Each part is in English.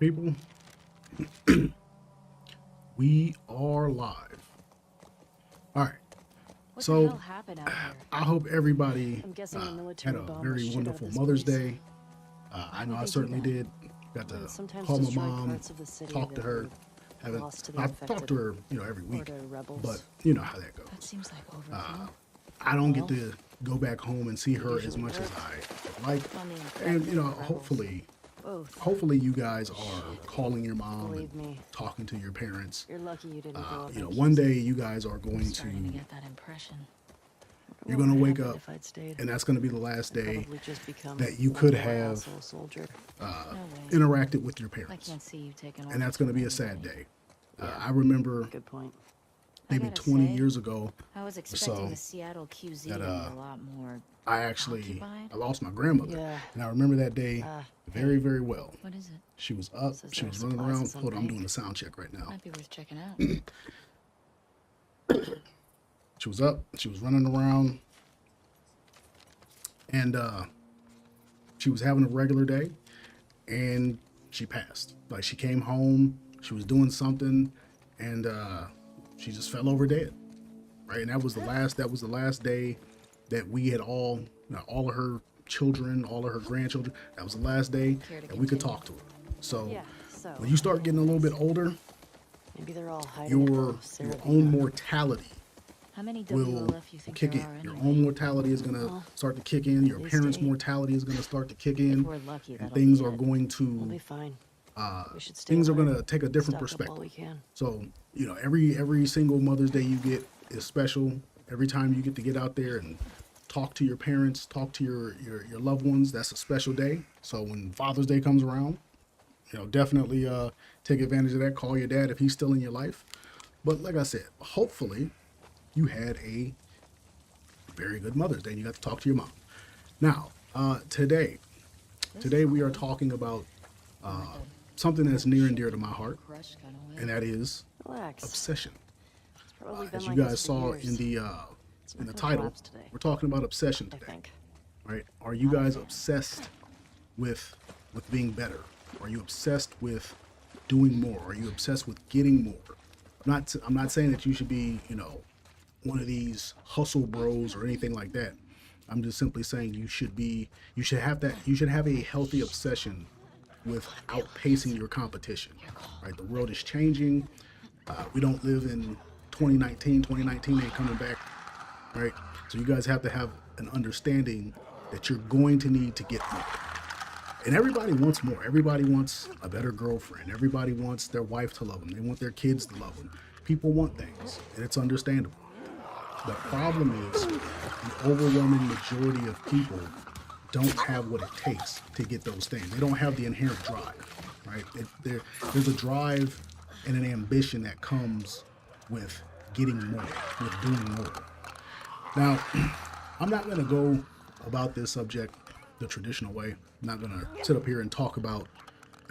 People, we are live. All right. What the So hell happened out here? I hope everybody I'm guessing the had military a bombed the very shit out wonderful of this Mother's place. Day. I know I they do certainly that? did. Got to Sometimes call my destroy mom, parts of the city talk to that her. were Haven't lost to the I've talked to her, every or week, to rebels. but you know how that goes. That seems like overkill. I don't get Well, to go back home and see her as usually much as works. I like, On the and infected rebels. hopefully you guys are calling your mom Believe and me, talking to your parents. you're lucky you didn't grow up. in One day Houston. you guys are going to, Starting to get that impression. you're What going to would wake happen up, if I'd stayed? and that's going to be the last day Probably just become that you one could more have asshole soldier. No way. interacted with your I parents, can't see you taking and that's going to be a sad day. Yeah. I remember Good point. maybe gotta 20 say, years ago, I was expecting so the Seattle QZ that, to be a lot more. I lost my grandmother, Yeah. and I remember that day very, very well. What is it? She was up, Says she there was are running supplies around. of some Hold on, I'm kind. doing a sound check right now. Might be worth checking out. She was up, she was running around, and she was having a regular day, and she passed. Like, she came home, she was doing something, and she just fell over dead. Right, and that was the last day that we had all of her children, all of her grandchildren. That was the last day that we could talk to her. So Yeah, so when you start getting a little bit older, maybe they're all hiding. your own mortality How many will WLF you think kick there in. are Your anyway? own mortality is gonna start to kick in. Your these parents' days, mortality is gonna start to kick If in, we're lucky, and that'll things be are it. going We'll be to fine. We should stay things are alert. gonna take a different Stock up while perspective. we can. So, every single Mother's Day you get is special. Every time you get to get out there and talk to your parents, talk to your loved ones, that's a special day. So when Father's Day comes around, definitely take advantage of that. Call your dad if he's still in your life. But like I said, hopefully you had a very good Mother's Day and you got to talk to your mom. Now, today we are talking about something that's near and dear to my heart, Crush kind of way. and that is Relax. obsession. It's probably been As you like guys this for saw years. in the not gonna title, collapse today, we're talking about obsession I today, think. right? Are you guys obsessed with being better? Are you obsessed with doing more? Are you obsessed with getting more? I'm not saying that you should be, one of these hustle bros or anything like that. I'm just simply saying you should have a healthy obsession with outpacing your competition, right? The world is changing. We don't live in 2019. 2019 ain't coming back, right? So you guys have to have an understanding that you're going to need to get more. And everybody wants more. Everybody wants a better girlfriend. Everybody wants their wife to love them. They want their kids to love them. People want things, and it's understandable. The problem is the overwhelming majority of people don't have what it takes to get those things. They don't have the inherent drive, right? There's a drive and an ambition that comes with getting more, with doing more. Now, I'm not going to go about this subject the traditional way. I'm not going to sit up here and talk about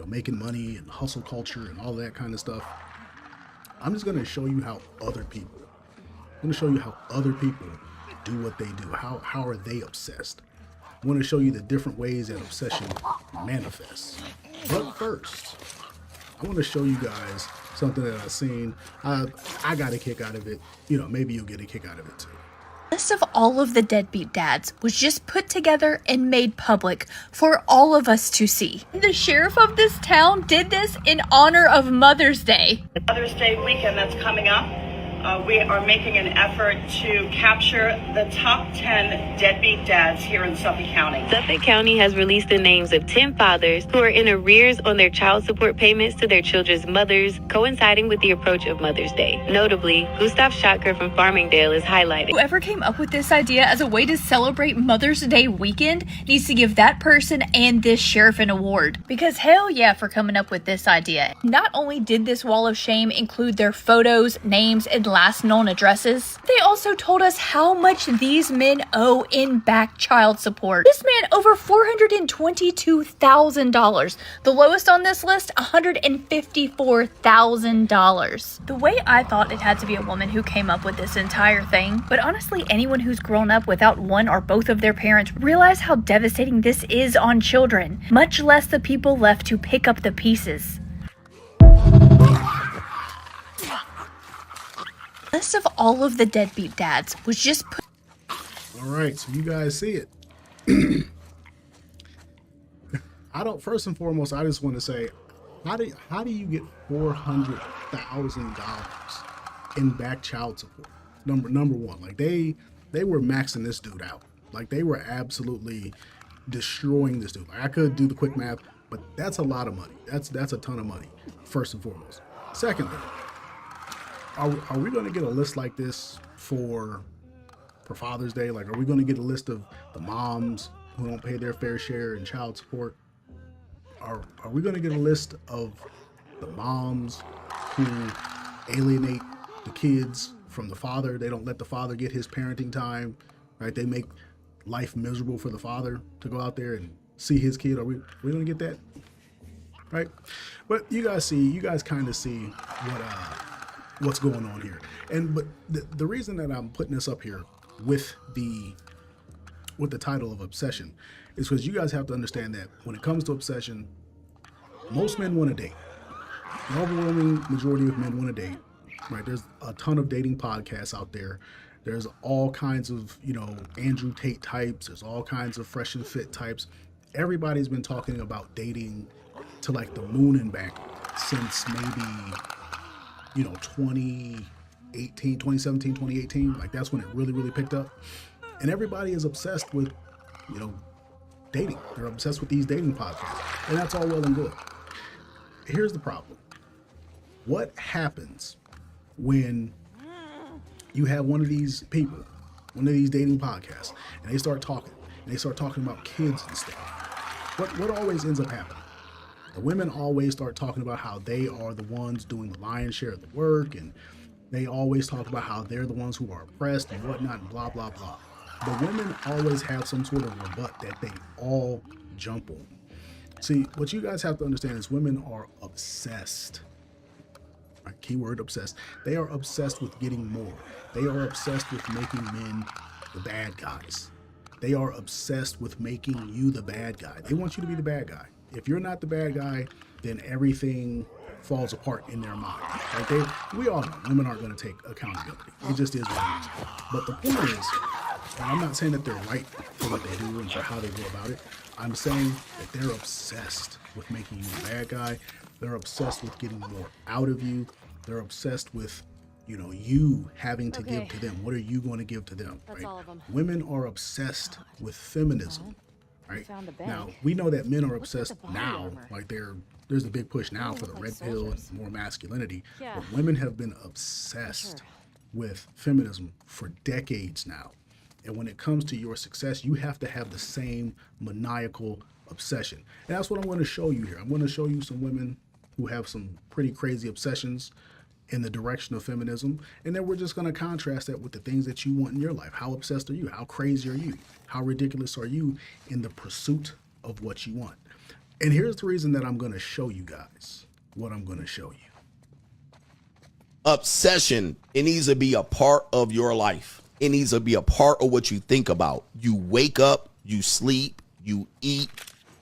making money and hustle culture and all that kind of stuff. I'm just going to show you how other people do what they do. How are they obsessed? I want to show you the different ways that obsession manifests. But first, I want to show you guys something that I've seen. I got a kick out of it. Maybe you'll get a kick out of it too. List of all of the deadbeat dads was just put together and made public for all of us to see. The sheriff of this town did this in honor of Mother's Day. Mother's Day weekend that's coming up, we are making an effort to capture the top 10 deadbeat dads here in Suffolk County. Suffolk County has released the names of 10 fathers who are in arrears on their child support payments to their children's mothers, coinciding with the approach of Mother's Day. Notably, Gustav Schottker from Farmingdale is highlighted. Whoever came up with this idea as a way to celebrate Mother's Day weekend needs to give that person and this sheriff an award. Because hell yeah for coming up with this idea. Not only did this wall of shame include their photos, names, and last known addresses. They also told us how much these men owe in back child support. This man over $422,000. The lowest on this list, $154,000. The way I thought it had to be a woman who came up with this entire thing, but honestly anyone who's grown up without one or both of their parents realize how devastating this is on children, much less the people left to pick up the pieces. List of all of the deadbeat dads was just put. All right, so you guys see it. First and foremost, I just want to say, how do you get $400,000 in back child support? Number one, like they were maxing this dude out. Like they were absolutely destroying this dude. Like I could do the quick math, but that's a lot of money. That's a ton of money, first and foremost. Secondly, are we going to get a list like this for Father's Day? Like, are we going to get a list of the moms who don't pay their fair share in child support? Are we going to get a list of the moms who alienate the kids from the father? They don't let the father get his parenting time, right? They make life miserable for the father to go out there and see his kid. Are we going to get that? Right? But you guys kind of see what's going on here. But the reason that I'm putting this up here with the title of obsession is because you guys have to understand that when it comes to obsession, most men want to date. The overwhelming majority of men want to date, right? There's a ton of dating podcasts out there. There's all kinds of, Andrew Tate types. There's all kinds of fresh and fit types. Everybody's been talking about dating to like the moon and back since maybe 2017, 2018. Like that's when it really picked up. And everybody is obsessed with, dating. They're obsessed with these dating podcasts. And that's all well and good. Here's the problem. What happens when you have one of these people, one of these dating podcasts, and they start talking about kids and stuff? What always ends up happening? The women always start talking about how they are the ones doing the lion's share of the work, and they always talk about how they're the ones who are oppressed and whatnot, and blah, blah, blah. The women always have some sort of rebut that they all jump on. See, what you guys have to understand is women are obsessed. Right, keyword obsessed. They are obsessed with getting more. They are obsessed with making men the bad guys. They are obsessed with making you the bad guy. They want you to be the bad guy. If you're not the bad guy, then everything falls apart in their mind. Like we all know women aren't going to take accountability. It just is what it is. But the point is, and I'm not saying that they're right for what they do and for how they go about it. I'm saying that they're obsessed with making you a bad guy. They're obsessed with getting more out of you. They're obsessed with, you having to give to them. What are you going to give to them? That's right? all of them. Women are obsessed with feminism. Right? Now, we know that men are obsessed now. Like there's a big push now for the red pill and more masculinity. Yeah. But women have been obsessed with feminism for decades now. And when it comes to your success, you have to have the same maniacal obsession. And that's what I'm going to show you here. I'm going to show you some women who have some pretty crazy obsessions in the direction of feminism. And then we're just going to contrast that with the things that you want in your life. How obsessed are you? How crazy are you? How ridiculous are you in the pursuit of what you want? And here's the reason that I'm going to show you guys what I'm going to show you. Obsession, it needs to be a part of your life. It needs to be a part of what you think about. You wake up, you sleep, you eat,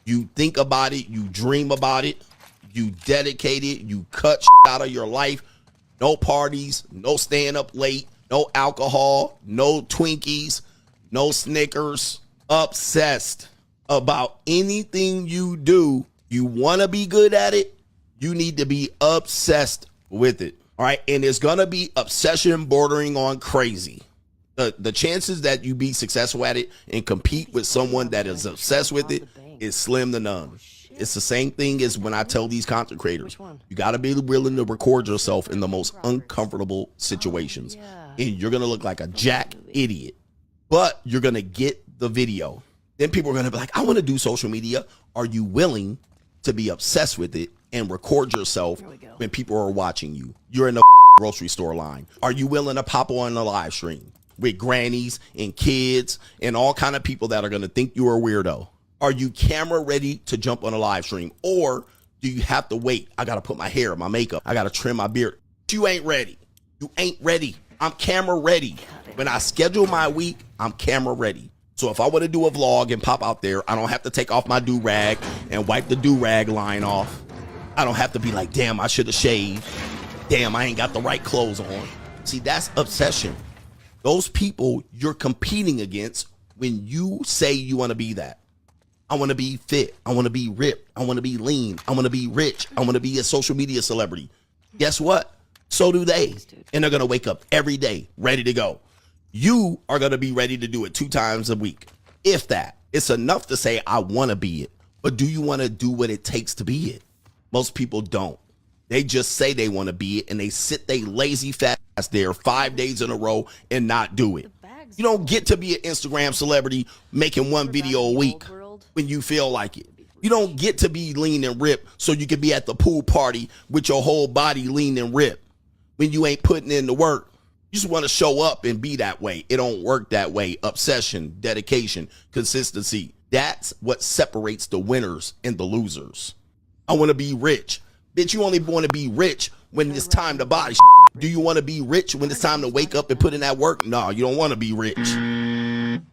you think about it, you dream about it, you dedicate it, you cut out of your life. No parties, no staying up late, no alcohol, no Twinkies, no Snickers. Obsessed about anything you do. You want to be good at it, you need to be obsessed with it. All right. And it's going to be obsession bordering on crazy. The chances that you be successful at it and compete with someone that is obsessed with it is slim to none. It's the same thing as when I tell these content creators, you got to be willing to record yourself in the most uncomfortable situations. And you're going to look like a jack idiot, but you're going to get the video. Then people are going to be like, I want to do social media. Are you willing to be obsessed with it and record yourself when people are watching you? You're in the grocery store line? Are you willing to pop on the live stream with grannies and kids and all kind of people that are going to think you're a weirdo? Are you camera ready to jump on a live stream? Or do you have to wait? I got to put my hair, my makeup, I got to trim my beard. You ain't ready. You ain't ready. I'm camera ready. When I schedule my week, I'm camera ready. So if I want to do a vlog and pop out there, I don't have to take off my do-rag and wipe the do-rag line off. I don't have to be like, damn, I should have shaved. Damn, I ain't got the right clothes on. See, that's obsession. Those people you're competing against when you say you want to be that. I want to be fit. I want to be ripped. I want to be lean. I want to be rich. I want to be a social media celebrity. Guess what? So do they. And they're going to wake up every day ready to go. You are going to be ready to do it 2 times a week. If that. It's enough to say, I want to be it. But do you want to do what it takes to be it? Most people don't. They just say they want to be it, and they sit they lazy fat ass there 5 days in a row and not do it. You don't get to be an Instagram celebrity making 1 video a week when you feel like it. You don't get to be lean and ripped so you can be at the pool party with your whole body lean and ripped when you ain't putting in the work. You just want to show up and be that way. It don't work that way. Obsession, dedication, consistency. That's what separates the winners and the losers. I want to be rich. Bitch, you only want to be rich when it's time to buy shit. Do you want to be rich when it's time to wake up and put in that work? No, you don't want to be rich.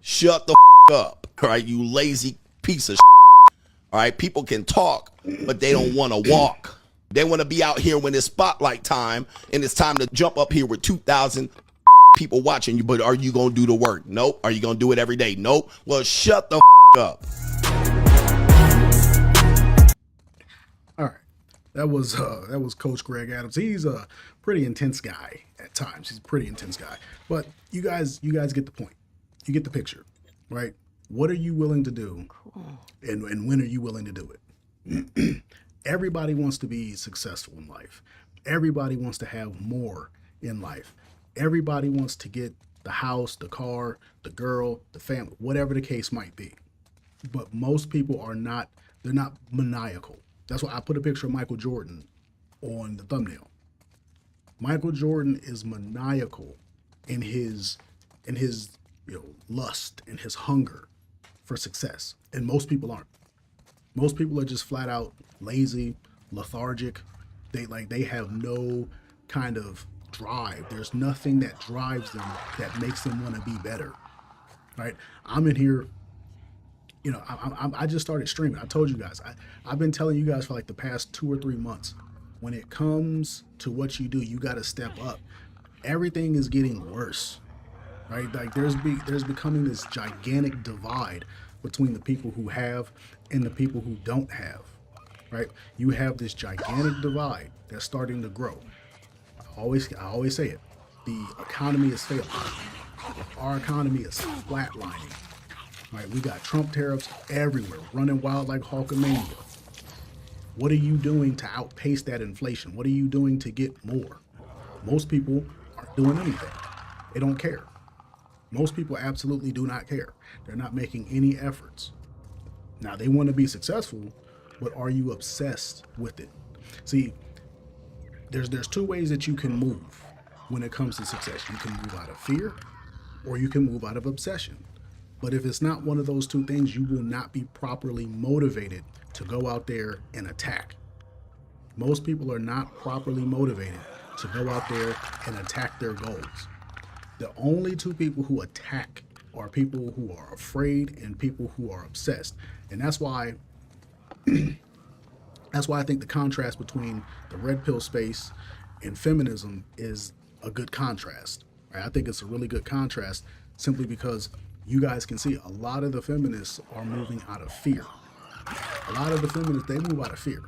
Shut the up, all right, you lazy piece of shit. All right, people can talk, but they don't want to walk. They want to be out here when it's spotlight time and it's time to jump up here with 2,000 people watching you, but are you going to do the work? Nope. Are you going to do it every day? Nope. Well, shut the up. All right. That was Coach Greg Adams. He's a pretty intense guy at times. He's a pretty intense guy. But you guys get the point. You get the picture, right? What are you willing to do? Cool. And when are you willing to do it? Everybody wants to be successful in life. Everybody wants to have more in life. Everybody wants to get the house, the car, the girl, the family, whatever the case might be. But most people are not, they're not maniacal. That's why I put a picture of Michael Jordan on the thumbnail. Michael Jordan is maniacal in his lust and his hunger for success. And most people aren't. Most people are just flat out lazy, lethargic. They have no kind of drive. There's nothing that drives them that makes them want to be better. Right? I'm in here, I just started streaming. I told you guys, I've been telling you guys for like the past 2 or 3 months, when it comes to what you do, you got to step up. Everything is getting worse, right? Like there's becoming this gigantic divide between the people who have and the people who don't have, right? You have this gigantic divide that's starting to grow. I always say it. The economy is failing. Our economy is flatlining. Right? We got Trump tariffs everywhere, running wild like Hulkamania. What are you doing to outpace that inflation? What are you doing to get more? Most people aren't doing anything. They don't care. Most people absolutely do not care. They're not making any efforts. Now, they want to be successful, but are you obsessed with it? See, there's 2 ways that you can move when it comes to success. You can move out of fear, or you can move out of obsession. But if it's not one of those 2 things, you will not be properly motivated to go out there and attack. Most people are not properly motivated to go out there and attack their goals. The only 2 people who attack are people who are afraid and people who are obsessed. And that's why I think the contrast between the red pill space and feminism is a good contrast. Right? I think it's a really good contrast simply because you guys can see a lot of the feminists are moving out of fear. A lot of the feminists, they move out of fear.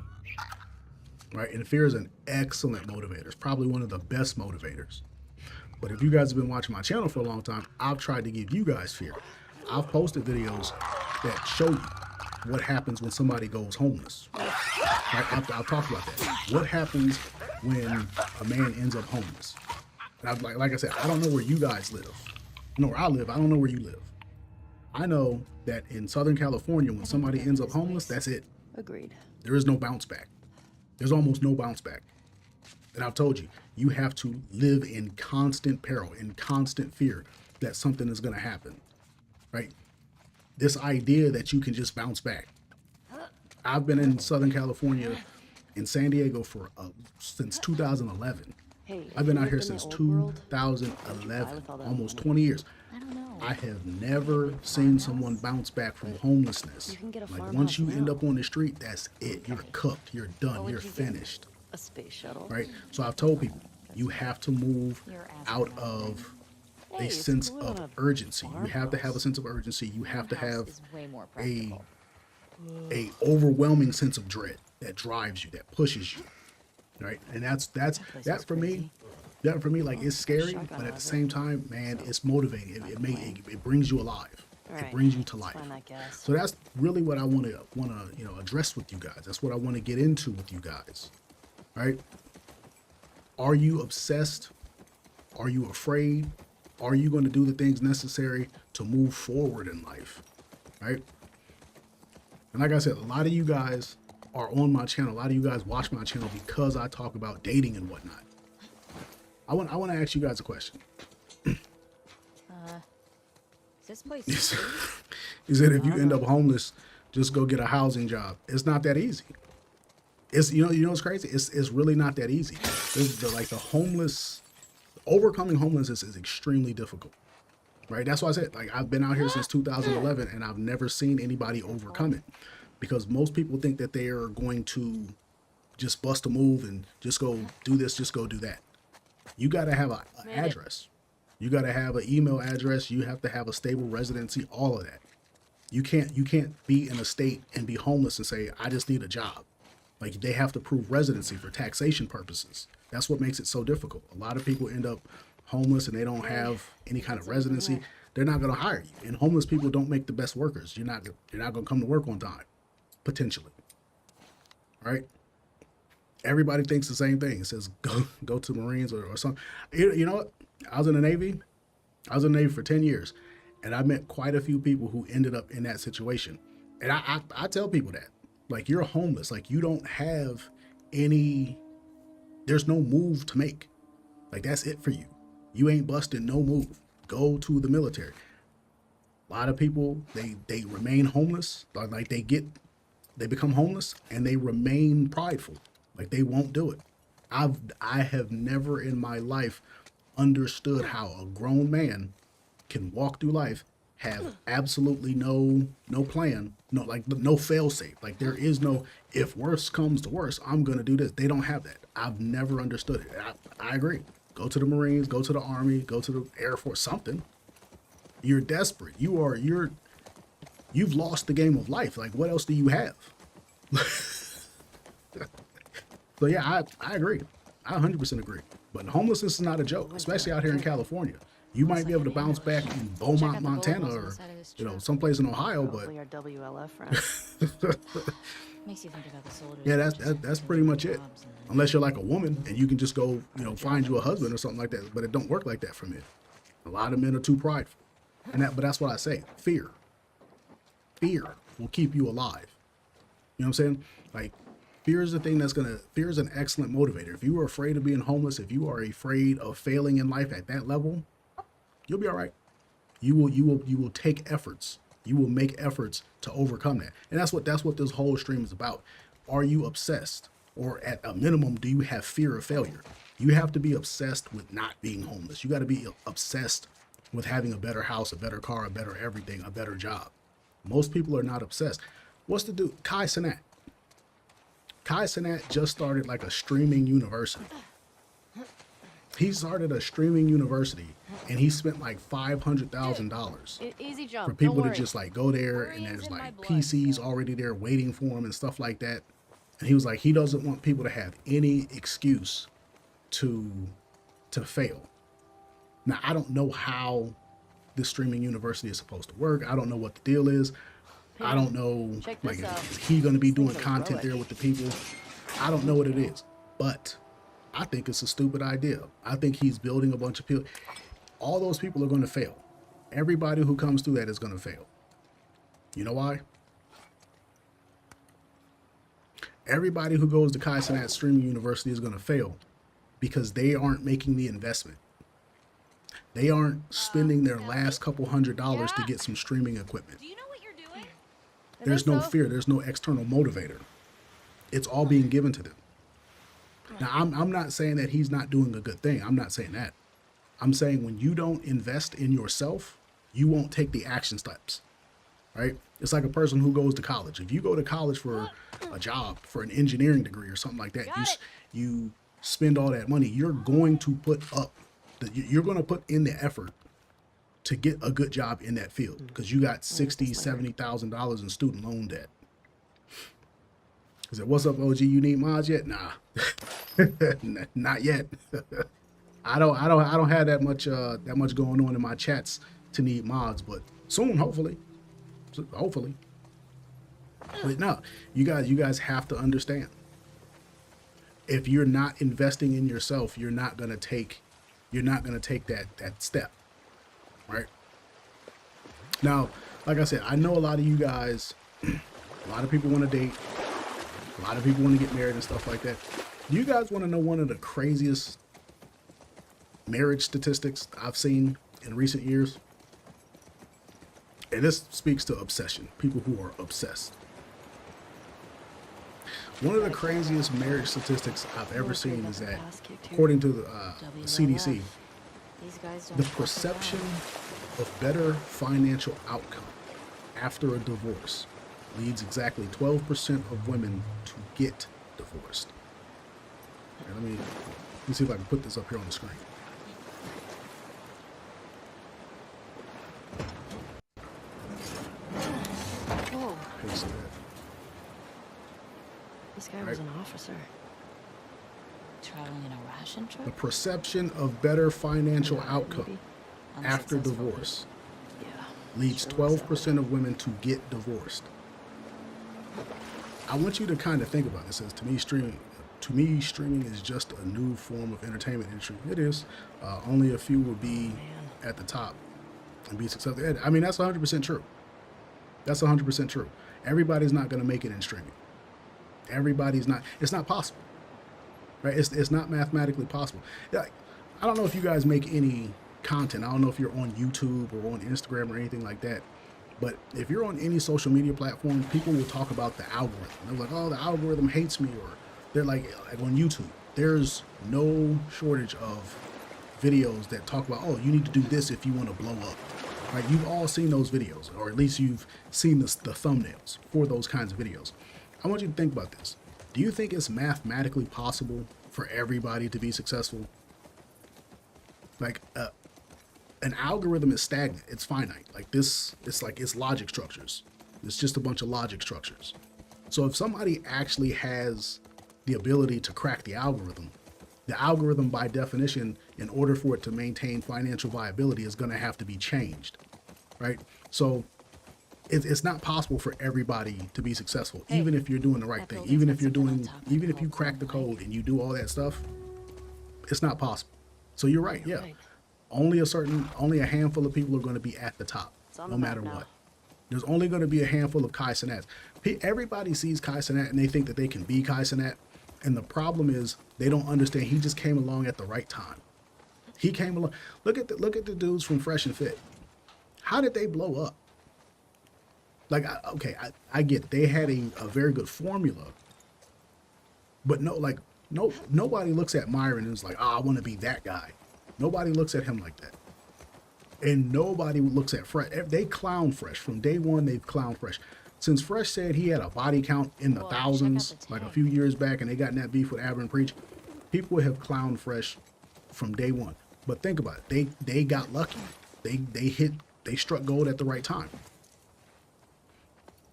Right? And fear is an excellent motivator. It's probably one of the best motivators. But if you guys have been watching my channel for a long time, I've tried to give you guys fear. I've posted videos that show you what happens when somebody goes homeless. Right? I'll talk about that. What happens when a man ends up homeless? And like I said, I don't know where you guys live. I know where I live. I don't know where you live. I know that in Southern California, when somebody ends up homeless, that's it. Agreed. There is no bounce back. There's almost no bounce back. And I've told you, you have to live in constant peril, in constant fear that something is going to happen, right? This idea that you can just bounce back. I've been in Southern California, in San Diego for since 2011. Hey, I've if been you out here lived in since the old world, would you 2011, with all that almost money? 20 years. I don't know. I have never seen someone bounce back from homelessness. You can get a Like farmhouse once you end now. up on the street, that's it. You're cooked. You're done. would You're you get? finished. A space shuttle. Right? So I've told people, you have to move You're asking out about of Hey, a it's sense cooler of than a urgency. You have to have a farmhouse. sense of urgency. You have to House have is way more a practical. overwhelming sense of dread that drives you, that pushes you. Right? And that's place that is for me. crazy. That for me, like it's scary, Shotgun but at the out same there. time, man, it's motivating. It brings you alive. It Alright, brings you to let's life. find that gas. So that's really what I want to address with you guys. That's what I want to get into with you guys. Right? Are you obsessed? Are you afraid? Are you going to do the things necessary to move forward in life? Right? And like I said, a lot of you guys are on my channel. A lot of you guys watch my channel because I talk about dating and whatnot. I want to ask you guys a question. Is this place free? Is that if you end up homeless, just go get a housing job? It's not that easy. It's you know what's crazy? It's really not that easy. Overcoming homelessness is extremely difficult. Right? That's why I said, like, I've been out here since 2011 and I've never seen anybody overcome it, because most people think that they are going to just bust a move and just go do this, just go do that. You got to have an address. You got to have an email address. You have to have a stable residency, all of that. You can't be in a state and be homeless and say, I just need a job. Like, they have to prove residency for taxation purposes. That's what makes it so difficult. A lot of people end up homeless and they don't have any kind of residency. They're not going to hire you. And homeless people don't make the best workers. You're not going to come to work on time, potentially. Right? Everybody thinks the same thing. It says go to Marines or something. You know what? I was in the Navy. I was in the Navy for 10 years. And I met quite a few people who ended up in that situation. And I tell people that. Like, you're homeless. Like, you don't have any, there's no move to make. Like, that's it for you. You ain't busting no move. Go to the military. A lot of people, they remain homeless. Like, they become homeless and they remain prideful. Like, they won't do it. I have never in my life understood how a grown man can walk through life, have absolutely no plan, no fail safe. Like, there is no, if worse comes to worse, I'm gonna do this. They don't have that. I've never understood it. I agree. Go to the Marines, go to the Army, go to the Air Force, something. You're desperate. You've lost the game of life. Like, what else do you have? So yeah, I agree. I 100% agree. But homelessness is not a joke, especially out here in California. You might be able to bounce back in Beaumont, Montana, or someplace in Ohio, but Probably our WLF friends. Makes you think about the soldiers. yeah, that's pretty much it. Unless you're like a woman and you can just go, find you a husband or something like that. But it don't work like that for men. A lot of men are too prideful, but that's what I say. Fear will keep you alive. You know what I'm saying? Like, fear is the thing fear is an excellent motivator. If you are afraid of being homeless, if you are afraid of failing in life at that level, you'll be all right. You will take efforts. You will make efforts to overcome that. And that's what this whole stream is about. Are you obsessed? Or at a minimum, do you have fear of failure? You have to be obsessed with not being homeless. You got to be obsessed with having a better house, a better car, a better everything, a better job. Most people are not obsessed. What's the dude? Kai Cenat. Kai Cenat just started like a streaming university. He started a streaming university and he spent like $500,000 Easy jump. for people Don't to worry. just like go there, and there's like PCs already there waiting for him and stuff like that. And he was like, he doesn't want people to have any excuse to fail. Now, I don't know how this streaming university is supposed to work. I don't know what the deal is. I don't know, Check like, this out. is he going to be doing thing's content there with the people? I don't know what it is, but I think it's a stupid idea. I think he's building a bunch of people. All those people are going to fail. Everybody who comes through that is going to fail. You know why? Everybody who goes to Kai Cenat Streaming University is going to fail because they aren't making the investment. They aren't spending their last couple $100s to get some streaming equipment. Do you know what you're doing? There's no fear. There's no external motivator. It's all being given to them. Now, I'm not saying that he's not doing a good thing. I'm not saying that. I'm saying when you don't invest in yourself, you won't take the action steps, right? It's like a person who goes to college. If you go to college for a job, for an engineering degree or something like that, you spend all that money, you're going to you're going to put in the effort to get a good job in that field because you got $60,000, $70,000 in student loan debt. Is it, what's up, OG? You need mods yet? Nah, not yet. I don't have that much going on in my chats to need mods, but soon, hopefully. But no, you guys have to understand. If you're not investing in yourself, you're not gonna take that step, right? Now, like I said, I know a lot of you guys, a lot of people want to date, a lot of people want to get married and stuff like that. Do you guys want to know one of the craziest marriage statistics I've seen in recent years? And this speaks to obsession, people who are obsessed. One of the craziest marriage statistics I've ever seen is that, according to the CDC, the perception of better financial outcome after a divorce leads exactly 12% of women to get divorced. Here, let me see if I can put this up here on the screen. Whoa, Paste that. this guy was an officer. Traveling in a ration truck? The perception of better financial Yeah, outcome maybe. after Unsuccessful. divorce Yeah. leads sure looks that 12% of women to get divorced. I want you to kind of think about this. As to me, streaming is just a new form of entertainment industry. It is. Only a few will be at the top and be successful. I mean, that's 100% true. That's 100% true. Everybody's not going to make it in streaming. Everybody's not. It's not possible. Right? It's not mathematically possible. Like, I don't know if you guys make any content. I don't know if you're on YouTube or on Instagram or anything like that. But if you're on any social media platform, people will talk about the algorithm. They're like, oh, the algorithm hates me. Or they're like on YouTube, there's no shortage of videos that talk about, oh, you need to do this if you want to blow up. Right? You've all seen those videos, or at least you've seen the thumbnails for those kinds of videos. I want you to think about this. Do you think it's mathematically possible for everybody to be successful? Like, an algorithm is stagnant. It's finite. Like this, it's logic structures. It's just a bunch of logic structures. So if somebody actually has the ability to crack the algorithm by definition, in order for it to maintain financial viability, is going to have to be changed, right? So it's not possible for everybody to be successful, even if you're doing the right thing. Even if you crack the code and you do all that stuff, it's not possible. So you're right. Yeah. Only a handful of people are going to be at the top, no matter what. There's only going to be a handful of Kai Cenats. Everybody sees Kai Cenat and they think that they can be Kai Cenat. And the problem is they don't understand he just came along at the right time. He came along. Look at the dudes from Fresh and Fit. How did they blow up? Like, I get it. They had a very good formula. But nobody looks at Myron and is like, I want to be that guy. Nobody looks at him like that. And nobody looks at Fresh. They clown Fresh. From day one, they've clowned Fresh. Since Fresh said he had a body count in the thousands, like a few years back, and they got in that beef with Aber and Preach, people have clowned Fresh from day one. But think about it. They got lucky. They struck gold at the right time.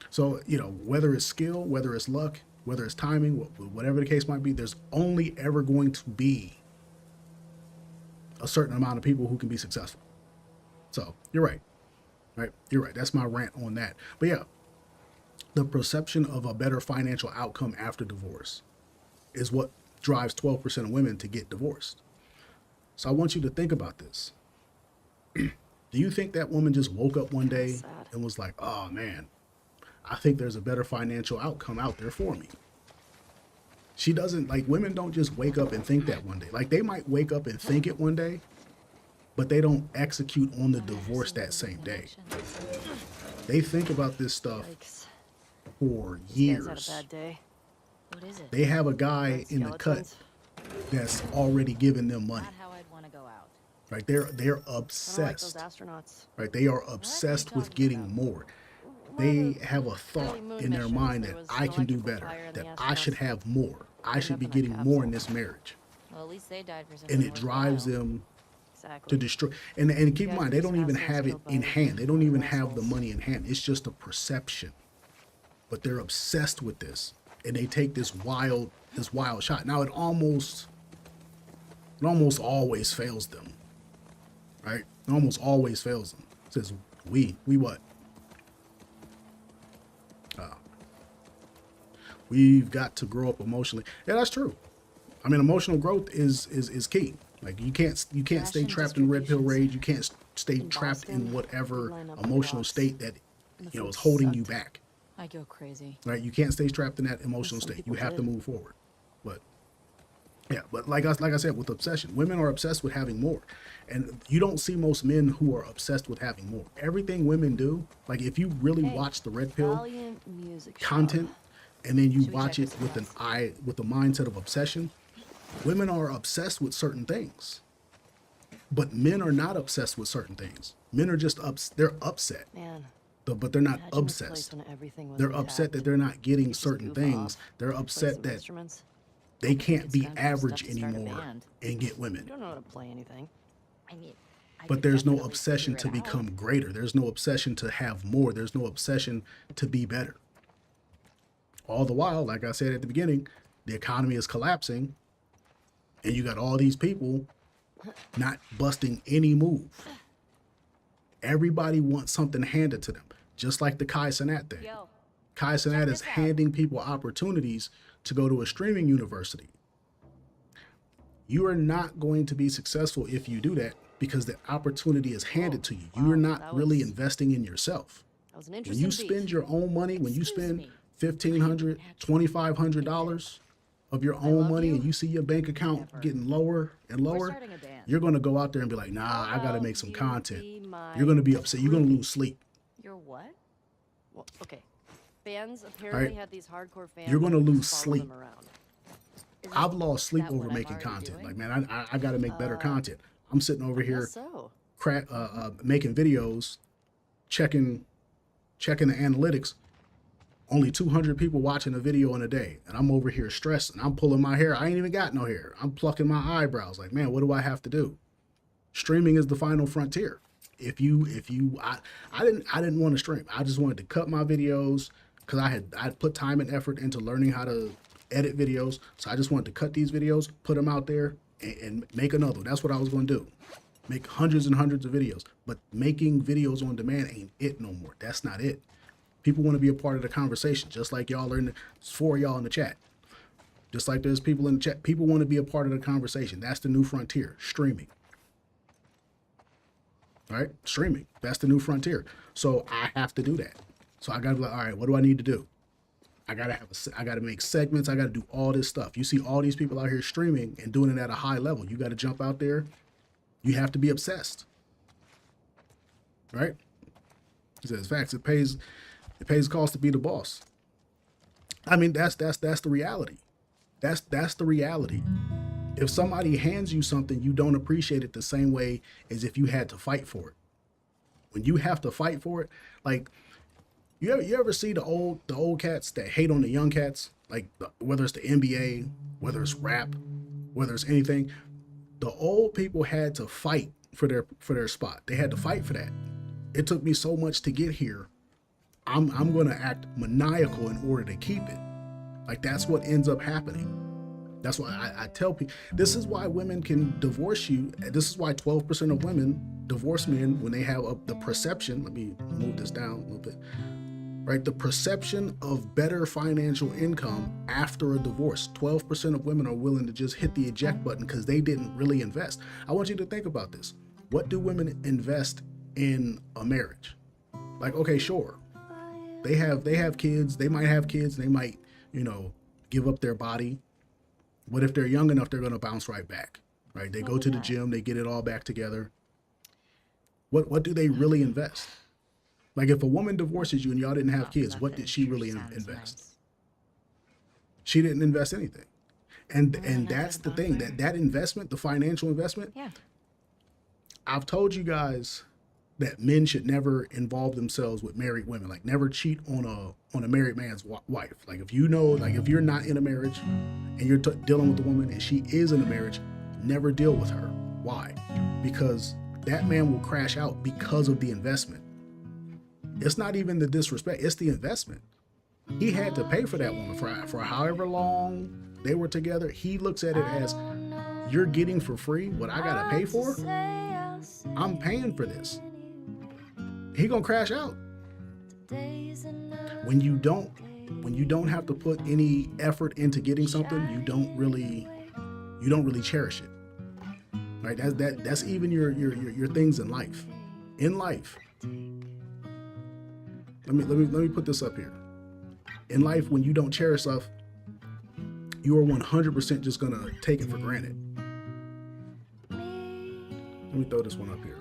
So, whether it's skill, whether it's luck, whether it's timing, whatever the case might be, there's only ever going to be a certain amount of people who can be successful. So you're right. You're right. That's my rant on that. But yeah, the perception of a better financial outcome after divorce is what drives 12% of women to get divorced. So I want you to think about this. Do you think that woman just woke up one day and was like, oh man, I think there's a better financial outcome out there for me? She doesn't, like, women don't just wake up and think that one day. Like, they might wake up and think it one day, but they don't execute on the divorce that same day. They think about this stuff Yikes. for This guy's years. had a bad day. What is it? They have a guy in the cut Skeletons. that's already giving them money. Not how I'd want to go out. Right? They're I don't like those obsessed. astronauts. Right? They are obsessed with getting more. They have a thought in their mind that I can do better, that I should have more. I should be getting more in this marriage. Well, at least they died for something And it drives worthwhile. them Exactly. to destroy. And keep in mind, they don't even have it in hand. They don't even have the money in hand. It's just a perception. But they're obsessed with this, and they take this wild shot. Now it almost always fails them, right? It almost always fails them. It says we what? We've got to grow up emotionally. Yeah, that's true. I mean, emotional growth is key. Like you can't stay Ration trapped in red pill distributions. rage. You can't stay In trapped in Boston, whatever we line up the emotional blocks, state that and the you know is food holding you sucked. back. I go crazy. Right? You can't stay trapped in that emotional Some state. You people have to did. move forward. But yeah, but like I said, with obsession, women are obsessed with having more, and you don't see most men who are obsessed with having more. Everything women do, like if you really watch the red pill Valiant music content, shop. and then you Should we watch check it this with an out? with the mindset of obsession, women are obsessed with certain things, but men are not obsessed with certain things. Men are just they're upset, Man, but they're not imagine this place obsessed. when everything was They're intact. upset that they're not getting Just certain goof things. off, They're play upset some that instruments. they can't be spend some average stuff to start a anymore band. and get You women. don't know how to play anything. I mean, I But could there's no definitely obsession to figure it out. become greater. There's no obsession to have more. There's no obsession to be better. All the while, like I said at the beginning, the economy is collapsing, and you got all these people not busting any move. Everybody wants something handed to them, just like the Kai Cenat thing. Yo, Kai Cenat is handing people opportunities to go to a streaming university. You are not going to be successful if you do that because the opportunity is handed to you. You are Wow, not that really was- investing in yourself. That was an When interesting you beat. spend your own money, when you Excuse spend me. $1,500, $2,500 of your own love money you. and you see your bank account Never. getting lower and lower, starting a band. you're going to go out there and be like, nah, I got to Will make some you content. be my You're going to be upset. You're going to groupie? lose sleep. You're what? Well, okay. Fans apparently Right. had these hardcore fans. You're gonna that lose just follow them sleep. around. Isn't I've lost sleep that over what I'm making already content. doing? Like, man, I got to make better content. I'm sitting over here Guess so. making videos, checking the analytics. Only 200 people watching a video in a day, and I'm over here stressing. I'm pulling my hair. I ain't even got no hair. I'm plucking my eyebrows. Like, man, what do I have to do? Streaming is the final frontier. I didn't want to stream. I just wanted to cut my videos because I'd put time and effort into learning how to edit videos. So I just wanted to cut these videos, put them out there, and make another one. That's what I was going to do. Make hundreds and hundreds of videos. But making videos on demand ain't it no more. That's not it. People want to be a part of the conversation, just like y'all are there's 4 of y'all in the chat. Just like there's people in the chat. People want to be a part of the conversation. That's the new frontier, streaming. All right, streaming. That's the new frontier. So I have to do that. So I gotta be like, all right, what do I need to do? I gotta make segments. I gotta do all this stuff. You see all these people out here streaming and doing it at a high level. You gotta jump out there. You have to be obsessed, right? He says, facts. It pays the cost to be the boss. I mean, that's the reality. That's the reality. If somebody hands you something, you don't appreciate it the same way as if you had to fight for it. When you have to fight for it, like you ever see the old cats that hate on the young cats, like whether it's the NBA, whether it's rap, whether it's anything, the old people had to fight for their spot. They had to fight for that. It took me so much to get here. I'm going to act maniacal in order to keep it. Like that's what ends up happening. That's why I tell people, this is why women can divorce you. This is why 12% of women divorce men when they have the perception. Let me move this down a little bit. Right? The perception of better financial income after a divorce. 12% of women are willing to just hit the eject button because they didn't really invest. I want you to think about this. What do women invest in a marriage? Like, okay, sure. They have kids. They might have kids. They might, give up their body. But if they're young enough, they're going to bounce right back, right? They go to the gym, they get it all back together. What do they really invest? Like if a woman divorces you and y'all didn't have kids, what did she really invest? She didn't invest anything. And that's the thing, that investment, the financial investment. Yeah. I've told you guys that men should never involve themselves with married women, like never cheat on a married man's wife. Like if you know, like if you're not in a marriage and you're dealing with a woman and she is in a marriage, never deal with her. Why? Because that man will crash out because of the investment. It's not even the disrespect, it's the investment. He had to pay for that woman for however long they were together. He looks at it as, you're getting for free what I gotta pay for. I'm paying for this. He gonna crash out. When you don't have to put any effort into getting something, you don't really cherish it. Right? That's even your things in life. In life. Let me put this up here. In life, when you don't cherish stuff, you are 100% just gonna take it for granted. Let me throw this one up here.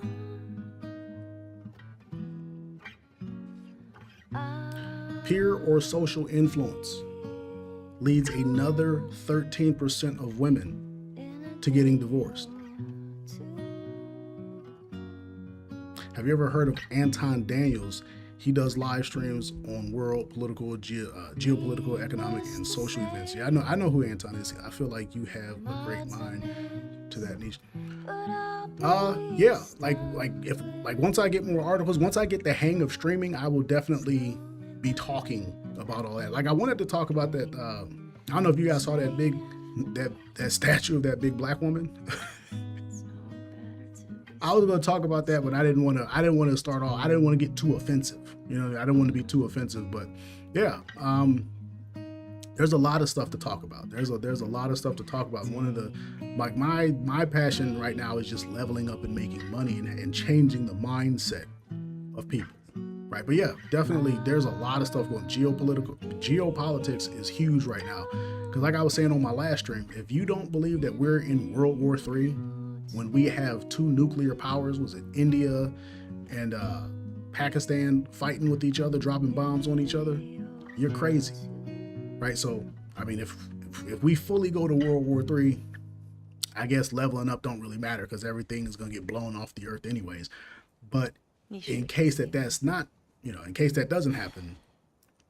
Peer or social influence leads another 13% of women to getting divorced. Have you ever heard of Anton Daniels? He does live streams on world political, geopolitical, economic, and social events. Yeah, I know who Anton is. I feel like you have a great mind to that niche. Yeah, like once I get more articles, once I get the hang of streaming, I will definitely be talking about all that. Like I wanted to talk about that. I don't know if you guys saw that statue of that big black woman. I was going to talk about that, but I didn't want to start off. I didn't want to get too offensive. You know, I didn't want to be too offensive, but yeah, there's a lot of stuff to talk about. There's a lot of stuff to talk about. One of the, like my passion right now is just leveling up and making money and changing the mindset of people. Right. But yeah, definitely there's a lot of stuff going. Geopolitics is huge right now. Because like I was saying on my last stream, if you don't believe that we're in World War III, when we have two nuclear powers, was it India and Pakistan fighting with each other, dropping bombs on each other, you're crazy. Right. So, I mean, if we fully go to World War III, I guess leveling up don't really matter because everything is going to get blown off the earth anyways. But in case that's not, in case that doesn't happen,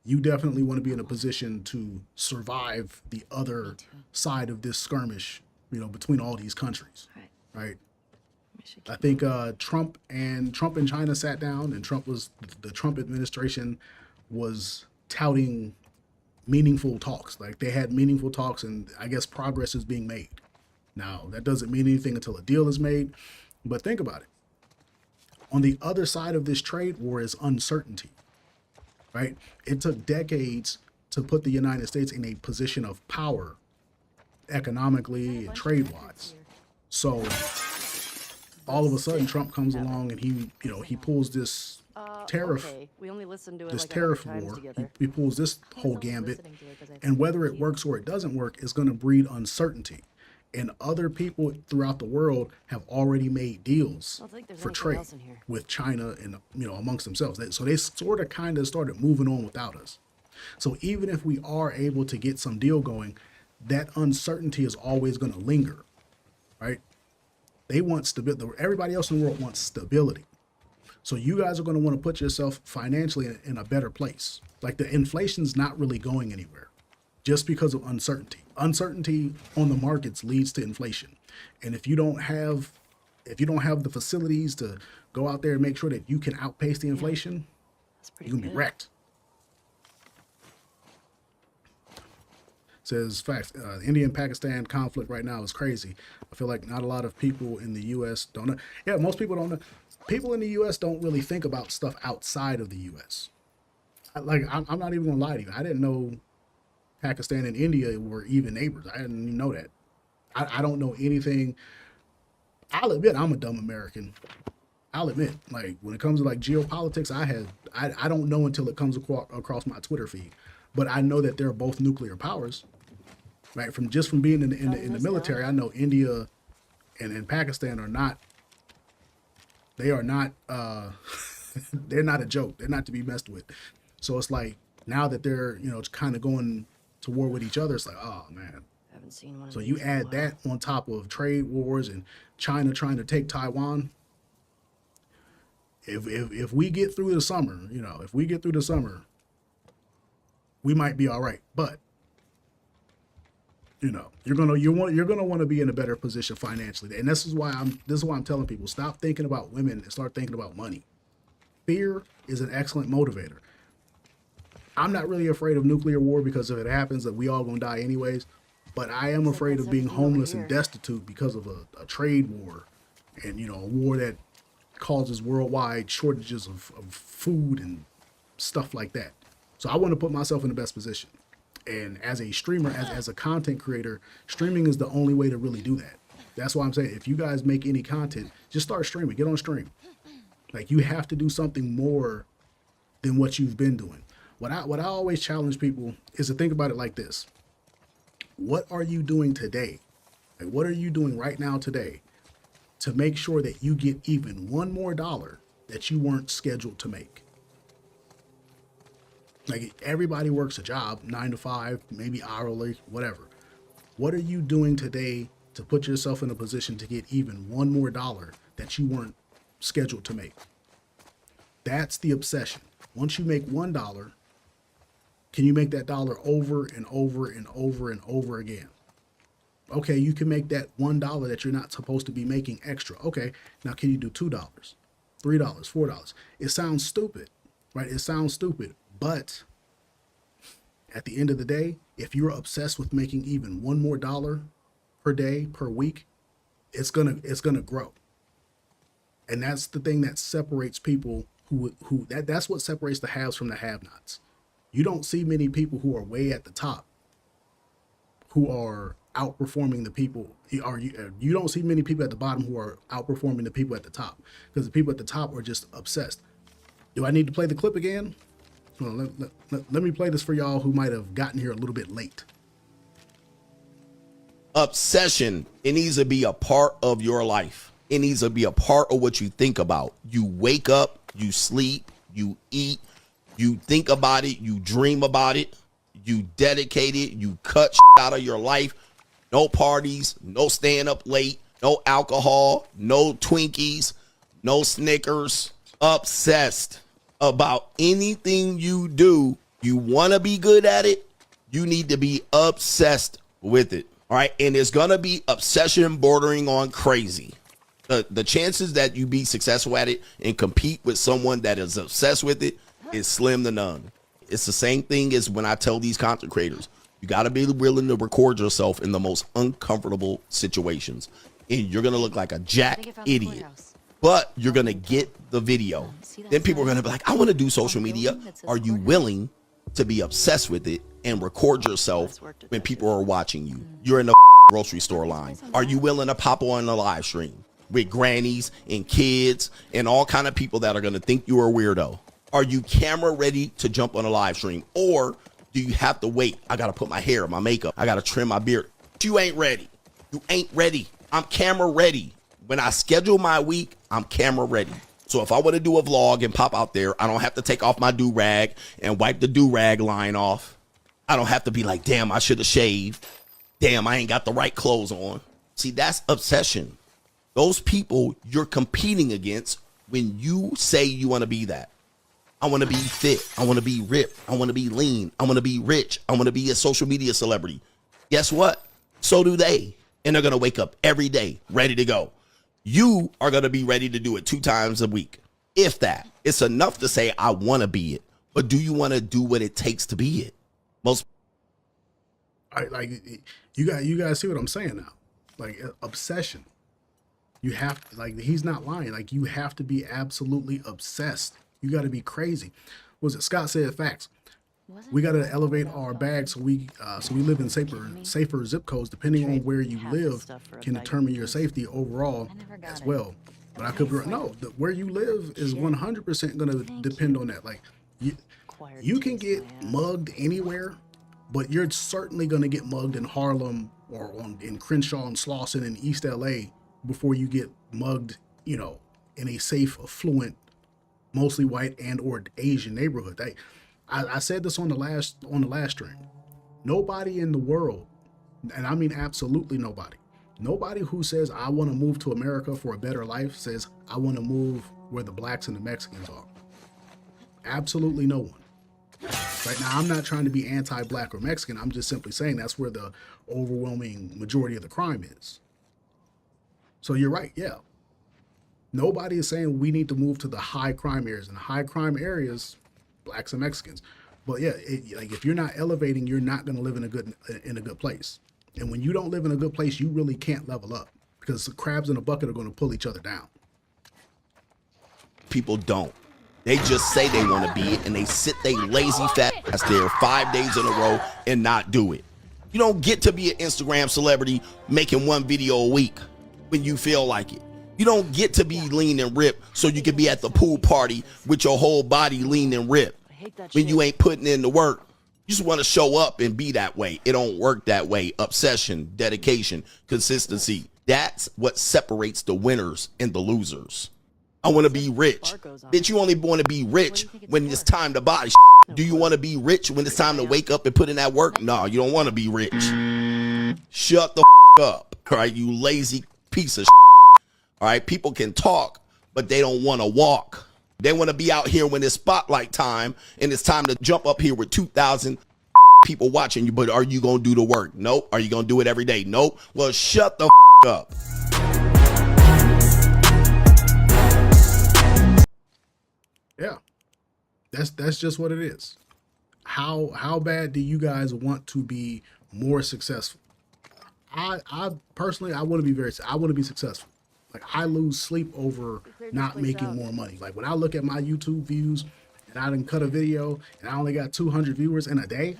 you definitely want to be in a position to survive the other side of this skirmish, between all these countries, right? I think Trump and China sat down, and the Trump administration was touting meaningful talks. Like they had meaningful talks, and I guess progress is being made. Now, that doesn't mean anything until a deal is made, but think about it. On the other side of this trade war is uncertainty, right? It took decades to put the United States in a position of power economically and trade-wise. So all of a sudden Trump comes along and he pulls this tariff, Okay. We only listened to it this like tariff 100 times war. together. He pulls this whole gambit, and whether it works or it doesn't work is going to breed uncertainty. And other people throughout the world have already made deals I don't think there's for anything trade else in here. with China and amongst themselves. So they sort of kind of started moving on without us. So even if we are able to get some deal going, that uncertainty is always going to linger, right? They want stability. Everybody else in the world wants stability. So you guys are going to want to put yourself financially in a better place. Like the inflation's not really going anywhere just because of uncertainty. Uncertainty on the markets leads to inflation. And if you don't have the facilities to go out there and make sure that you can outpace the inflation, That's pretty you're going to be good. wrecked. Says facts. The India and Pakistan conflict right now is crazy. I feel like not a lot of people in the U.S. don't know. Yeah, most people don't know. People in the U.S. don't really think about stuff outside of the U.S. I'm not even gonna lie to you. I didn't know Pakistan and India were even neighbors. I didn't even know that. I don't know anything. I'll admit I'm a dumb American. I'll admit, like when it comes to like geopolitics, I don't know until it comes across my Twitter feed. But I know that they're both nuclear powers. right? From being in the military, I know India and Pakistan are not. They are not. They're not a joke. They're not to be messed with. So it's like now that they're kind of going to war with each other, it's like, oh man. Haven't seen one of So these you in a add while. that on top of trade wars and China trying to take Taiwan. If we get through the summer, we might be all right. But you're gonna want to be in a better position financially, and this is why I'm telling people, stop thinking about women and start thinking about money. Fear is an excellent motivator. I'm not really afraid of nuclear war because if it happens, that we all gonna die anyways. But I am afraid of being homeless and destitute because of a trade war, and a war that causes worldwide shortages of food and stuff like that. So I want to put myself in the best position. And as a streamer, as a content creator, streaming is the only way to really do that. That's why I'm saying, if you guys make any content, just start streaming. Get on stream. Like, you have to do something more than what you've been doing. What I always challenge people is to think about it like this. What are you doing today? Like, what are you doing right now today to make sure that you get even one more dollar that you weren't scheduled to make? Like, everybody works a job, 9 to 5, maybe hourly, whatever. What are you doing today to put yourself in a position to get even one more dollar that you weren't scheduled to make? That's the obsession. Once you make $1, can you make that dollar over and over and over and over again? Okay, you can make that $1 that you're not supposed to be making extra. Okay, now can you do $2, $3, $4? It sounds stupid, right? It sounds stupid. But at the end of the day, if you're obsessed with making even one more dollar per day, per week, it's gonna grow. And that's the thing that separates people that's what separates the haves from the have-nots. You don't see many people who are way at the top who are outperforming the people, or you don't see many people at the bottom who are outperforming the people at the top, because the people at the top are just obsessed. Do I need to play the clip again? Well, let me play this for y'all who might have gotten here a little bit late. Obsession, it needs to be a part of your life. It needs to be a part of what you think about. You wake up, you sleep, you eat, you think about it, you dream about it, you dedicate it, you cut out of your life. No parties, no staying up late, no alcohol, no Twinkies, no Snickers. Obsessed about anything you do. You want to be good at it, you need to be obsessed with it. All right. And it's going to be obsession bordering on crazy. The chances that you be successful at it and compete with someone that is obsessed with it is slim to none. It's the same thing as when I tell these content creators, you got to be willing to record yourself in the most uncomfortable situations. And you're going to look like a jack idiot, but you're going to get the video. Then people are going to be like, I want to do social media. Are you willing to be obsessed with it and record yourself when people are watching you? You're in the grocery store line. Are you willing to pop on a live stream with grannies and kids and all kind of people that are going to think you're a weirdo? Are you camera ready to jump on a live stream? Or do you have to wait? I got to put my hair, my makeup, I got to trim my beard. You ain't ready. You ain't ready. I'm camera ready. When I schedule my week, I'm camera ready. So if I want to do a vlog and pop out there, I don't have to take off my do-rag and wipe the do-rag line off. I don't have to be like, damn, I should have shaved. Damn, I ain't got the right clothes on. See, that's obsession. Those people you're competing against when you say you want to be that. I want to be fit. I want to be ripped. I want to be lean. I want to be rich. I want to be a social media celebrity. Guess what? So do they. And they're going to wake up every day ready to go. You are going to be ready to do it 2 times a week. If that. It's enough to say, I want to be it. But do you want to do what it takes to be it? Most. Like, you guys see what I'm saying now? Like, obsession. You have, like, he's not lying. Like, you have to be absolutely obsessed. You got to be crazy. Was it Scott said facts? We got to elevate our bags so we live in safer zip codes. Depending on where you live can determine your safety overall as well. But I could be no. Where you live is 100% going to depend on that. Like, you can get mugged anywhere, but you're certainly going to get mugged in Harlem or in Crenshaw and Slauson in East LA before you get mugged, you know, in a safe, affluent, mostly white and or Asian neighborhood. I said this on the last stream. Nobody in the world, and I mean absolutely nobody who says I want to move to America for a better life says I want to move where the blacks and the Mexicans are. Absolutely no one. Right now, I'm not trying to be anti-black or Mexican. I'm just simply saying that's where the overwhelming majority of the crime is. So you're right, yeah. Nobody is saying we need to move to the high crime areas. And high crime areas, blacks and Mexicans. But yeah, like if you're not elevating, you're not going to live in a good place. And when you don't live in a good place, you really can't level up because the crabs in a bucket are going to pull each other down. People don't. They just say they want to be it, and they sit they lazy fat ass there 5 days in a row and not do it. You don't get to be an Instagram celebrity making one video a week when you feel like it. You don't get to be lean and ripped so you can be at the pool party with your whole body lean and ripped I hate that when shit. you ain't putting in the work. You just want to show up and be that way. It don't work that way. Obsession, dedication, consistency. That's what separates the winners and the losers. I want to be rich. Bitch, you only want to be rich when it's time to buy shit. Do you want to be rich when it's time to wake up and put in that work? No, you don't want to be rich. Shut the up, all right, you lazy piece of shit. All right, people can talk, but they don't want to walk. They want to be out here when it's spotlight time and it's time to jump up here with 2,000 people watching you, but are you going to do the work? Nope. Are you going to do it every day? Nope. Well, shut the up. Yeah, that's just what it is. How bad do you guys want to be more successful? I personally, I want to be successful. Like I lose sleep over not making more money. Like when I look at my YouTube views and I didn't cut a video and I only got 200 viewers in a day,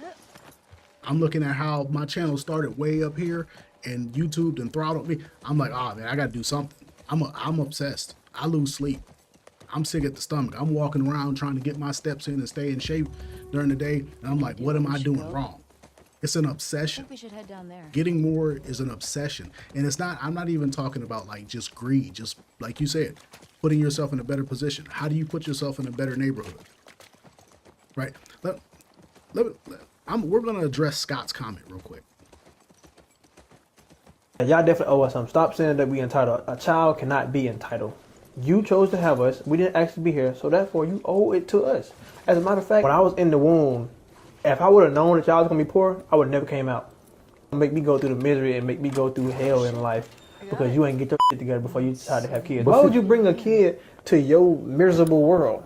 I'm looking at how my channel started way up here and YouTube and throttled me. I'm like, oh man, I got to do something. I'm obsessed. I lose sleep. I'm sick at the stomach. I'm walking around trying to get my steps in and stay in shape during the day. And I'm like, what am I doing wrong? It's an I obsession. think we should head down there. Getting more is an obsession. And it's not, I'm not even talking about like just greed, just like you said, putting yourself in a better position. How do you put yourself in a better neighborhood? Right? We're going to address Scott's comment real quick. Y'all definitely owe us something. Stop saying that we entitled. A child cannot be entitled. You chose to have us. We didn't actually be here, so therefore you owe it to us. As a matter of fact, when I was in the womb, if I would have known that y'all was gonna be poor, I would have never came out. Make me go through the misery and make me go through hell in life because you ain't get your shit together before you decide to have kids. Why would you bring a kid to your miserable world?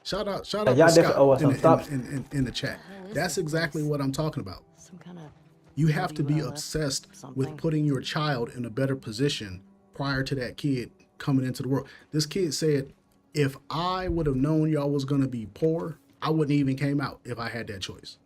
Shout out Y'all to definitely Scott owe us some. Stop. in the chat. That's exactly what I'm talking about. Some kind of You have to be WLF obsessed with something. putting your child in a better position prior to that kid coming into the world. This kid said, if I would have known y'all was going to be poor, I wouldn't even came out if I had that choice.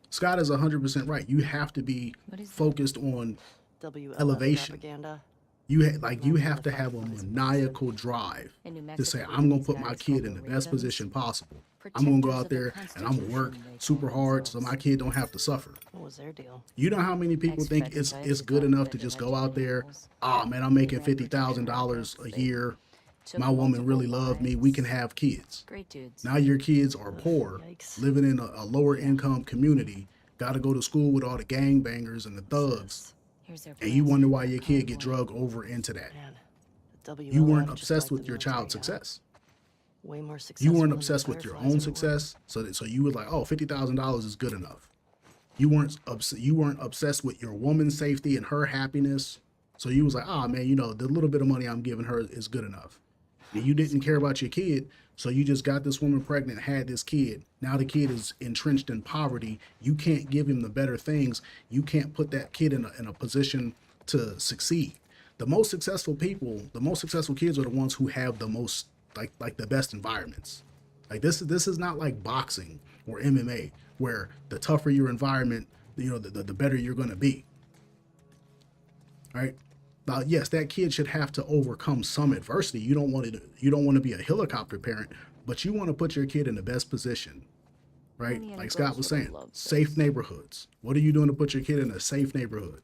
Scott is 100% right. You have to be What is that? focused on WLF elevation. propaganda. you have to have a maniacal drive In New to Mexico, say, I'm going these to put my guys kid call in the the best Ravens position possible. I'm going to go out there and I'm going to work Constitution, they super call hard so themselves. my kid don't have to suffer. What was their deal? You know how many people think it's good enough to just go out there, oh man, I'm making $50,000 a year. My woman really loved me. We can have kids. Great dudes. Now your kids are poor, Yikes. living in a lower income community, got to go to school with all the gangbangers and the thugs, Here's their and you plans. wonder why your kid get drugged over into that. Man, the WLF You weren't just obsessed like with the your child's military, huh? success. Way more successful. You weren't than the obsessed with your fireflies own ever were. success, so you were like, oh, $50,000 is good enough. You weren't obsessed with your woman's safety and her happiness, so you was like, ah, man, you know, the little bit of money I'm giving her is good enough. And you didn't care about your kid, so you just got this woman pregnant, had this kid. Now the kid is entrenched in poverty. You can't give him the better things. You can't put that kid in a position to succeed. The most successful people, the most successful kids are the ones who have the most, like the best environments. Like this is not like boxing or MMA, where the tougher your environment, you know, the better you're going to be. Right? Now, yes, that kid should have to overcome some adversity. You don't want to be a helicopter parent, but you want to put your kid in the best position right? Honey, and Like it Scott goes was with a saying, love safe fest. neighborhoods. What are you doing to put your kid in a safe neighborhood?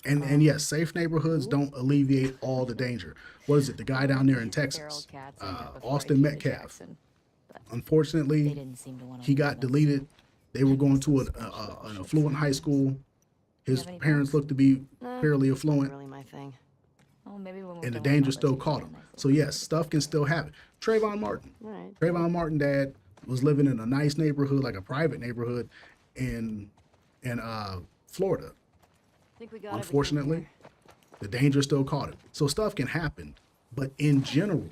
And yes, safe neighborhoods don't alleviate all the danger. What is it? The guy down there in Feral Texas, cats end up before I Austin came to Metcalf. Jackson, but they Unfortunately, didn't seem to want to he leave got us. deleted. They were going to So special, an shit affluent high sometimes. school. His have any parents pets? looked to be Nah, fairly it's not affluent, really my thing. Oh, maybe when we're and the done with danger Mama's, still we can caught get a him. nice So little yes, getaway. stuff can still happen. Trayvon Martin. All right. Trayvon Martin dad was living in a nice neighborhood, like a private neighborhood in Florida. I think we got Unfortunately, everything the danger still caught him. So stuff can happen. But in general,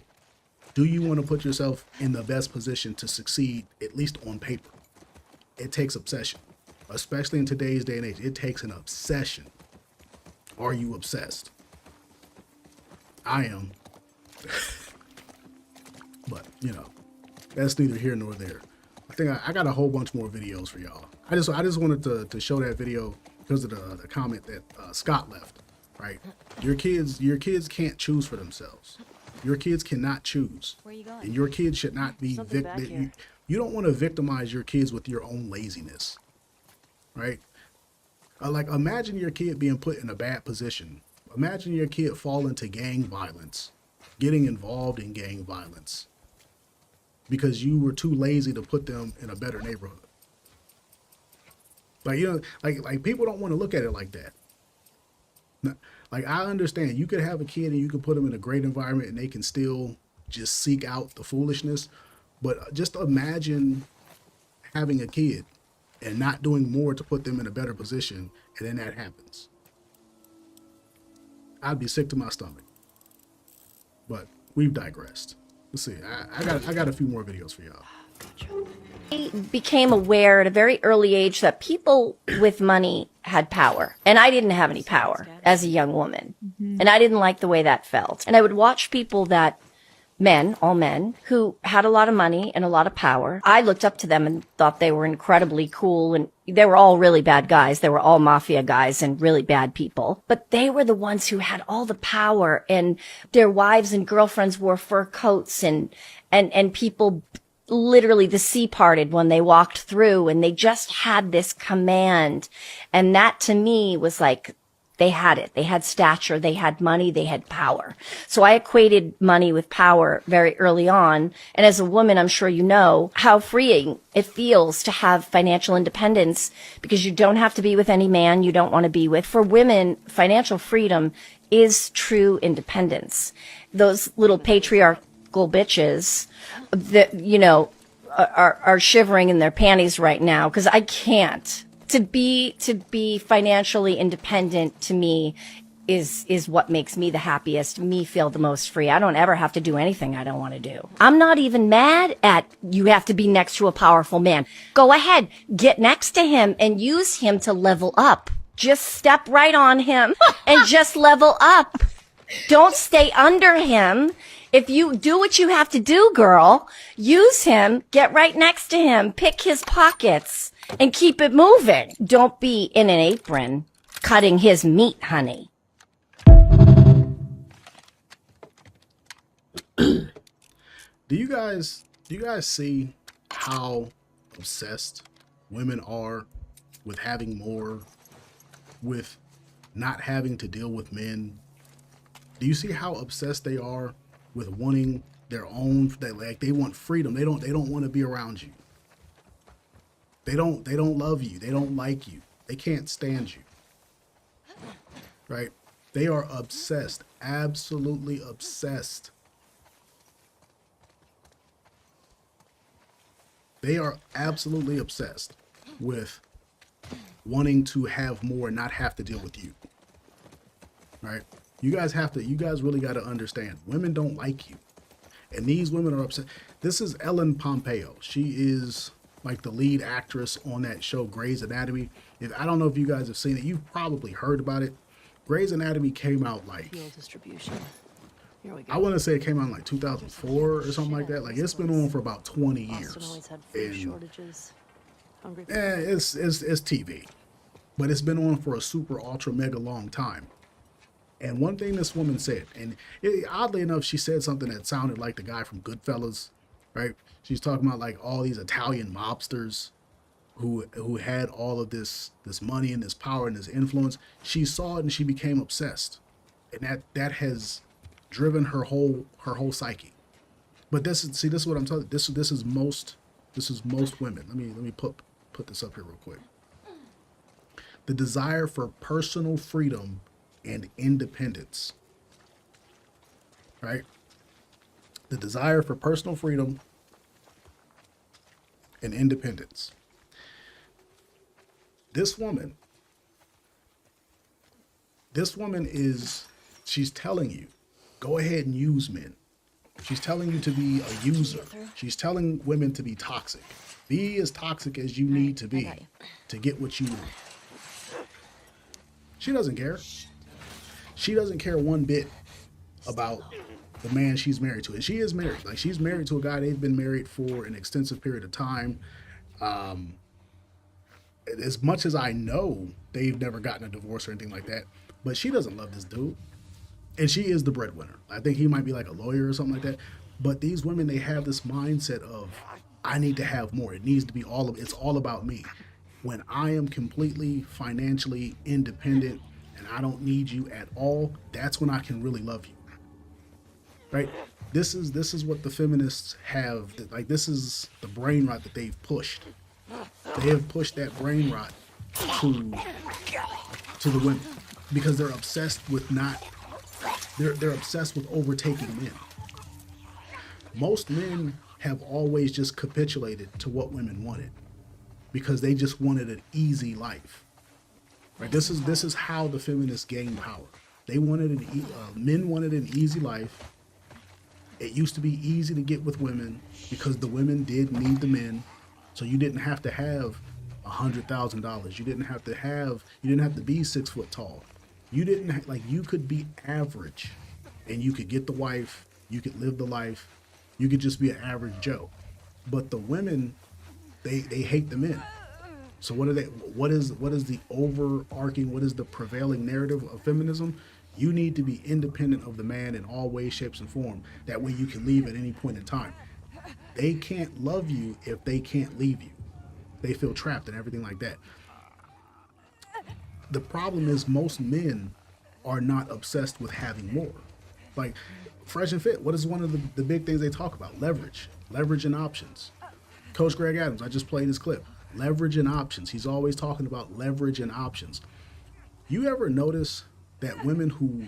do you want to put yourself in the best position to succeed, at least on paper? It takes obsession, especially in today's day and age. It takes an obsession. Are you obsessed? I am. But, you know, that's neither here nor there. I think I got a whole bunch more videos for y'all. I just wanted to show that video because of the comment that Scott left. Right, your kids can't choose for themselves. Your kids cannot choose, Where are you going? and your kids should not be Something back here. You don't want to victimize your kids with your own laziness, right? Like imagine your kid being put in a bad position. Imagine your kid falling to gang violence, getting involved in gang violence because you were too lazy to put them in a better neighborhood. Like, you know, like people don't want to look at it like that. Like, I understand you could have a kid and you can put them in a great environment and they can still just seek out the foolishness. But just imagine having a kid and not doing more to put them in a better position, and then that happens. I'd be sick to my stomach. But we've digressed. Let's see. I got a few more videos for y'all. I became aware at a very early age that people with money had power. And I didn't have any power as a young woman. And I didn't like the way that felt. And I would watch people that all men, who had a lot of money and a lot of power. I looked up to them and thought they were incredibly cool. And they were all really bad guys. They were all mafia guys and really bad people. But they were the ones who had all the power, and their wives and girlfriends wore fur coats, and people literally the sea parted when they walked through, and they just had this command. And that to me was like, they had it. They had stature. They had money. They had power. So I equated money with power very early on. And as a woman, I'm sure you know how freeing it feels to have financial independence, because you don't have to be with any man you don't want to be with. For women, financial freedom is true independence. Those little patriarchal bitches that, you know, are shivering in their panties right now, because I can't. To be financially independent to me is what makes me the happiest, me feel the most free. I don't ever have to do anything I don't want to do. I'm not even mad at you have to be next to a powerful man. Go ahead, get next to him and use him to level up. Just step right on him and just level up. Don't stay under him. If you do what you have to do, girl, use him, get right next to him, pick his pockets, and keep it moving. Don't be in an apron cutting his meat, honey. Do you guys see how obsessed women are with having more, with not having to deal with men? Do you see how obsessed they are with wanting their own? They want freedom. They don't want to be around you. They don't love you. They don't like you. They can't stand you. Right? They are obsessed, absolutely obsessed. They are absolutely obsessed with wanting to have more and not have to deal with you. Right? You guys really got to understand, women don't like you. And these women are upset. This is Ellen Pompeo. She is like the lead actress on that show Grey's Anatomy. I don't know if you guys have seen it. You've probably heard about it. Grey's Anatomy came out like, Fuel distribution. Here we go. I want to say it came out in like 2004 or something like that. Like, it's been on for about 20 years. Austin always had food And shortages. Hungry. it's TV, but it's been on for a super ultra mega long time. And one thing this woman said, and oddly enough, she said something that sounded like the guy from Goodfellas, right? She's talking about like all these Italian mobsters who had all of this money and this power and this influence. She saw it and she became obsessed, and that has driven her whole psyche. But this is what I'm telling you. This is most women. Let me put this up here real quick. The desire for personal freedom and independence. Right? The desire for personal freedom and independence. This woman she's telling you, go ahead and use men. She's telling you to be a user. She's telling women to be toxic. Be as toxic as you need to be to get what you want. She doesn't care. She doesn't care one bit about the man she's married to. And she is married. Like, she's married to a guy. They've been married for an extensive period of time. As much as I know, they've never gotten a divorce or anything like that. But she doesn't love this dude. And she is the breadwinner. I think he might be like a lawyer or something like that. But these women, they have this mindset of, I need to have more. It needs to be it's all about me. When I am completely financially independent and I don't need you at all, that's when I can really love you. Right? This is what the feminists have. Like, this is the brain rot that they've pushed. They have pushed that brain rot to the women because they're obsessed with they're obsessed with overtaking men. Most men have always just capitulated to what women wanted because they just wanted an easy life. Right? This is how the feminists gained power. They wanted men wanted an easy life. It used to be easy to get with women because the women did need the men. So you didn't have to have $100,000. You didn't have to be 6 foot tall. You could be average and you could get the wife, you could live the life, you could just be an average Joe. But the women, they hate the men. So what is the overarching, what is the prevailing narrative of feminism? You need to be independent of the man in all ways, shapes, and form. That way you can leave at any point in time. They can't love you if they can't leave you. They feel trapped and everything like that. The problem is most men are not obsessed with having more. Like, Fresh and Fit, what is one of the big things they talk about? Leverage and options. Coach Greg Adams, I just played his clip. Leverage and options. He's always talking about leverage and options. You ever notice that women who,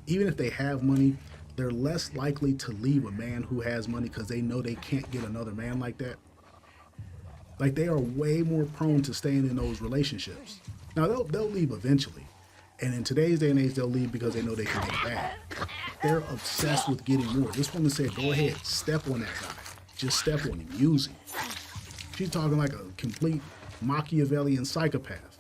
even if they have money, they're less likely to leave a man who has money because they know they can't get another man like that? Like, they are way more prone to staying in those relationships. Now, they'll leave eventually. And in today's day and age, they'll leave because they know they can get back. They're obsessed with getting more. This woman said, go ahead, step on that guy. Just step on him, use him. She's talking like a complete Machiavellian psychopath.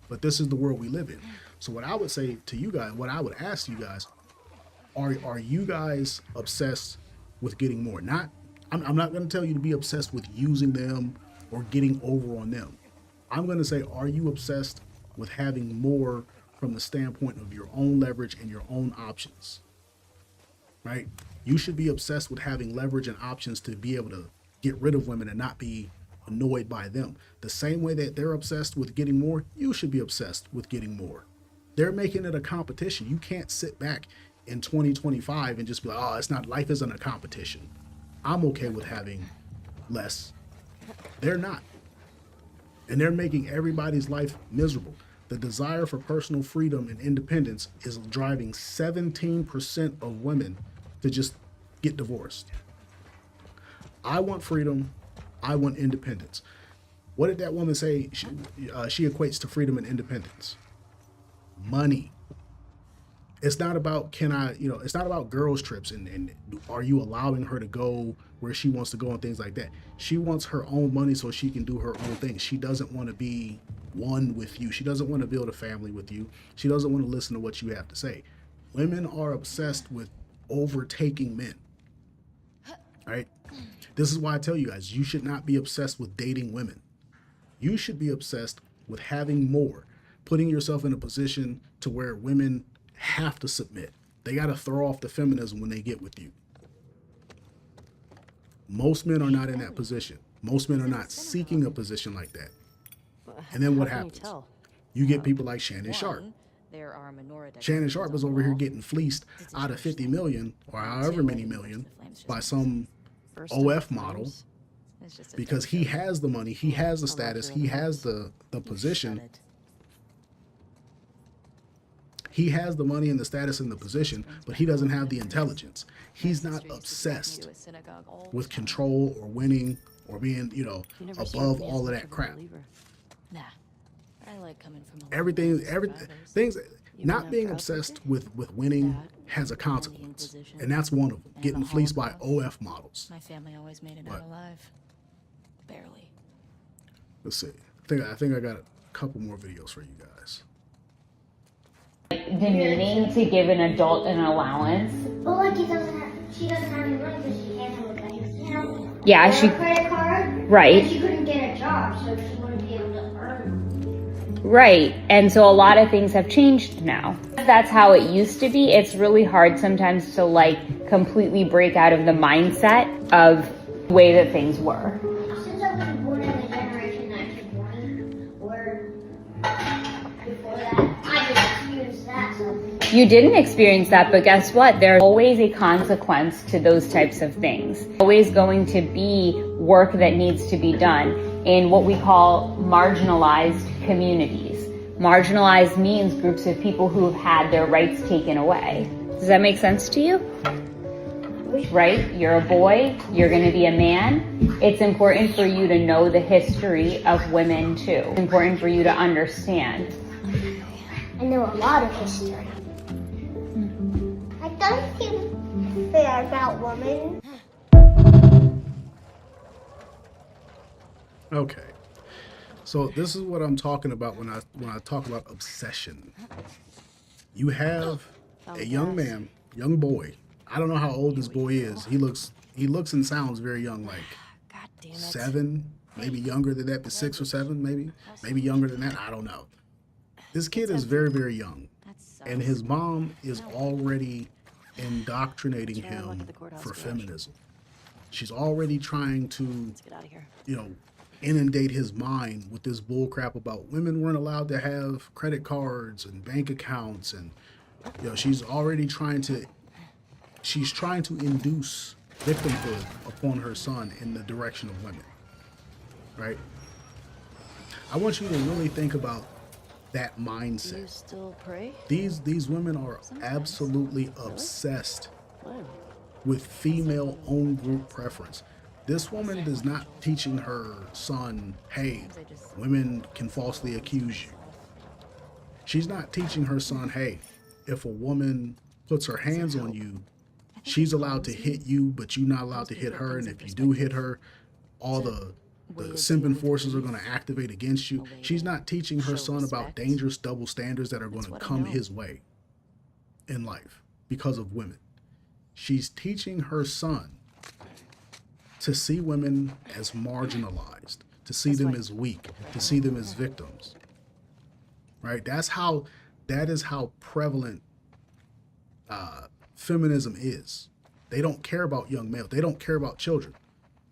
But this is the world we live in. So what I would say to you guys, what I would ask you guys, are you guys obsessed with getting more? I'm not going to tell you to be obsessed with using them or getting over on them. I'm going to say, are you obsessed with having more from the standpoint of your own leverage and your own options? Right? You should be obsessed with having leverage and options to be able to get rid of women and not be annoyed by them. The same way that they're obsessed with getting more, you should be obsessed with getting more. They're making it a competition. You can't sit back in 2025 and just be like, oh, life isn't a competition. I'm okay with having less. They're not. And they're making everybody's life miserable. The desire for personal freedom and independence is driving 17% of women to just get divorced. I want freedom. I want independence. What did that woman say she equates to freedom and independence? Money. It's not about it's not about girls' trips and are you allowing her to go where she wants to go and things like that. She wants her own money so she can do her own thing. She doesn't want to be one with you. She doesn't want to build a family with you. She doesn't want to listen to what you have to say. Women are obsessed with overtaking men. Right? This is why I tell you guys, you should not be obsessed with dating women. You should be obsessed with having more, putting yourself in a position to where women have to submit. They got to throw off the feminism when they get with you. Most men are not in that position. Most men are not seeking a position like that. And then what happens? You get people like Shannon Sharp. There are minority. Shannon Sharp is over here getting fleeced out of 50 million or however many million by some OF model because he has the money, he has the status, he has the position. He has the money and the status and the position, but he doesn't have the intelligence. He's not obsessed with control or winning or being, above all of that crap. Nah, I like coming from Things, not being obsessed with winning has a consequence, and that's one of them. Getting fleeced by OF models. My family always made it out alive. Barely. Let's see. I think I got a couple more videos for you guys. Demeaning to give an adult an allowance. But like she doesn't have any money because she can't have a bank account. Yeah, she credit card. Right. And she couldn't get a job, so she wouldn't be able to earn. Right. And so a lot of things have changed now. That's how it used to be. It's really hard sometimes to like completely break out of the mindset of the way that things were. Since I was born in the generation 1920, or before that, I didn't experience that. So. You didn't experience that, but guess what? There's always a consequence to those types of things. Always going to be work that needs to be done in what we call marginalized communities. Marginalized means groups of people who have had their rights taken away. Does that make sense to you? Right? You're a boy, you're going to be a man. It's important for you to know the history of women too. It's important for you to understand. I know a lot of history. I don't seem fair about women. Okay. So this is what I'm talking about when I talk about obsession. You have a young man, young boy. I don't know how old this boy is. He looks and sounds very young, like 7, maybe younger than that, but 6 or 7, maybe younger than that. I don't know. This kid is very, very young, and his mom is already indoctrinating him for feminism. She's already trying to, inundate his mind with this bull crap about women weren't allowed to have credit cards and bank accounts, and she's trying to induce victimhood upon her son in the direction of women, right? I want you to really think about that mindset. Do you still pray? These women are absolutely obsessed with female own group preference. This woman is not teaching her son, hey, women can falsely accuse you. She's not teaching her son, hey, if a woman puts her hands on you, she's allowed to hit you, but you're not allowed to hit her. And if you do hit her, all the simping forces are going to activate against you. She's not teaching her son about dangerous double standards that are going to come his way in life because of women. She's teaching her son to see women as marginalized, to see them as weak, to see them as victims, right? That is how prevalent feminism is. They don't care about young males. They don't care about children.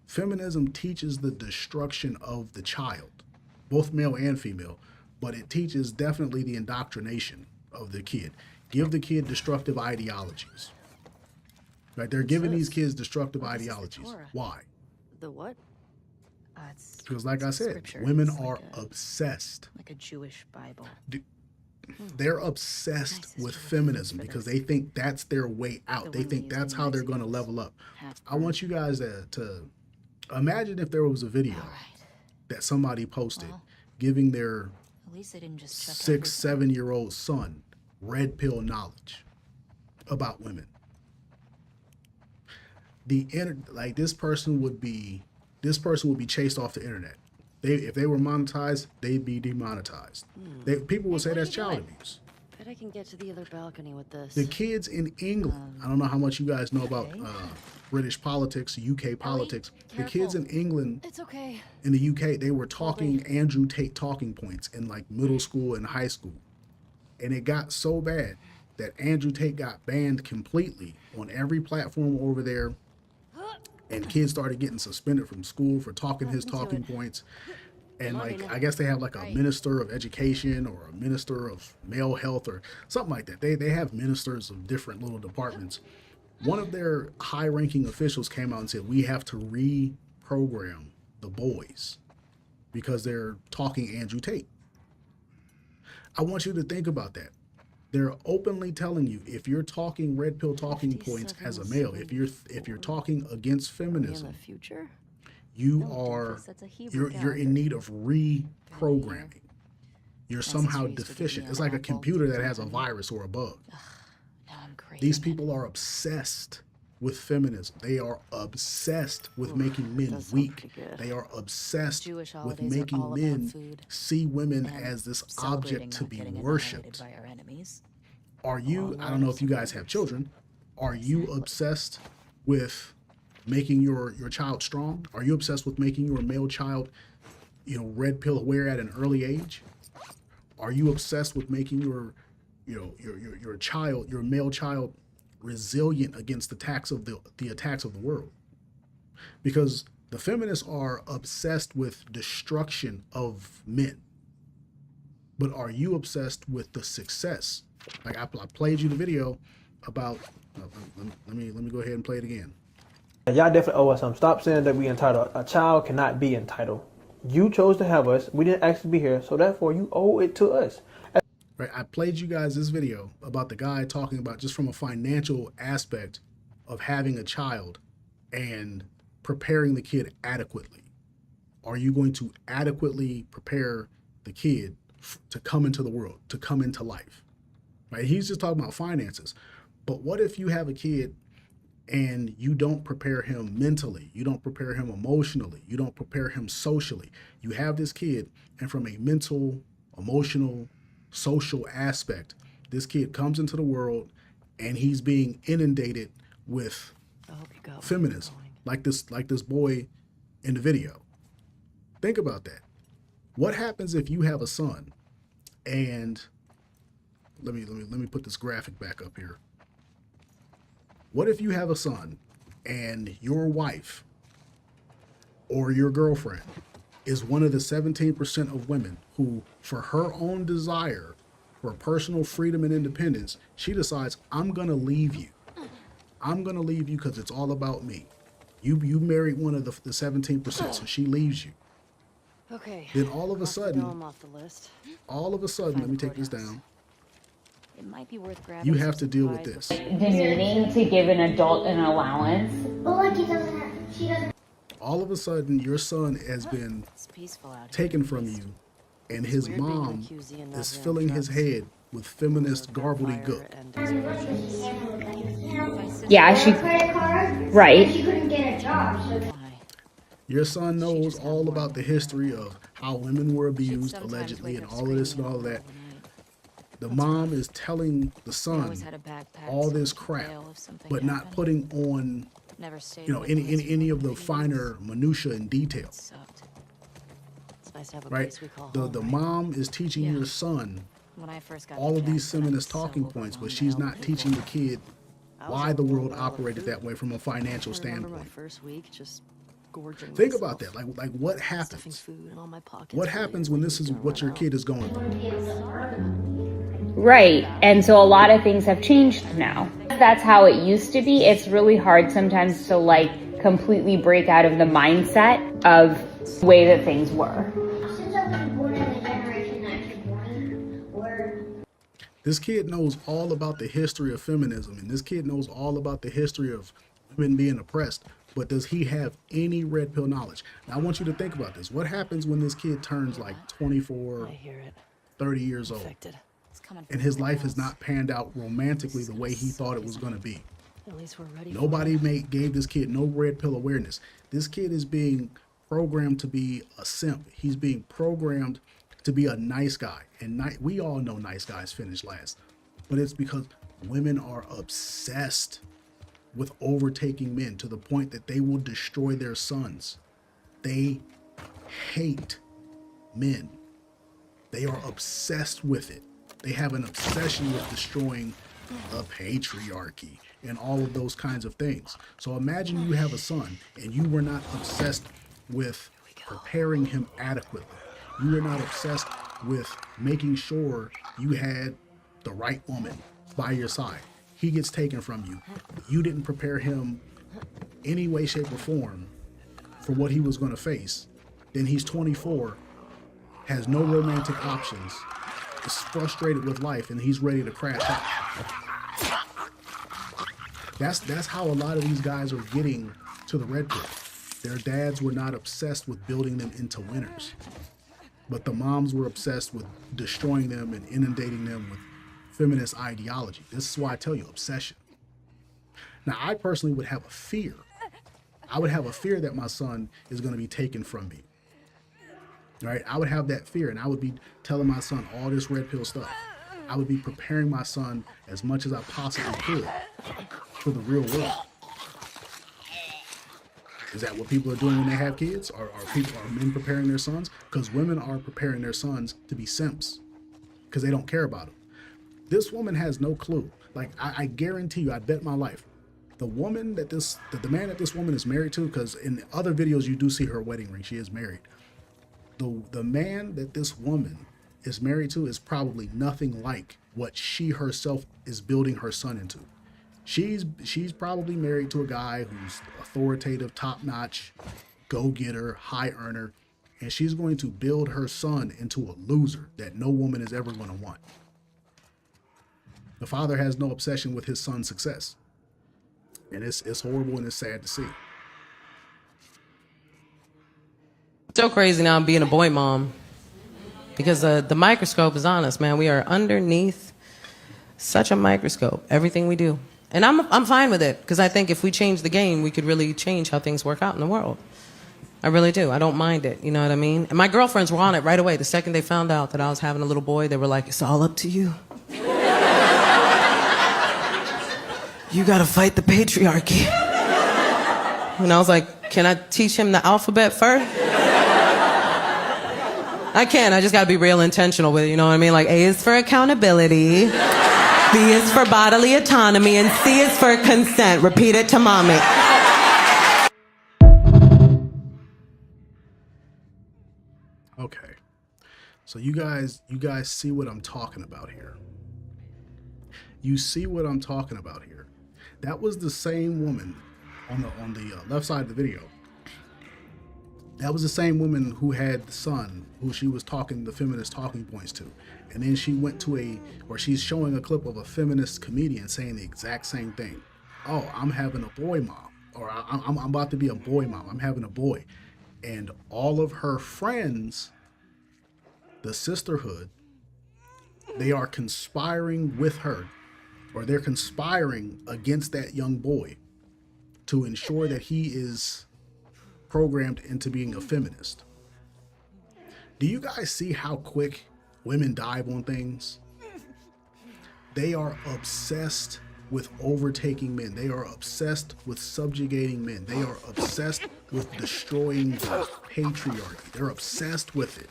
Feminism teaches the destruction of the child, both male and female, but it teaches definitely the indoctrination of the kid. Give the kid destructive ideologies. Right? They're giving these kids destructive ideologies. Why? The what? Because like I said, women are obsessed. Like a Jewish Bible. They're obsessed with feminism because they think that's their way out. They think that's how they're going to level up. I want you guys to imagine if there was a video that somebody posted giving their 6, 7-year-old son red pill knowledge about women. This person would be chased off the internet. If they were monetized, they'd be demonetized. People would say that's child abuse. Bet I can get to the other balcony with this. The kids in England, I don't know how much you guys know about British politics, UK politics. The kids in England, it's okay. In the UK, they were talking Andrew Tate talking points in like middle school and high school. And it got so bad that Andrew Tate got banned completely on every platform over there. and kids started getting suspended from school for talking his talking points. And like, I guess they have like a minister of education or a minister of male health or something like that. They have ministers of different little departments. One of their high-ranking officials came out and said, we have to reprogram the boys because they're talking Andrew Tate. I want you to think about that. They're openly telling you, if you're talking red pill talking points as a male, if you're talking against feminism, you're in need of reprogramming. You're somehow deficient. It's like a computer that has a virus or a bug. These people are obsessed with feminism. They are obsessed with making men weak. They are obsessed with making men see women as this object to be worshipped. Are you, I don't know if you guys have children, are you obsessed with making your child strong? Are you obsessed with making your male child, red pill aware at an early age? Are you obsessed with making your male child resilient against the attacks of the world? Because the feminists are obsessed with destruction of men. But are you obsessed with the success? Like I played you the video about, let me go ahead and play it again. Y'all definitely owe us something. Stop saying that we entitled. A child cannot be entitled. You chose to have us. We didn't actually be here, so therefore you owe it to us. Right, I played you guys this video about the guy talking about just from a financial aspect of having a child and preparing the kid adequately. Are you going to adequately prepare the kid to come into the world, to come into life? Right? He's just talking about finances. But what if you have a kid and you don't prepare him mentally, you don't prepare him emotionally, you don't prepare him socially? You have this kid, and from a mental, emotional, social aspect, this kid comes into the world and he's being inundated with feminism, like this boy in the video. Think about that. What happens if you have a son, and let me put this graphic back up here. What if you have a son and your wife or your girlfriend is one of the 17% of women who, for her own desire, for personal freedom and independence, she decides, I'm going to leave you. I'm going to leave you because it's all about me. You married one of the 17%, so she leaves you. Okay. Then all of a sudden, let me take this down. It might be worth grabbing. You have to deal with this. The needing to give an adult an allowance. But like she doesn't. All of a sudden, your son has been taken from you, and his mom is filling his head with feminist gobbledygook. Yeah, Credit card. right. She couldn't get a job. So. Your son knows all about the history of how women were abused, allegedly, and all of this and all of that. The mom is telling the son all this crap, but not putting on, any of the finer minutia and detail. Right? The mom is teaching your son all of these feminist talking points, but she's not teaching the kid why the world operated that way from a financial standpoint. Think about that. Like what happens? What happens when this is what your kid is going through? Right. And so a lot of things have changed now. That's how it used to be. It's really hard sometimes to completely break out of the mindset of the way that things were. Since I was born in the generation I was born, this kid knows all about the history of feminism, and this kid knows all about the history of women being oppressed. But does he have any red pill knowledge? Now, I want you to think about this. What happens when this kid turns 24, 30 years old, and his life has not panned out romantically the way he thought it was going to be? Nobody gave this kid no red pill awareness. This kid is being programmed to be a simp. He's being programmed to be a nice guy. And we all know nice guys finish last. But it's because women are obsessed with overtaking men to the point that they will destroy their sons. They hate men. They are obsessed with it. They have an obsession with destroying the patriarchy and all of those kinds of things. So imagine you have a son and you were not obsessed with preparing him adequately. You were not obsessed with making sure you had the right woman by your side. He gets taken from you. You didn't prepare him any way, shape, or form for what he was going to face. Then he's 24, has no romantic options, is frustrated with life, and he's ready to crash out. That's how a lot of these guys are getting to the red pill. Their dads were not obsessed with building them into winners, but the moms were obsessed with destroying them and inundating them with feminist ideology. This is why I tell you, obsession. Now, I personally would have a fear. I would have a fear that my son is going to be taken from me. Right? I would have that fear, and I would be telling my son all this red pill stuff. I would be preparing my son as much as I possibly could for the real world. Is that what people are doing when they have kids? Are men preparing their sons? Because women are preparing their sons to be simps because they don't care about them. This woman has no clue. Like, I guarantee you, I bet my life, the man that this woman is married to, because in other videos you do see her wedding ring, she is married. The man that this woman is married to is probably nothing like what she herself is building her son into. She's probably married to a guy who's authoritative, top-notch, go-getter, high earner, and she's going to build her son into a loser that no woman is ever going to want. The father has no obsession with his son's success. And it's horrible and it's sad to see. So crazy now being a boy mom, because the microscope is on us, man. We are underneath such a microscope, everything we do. And I'm fine with it, because I think if we change the game, we could really change how things work out in the world. I really do. I don't mind it. You know what I mean? And my girlfriends were on it right away. The second they found out that I was having a little boy, they were like, it's all up to you. You got to fight the patriarchy. And I was like, can I teach him the alphabet first? I can. I just got to be real intentional with it. You know what I mean? Like, A is for accountability. B is for bodily autonomy, and C is for consent. Repeat it to mommy. Okay. So you guys see what I'm talking about here. You see what I'm talking about here. That was the same woman on the left side of the video. That was the same woman who had the son, who she was talking the feminist talking points to. And then she went to she's showing a clip of a feminist comedian saying the exact same thing. Oh, I'm having a boy mom, or I'm about to be a boy mom. I'm having a boy. And all of her friends, the sisterhood, they are conspiring with her, or they're conspiring against that young boy to ensure that he is programmed into being a feminist. Do you guys see how quick women dive on things? They are obsessed with overtaking men. They are obsessed with subjugating men. They are obsessed with destroying the patriarchy. They're obsessed with it.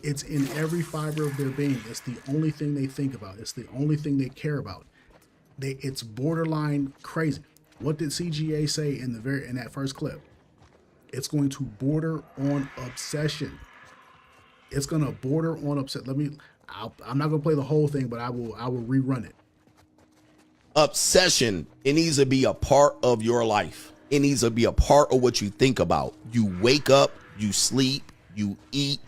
It's in every fiber of their being. It's the only thing they think about. It's the only thing they care about. It's borderline crazy. What did CGA say in that first clip? It's going to border on obsession. It's going to border on obsession. I'm not going to play the whole thing, but I will rerun it. Obsession, it needs to be a part of your life. It needs to be a part of what you think about. You wake up, you sleep, you eat,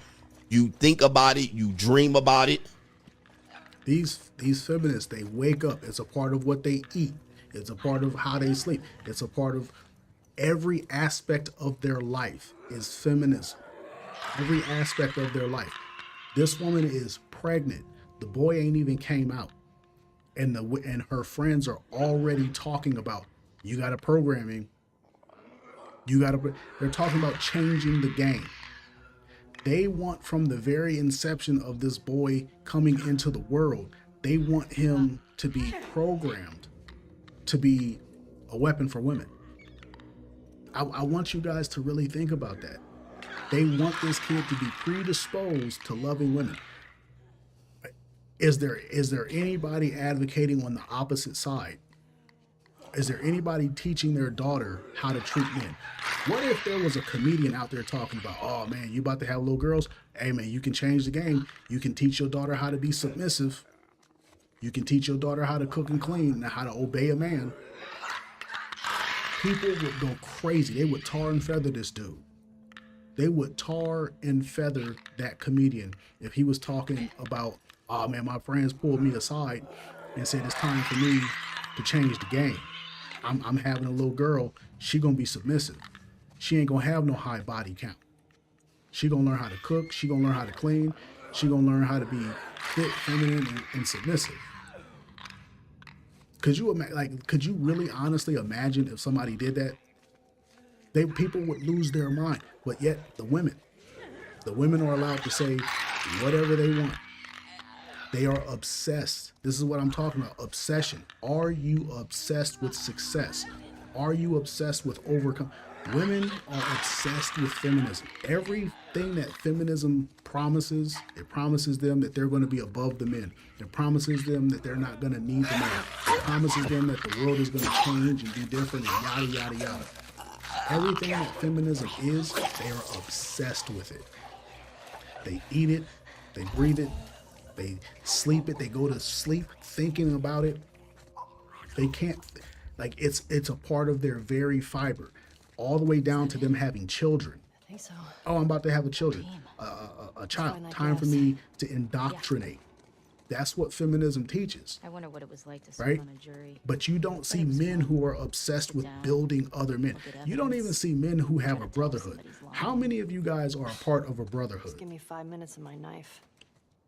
you think about it, you dream about it. These feminists, they wake up. It's a part of what they eat. It's a part of how they sleep. It's a part of every aspect of their life is feminism. Every aspect of their life. This woman is pregnant. The boy ain't even came out. And her friends are already talking about, you got to program him. They're talking about changing the game. They want, from the very inception of this boy coming into the world, they want him to be programmed to be a weapon for women. I want you guys to really think about that. They want this kid to be predisposed to loving women. Is there anybody advocating on the opposite side? Is there anybody teaching their daughter how to treat men? What if there was a comedian out there talking about, oh man, you about to have little girls? Hey man, you can change the game. You can teach your daughter how to be submissive. You can teach your daughter how to cook and clean and how to obey a man. People would go crazy. They would tar and feather this dude. They would tar and feather that comedian if he was talking about, oh man, my friends pulled me aside and said it's time for me to change the game. I'm having a little girl. She gonna be submissive. She ain't gonna have no high body count. She gonna learn how to cook. She gonna learn how to clean. She gonna learn how to be fit, feminine, and submissive. Could you really honestly imagine if somebody did that? People would lose their mind. But yet the women are allowed to say whatever they want. They are obsessed. This is what I'm talking about. Obsession. Are you obsessed with success? Are you obsessed with overcome? Women are obsessed with feminism. Everything that feminism promises, it promises them that they're going to be above the men. It promises them that they're not going to need the men. It promises them that the world is going to change and be different and yada, yada, yada. Everything that feminism is, they are obsessed with it. They eat it. They breathe it. They sleep it. They go to sleep thinking about it. They can't, like, it's a part of their very fiber, all the way down to them having children. I think so. Oh, I'm about to have a child. Time for me to indoctrinate. That's what feminism teaches. I wonder what it was like to serve Right? on a jury. But you don't see men who are obsessed with building other men. You don't even see men who have a brotherhood. How many of you guys are a part of a brotherhood? Give me 5 minutes of my knife.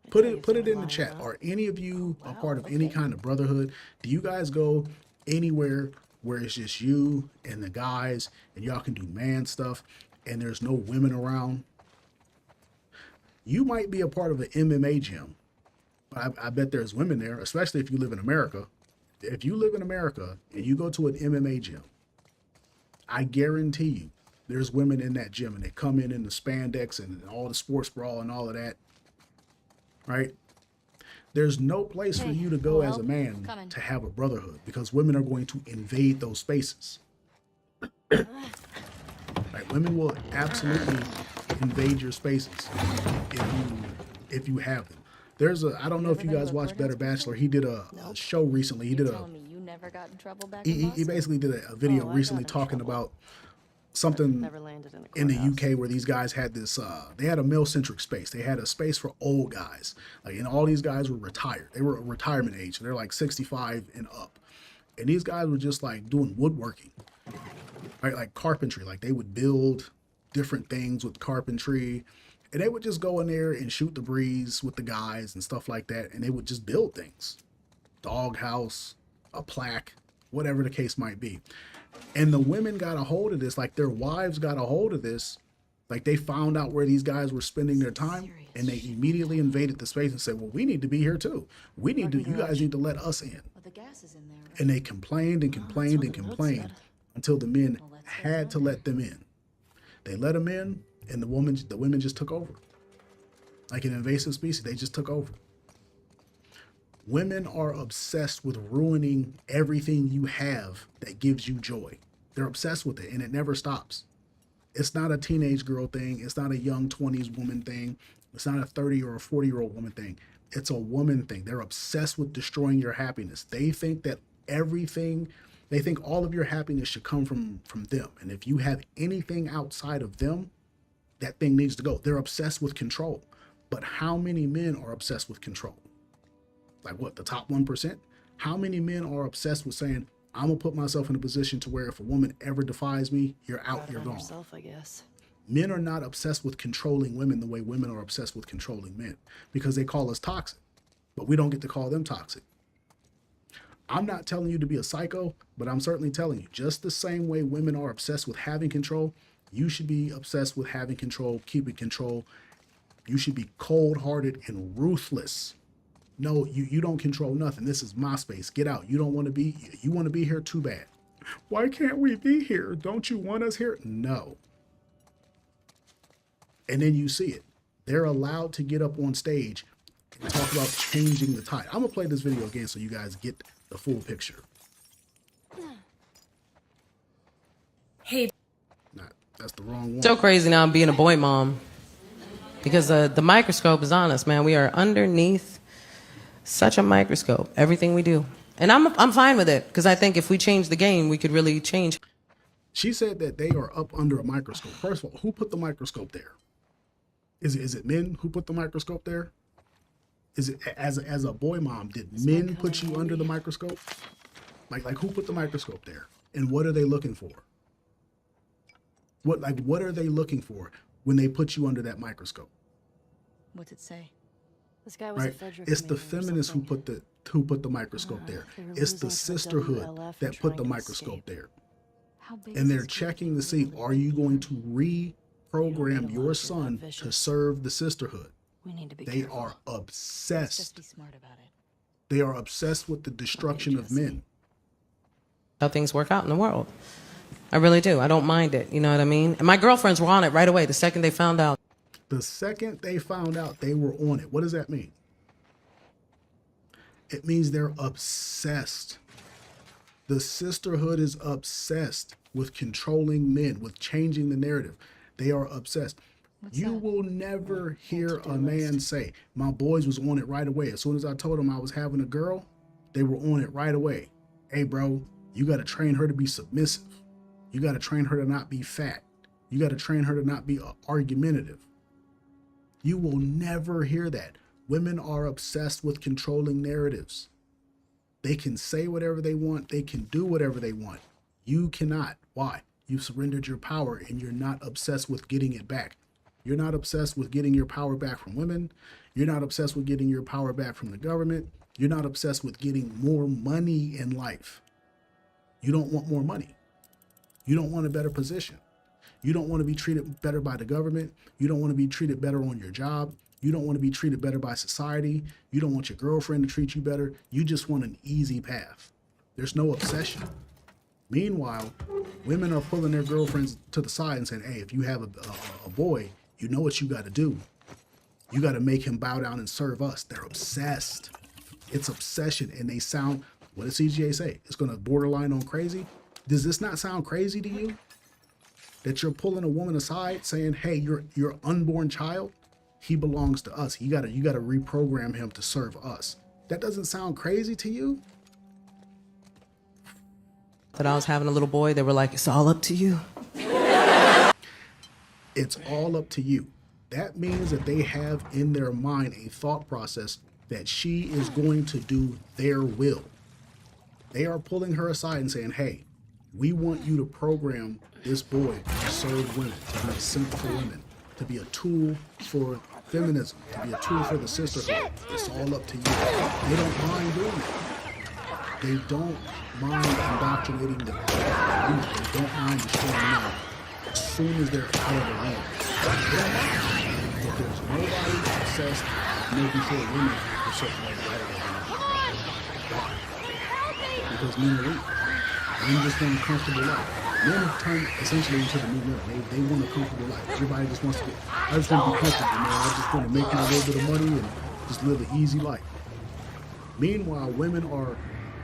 Put it in the chat. Are any of you a part of any kind of brotherhood? Do you guys go anywhere where it's just you and the guys and y'all can do man stuff and there's no women around? You might be a part of an MMA gym, but I bet there's women there, especially if you live in America. If you live in America and you go to an MMA gym, I guarantee you there's women in that gym and they come in the spandex and all the sports bra and all of that. Right? There's no place for you to go as a man to have a brotherhood because women are going to invade those spaces. Right? Women will absolutely invade your spaces if you have them. I don't know if you guys watch Better Bachelor. He did a show recently. He Never got in trouble back he basically did a video recently talking about something in the UK where these guys had this, they had a male-centric space. They had a space for old guys. And all these guys were retired. They were retirement age. They're like 65 and up. And these guys were just like doing woodworking, right? Like carpentry. Like they would build different things with carpentry. And they would just go in there and shoot the breeze with the guys and stuff like that. And they would just build things. Doghouse, a plaque, whatever the case might be. And the women got a hold of this, like their wives got a hold of this. Like they found out where these guys were spending their time and they immediately invaded the space and said, well, we need to be here too. You guys need to let us in. Well, the gas is in there. Right? And they complained and complained and complained until the men had to let them in. They let them in and the women just took over. Like an invasive species, they just took over. Women are obsessed with ruining everything you have that gives you joy. They're obsessed with it and it never stops. It's not a teenage girl thing. It's not a young 20s woman thing. It's not a 30 or a 40-year-old woman thing. It's a woman thing. They're obsessed with destroying your happiness. They think that they think all of your happiness should come from them. And if you have anything outside of them, that thing needs to go. They're obsessed with control. But how many men are obsessed with control? Like what, the top 1%? How many men are obsessed with saying, I'm gonna put myself in a position to where if a woman ever defies me, you're out, you're gone. Yourself, I guess. Men are not obsessed with controlling women the way women are obsessed with controlling men because they call us toxic, but we don't get to call them toxic. I'm not telling you to be a psycho, but I'm certainly telling you, just the same way women are obsessed with having control, you should be obsessed with having control, keeping control. You should be cold-hearted and ruthless. No, you don't control nothing. This is my space. Get out. You want to be here too bad. Why can't we be here? Don't you want us here? No. And then you see it. They're allowed to get up on stage and talk about changing the tide. I'm gonna play this video again so you guys get the full picture. Hey, That's the wrong one. So crazy now I'm being a boy mom. Because the microscope is on us, man. We are underneath such a microscope. Everything we do. And I'm fine with it. Because I think if we change the game, we could really change. She said that they are up under a microscope. First of all, who put the microscope there? Is it men who put the microscope there? Is it as a boy mom, did men put you under the microscope? Like who put the microscope there? And what are they looking for? What are they looking for when they put you under that microscope? What's it say? This guy was a Right? Frederick It's the name or feminists who something. put the microscope there. They were It's the losing for sisterhood WLF that and put the trying to microscope escape. there. How big And is they're this checking group? to see, are you going to reprogram your lot son vicious. to serve the sisterhood? We need to be They careful. are Let's obsessed. just be smart about it. They are obsessed with the destruction of men. How things work out in the world. I really do. I don't mind it. You know what I mean? And my girlfriends were on it right away the second they found out. The second they found out, they were on it. What does that mean? It means they're obsessed. The sisterhood is obsessed with controlling men, with changing the narrative. They are obsessed. You will never hear a man say, my boys was on it right away. As soon as I told them I was having a girl, they were on it right away. Hey, bro, you got to train her to be submissive. You got to train her to not be fat. You got to train her to not be argumentative. You will never hear that. Women are obsessed with controlling narratives. They can say whatever they want. They can do whatever they want. You cannot. Why? You surrendered your power and you're not obsessed with getting it back. You're not obsessed with getting your power back from women. You're not obsessed with getting your power back from the government. You're not obsessed with getting more money in life. You don't want more money. You don't want a better position. You don't want to be treated better by the government. You don't want to be treated better on your job. You don't want to be treated better by society. You don't want your girlfriend to treat you better. You just want an easy path. There's no obsession. Meanwhile, women are pulling their girlfriends to the side and saying, hey, if you have a boy, you know what you got to do. You got to make him bow down and serve us. They're obsessed. It's obsession. And they sound, what does CGA say? It's going to borderline on crazy. Does this not sound crazy to you? That you're pulling a woman aside saying, hey, your unborn child, he belongs to us. You gotta reprogram him to serve us. That doesn't sound crazy to you? That I was having a little boy, they were like, it's all up to you. It's all up to you. That means that they have in their mind a thought process that she is going to do their will. They are pulling her aside and saying, hey, we want you to program this boy to serve women, to be a simp for women, to be a tool for feminism, to be a tool for the sisterhood. It's all up to you. They don't mind doing it. They don't mind indoctrinating the youth. They don't mind destroying them as soon as they're out of the land. But there's nobody obsessed with making sure women are certain way right out of the land. Why? Because men are weak. Men just want a comfortable life. Men have turned essentially into the new men. They want a comfortable life. Everybody just wants to I just want to be comfortable, man. I just want to make my little bit of money and just live an easy life. Meanwhile, women are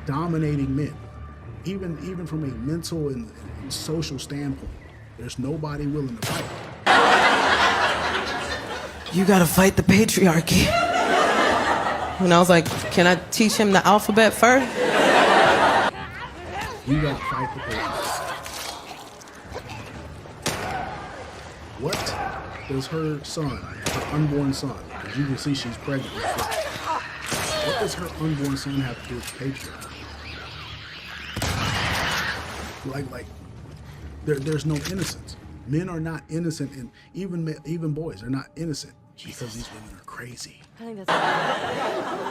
dominating men. Even from a mental and social standpoint. There's nobody willing to fight. You gotta fight the patriarchy. And I was like, can I teach him the alphabet first? You gotta fight the patriarchy. What does her son, her unborn son, as you can see she's pregnant with her, what does her unborn son have to do with the patriarchy? Like, there's no innocence. Men are not innocent, and even boys are not innocent because these women are crazy. I think that's.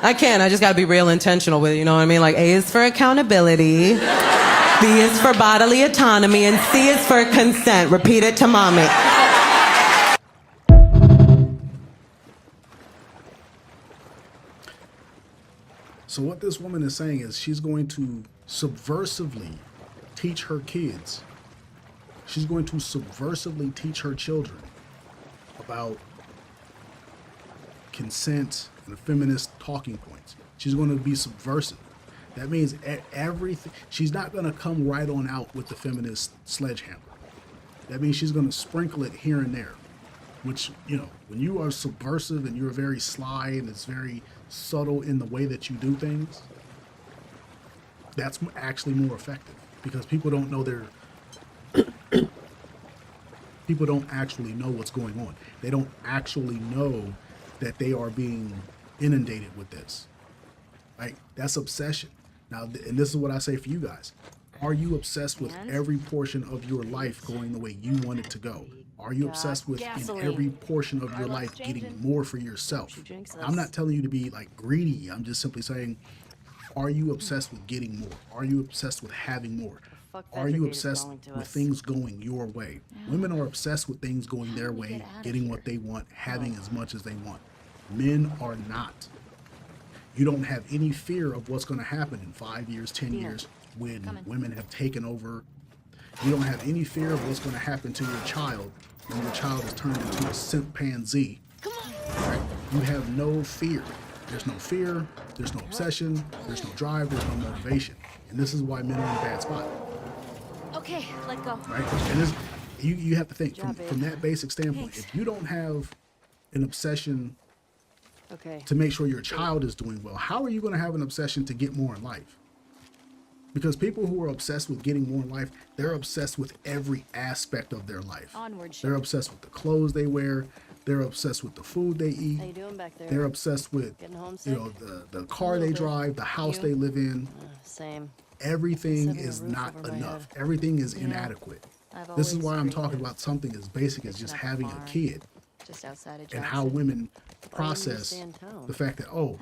I can't. I just gotta be real intentional with it. You know what I mean? Like A is for accountability, B is for bodily autonomy, and C is for consent. Repeat it to mommy. So what this woman is saying is she's going to subversively teach her kids. She's going to subversively teach her children about consent, and a feminist talking points. She's going to be subversive. That means everything. She's not going to come right on out with the feminist sledgehammer. That means she's going to sprinkle it here and there, which, you know, when you are subversive and you're very sly and it's very subtle in the way that you do things, that's actually more effective because people don't know people don't actually know what's going on. They don't actually know that they are being inundated with this. Right? That's obsession. Now, and this is what I say for you guys. Are you obsessed with every portion of your life going the way you want it to go? Are you obsessed with in every portion of your life getting more for yourself? I'm not telling you to be like greedy. I'm just simply saying, are you obsessed with getting more? Are you obsessed with having more? Are you obsessed with things going your way? Women are obsessed with things going their way, getting what they want, having as much as they want. Men are not. You don't have any fear of what's going to happen in 5 years, 10 years when women have taken over. You don't have any fear of what's going to happen to your child when your child is turned into a chimpanzee. Right? You have no fear. There's no fear, there's no obsession, there's no drive, there's no motivation. And this is why men are in a bad spot. Okay, let go. Right? And this, you have to think from that basic standpoint. If you don't have an obsession to make sure your child is doing well, how are you going to have an obsession to get more in life? Because people who are obsessed with getting more in life, they're obsessed with every aspect of their life. They're obsessed with the clothes they wear. They're obsessed with the food they eat. How you doing back there? They're obsessed with, you know, the car they drive, the house they live in. Same. Everything is not enough. Everything is inadequate. This is why I'm talking about something as basic as just having a kid. Just outside of And how women process the fact that, oh,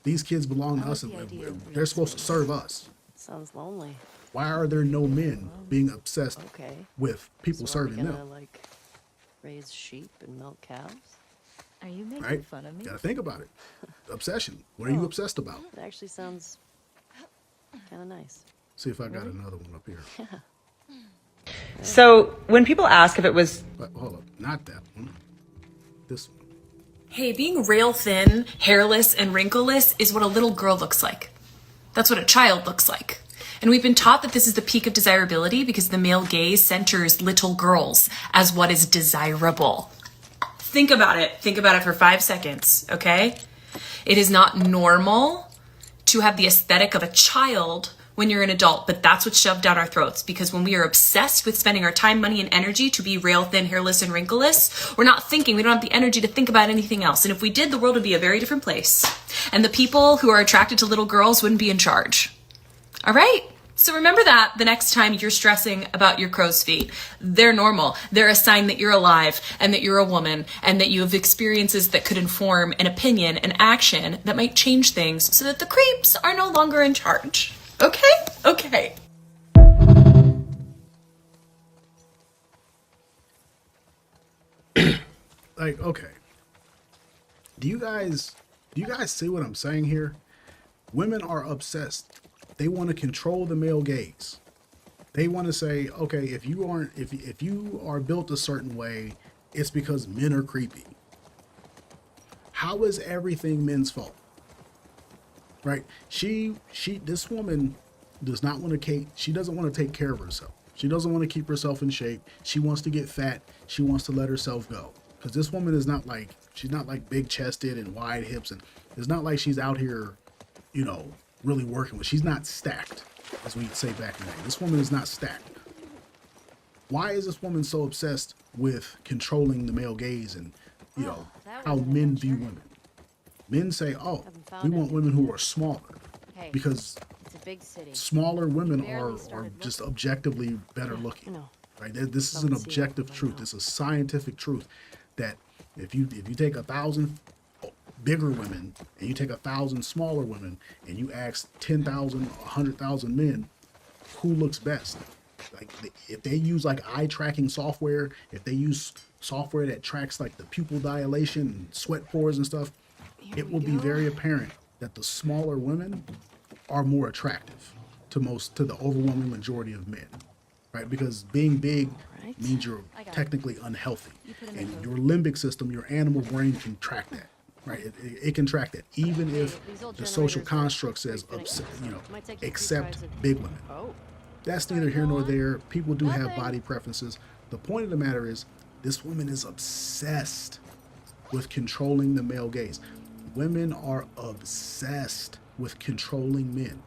these kids belong to us and they're supposed to serve us. Sounds lonely. Why are there no men being obsessed with people serving them? Like raise sheep and milk cows? Are you making Right? fun of me? Gotta think about it. Obsession. What are you obsessed about? It actually sounds kind of nice. See if I got another one up here. So when people ask if it was... But hold up. Not that one. This one. Hey, being rail thin, hairless, and wrinkleless is what a little girl looks like. That's what a child looks like. And we've been taught that this is the peak of desirability because the male gaze centers little girls as what is desirable. Think about it. Think about it for 5 seconds, okay? It is not normal to have the aesthetic of a child when you're an adult, but that's what's shoved down our throats because when we are obsessed with spending our time, money, and energy to be rail thin, hairless, and wrinkleless, we're not thinking. We don't have the energy to think about anything else. And if we did, the world would be a very different place. And the people who are attracted to little girls wouldn't be in charge. All right? So remember that the next time you're stressing about your crow's feet. They're normal. They're a sign that you're alive and that you're a woman and that you have experiences that could inform an opinion and action that might change things so that the creeps are no longer in charge. Okay? Okay. Like, okay. Do you guys see what I'm saying here? Women are obsessed. They want to control the male gaze. They want to say, okay, if you are built a certain way, it's because men are creepy. How is everything men's fault? Right? This woman does not want to she doesn't want to take care of herself. She doesn't want to keep herself in shape. She wants to get fat. She wants to let herself go. Because this woman is not like, she's not like big chested and wide hips. And it's not like she's out here, you know, really working with. She's not stacked, as we'd say back in the day. This woman is not stacked. Why is this woman so obsessed with controlling the male gaze and, you know, how men view women? Men say, oh, we want women who are smaller because smaller women are just objectively better looking. Right? This is an objective truth. It's a scientific truth that if you take 1,000 bigger women and you take 1,000 smaller women and you ask 10,000, 100,000 men who looks best, like if they use like eye tracking software, if they use software that tracks like the pupil dilation and sweat pores and stuff, it will be very apparent that the smaller women are more attractive to the overwhelming majority of men, right? Because being big means you're technically unhealthy, and your limbic system, your animal brain, can track that. right? It can track that, even if the social construct says, accept big women. That's neither here nor there. People do have body preferences. The point of the matter is, this woman is obsessed with controlling the male gaze. Women are obsessed with controlling men.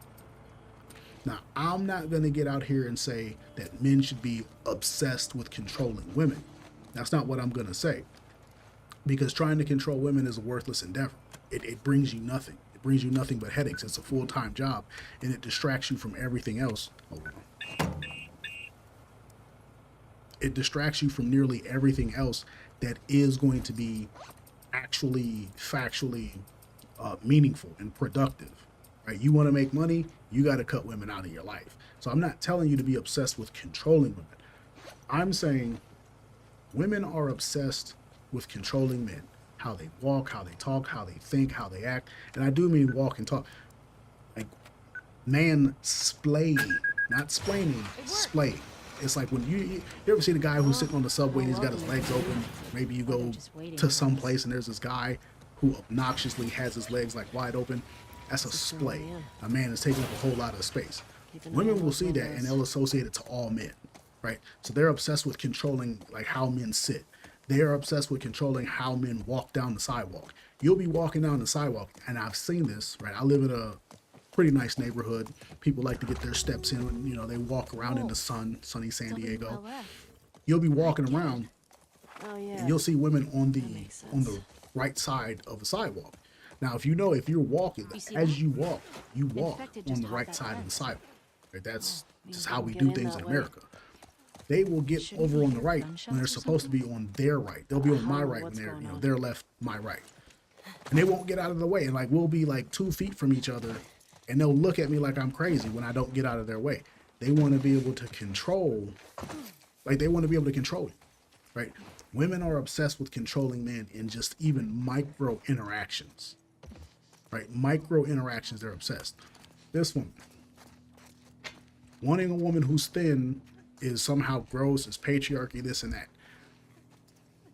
Now, I'm not going to get out here and say that men should be obsessed with controlling women. That's not what I'm going to say. Because trying to control women is a worthless endeavor. It brings you nothing. It brings you nothing but headaches. It's a full-time job, and it distracts you from everything else. Hold on. It distracts you from nearly everything else that is going to be actually factually meaningful and productive. Right? You want to make money, you got to cut women out of your life. So I'm not telling you to be obsessed with controlling women. I'm saying women are obsessed with controlling men. How they walk, how they talk, how they think, how they act. And I do mean walk and talk. Like man-splaying, not splaining, splay. It's like when you ever see the guy who's sitting on the subway and he's got his legs open. Maybe you go to some place and there's this guy who obnoxiously has his legs like wide open. That's a splay. A man is taking up a whole lot of space. Women will see that and they'll associate it to all men, right? So they're obsessed with controlling like how men sit. They are obsessed with controlling how men walk down the sidewalk. You'll be walking down the sidewalk, and I've seen this, right? I live in a pretty nice neighborhood. People like to get their steps in. You know, they walk around in the sunny San Diego. You'll be walking around, and you'll see women on the right side of the sidewalk. Now, if you're walking, as you walk on the right side of the sidewalk. Right? That's just how we do things in America. They will get over on the right when they're supposed to be on their right. They'll be on my right when they're, their left, my right. And they won't get out of the way. And like, we'll be like 2 feet from each other and they'll look at me like I'm crazy when I don't get out of their way. They want to be able to control, they want to be able to control you, right? Women are obsessed with controlling men in just even micro interactions, right? Micro interactions, they're obsessed. This one, wanting a woman who's thin is somehow gross, is patriarchy, this and that.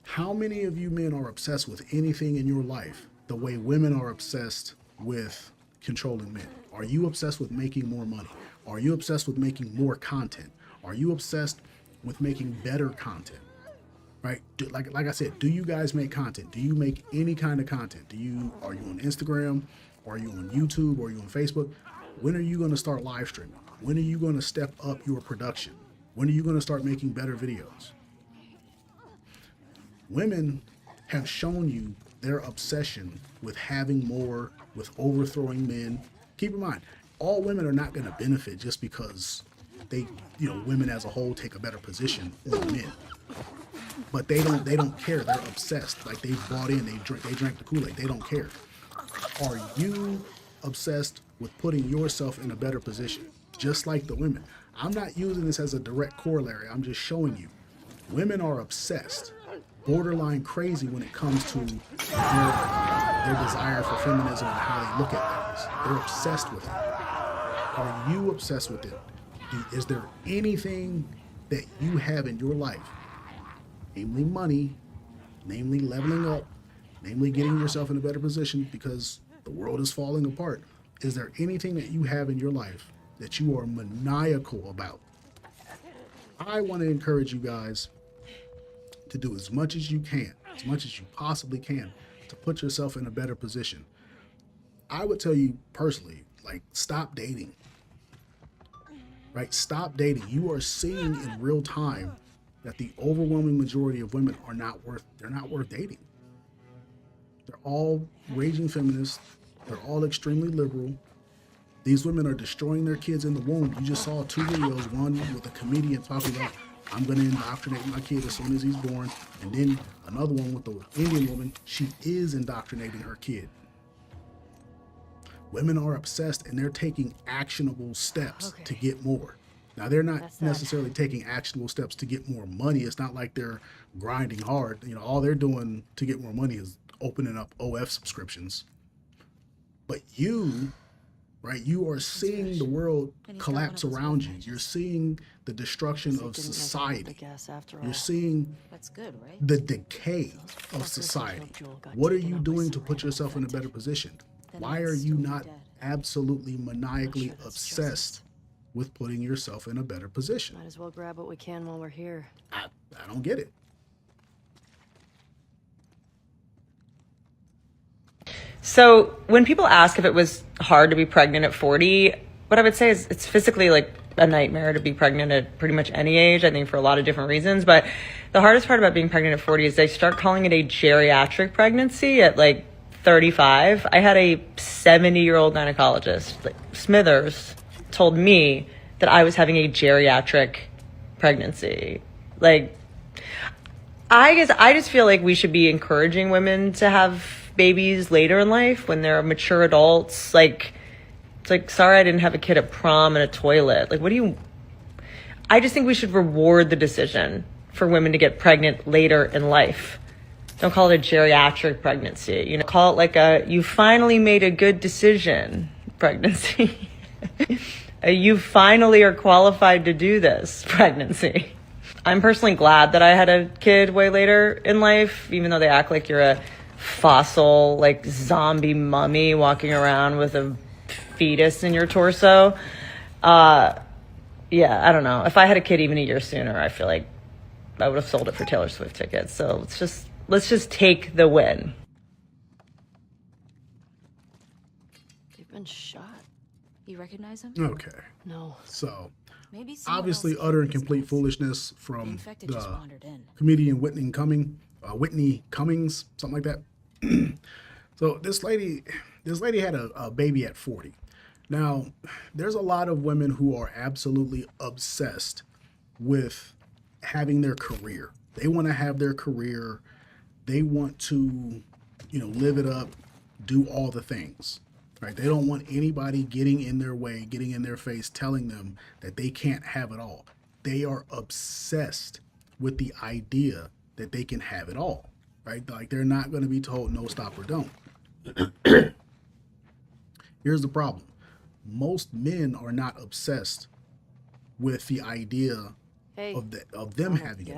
How many of you men are obsessed with anything in your life the way women are obsessed with controlling men? Are you obsessed with making more money? Are you obsessed with making more content? Are you obsessed with making better content? Right? Like I said, do you guys make content? Do you make any kind of content? Are you on Instagram? Are you on YouTube? Are you on Facebook? When are you going to start live streaming? When are you going to step up your production? When are you going to start making better videos? Women have shown you their obsession with having more, with overthrowing men. Keep in mind, all women are not going to benefit just because they, women as a whole take a better position on men. But they don't care. They're obsessed. Like they've bought in. They drank the Kool-Aid. They don't care. Are you obsessed with putting yourself in a better position? Just like the women. I'm not using this as a direct corollary. I'm just showing you. Women are obsessed, borderline crazy when it comes to their desire for feminism and how they look at things. They're obsessed with it. Are you obsessed with it? Is there anything that you have in your life, namely money, namely leveling up, namely getting yourself in a better position because the world is falling apart? Is there anything that you have in your life that you are maniacal about? I want to encourage you guys to do as much as you can, as much as you possibly can, to put yourself in a better position. I would tell you personally, stop dating. Right? Stop dating. You are seeing in real time that the overwhelming majority of women are not worth dating. They're all raging feminists. They're all extremely liberal. These women are destroying their kids in the womb. You just saw 2 videos, one with a comedian talking about, I'm going to indoctrinate my kid as soon as he's born. And then another one with the Indian woman, she is indoctrinating her kid. Women are obsessed and they're taking actionable steps to get more. Now, they're not necessarily taking actionable steps to get more money. It's not like they're grinding hard. All they're doing to get more money is opening up OF subscriptions. But you, right, you are seeing the world collapse around you. You're seeing the destruction of society. You're seeing That's good, right? the decay of society. What are you doing to put yourself in a better position? Why are you not absolutely maniacally obsessed with putting yourself in a better position? Might as well grab what we can while we're here. I don't get it. So when people ask if it was hard to be pregnant at 40, what I would say is it's physically like a nightmare to be pregnant at pretty much any age, I think for a lot of different reasons. But the hardest part about being pregnant at 40 is they start calling it a geriatric pregnancy at like 35. I had a 70-year-old gynecologist, like Smithers, told me that I was having a geriatric pregnancy. Like, I guess I just feel like we should be encouraging women to have babies later in life when they're mature adults. Like, it's like, sorry I didn't have a kid at prom and a toilet. Like, I just think we should reward the decision for women to get pregnant later in life. Don't call it a geriatric pregnancy. You know, call it like you finally made a good decision pregnancy. You finally are qualified to do this pregnancy. I'm personally glad that I had a kid way later in life, even though they act like you're a fossil, like zombie mummy walking around with a fetus in your torso. Yeah, I don't know. If I had a kid even a year sooner, I feel like I would have sold it for Taylor Swift tickets. So let's just take the win. They've been shot. You recognize him? Okay. No. So, Maybe obviously utter and complete foolishness from the comedian Whitney Cummings, something like that. So this lady had a baby at 40. Now, there's a lot of women who are absolutely obsessed with having their career. They want to have their career. They want to, live it up, do all the things. Right? They don't want anybody getting in their way, getting in their face, telling them that they can't have it all. They are obsessed with the idea that they can have it all, right? Like they're not going to be told no, stop, or don't. Here's the problem. Most men are not obsessed with the idea of them having it.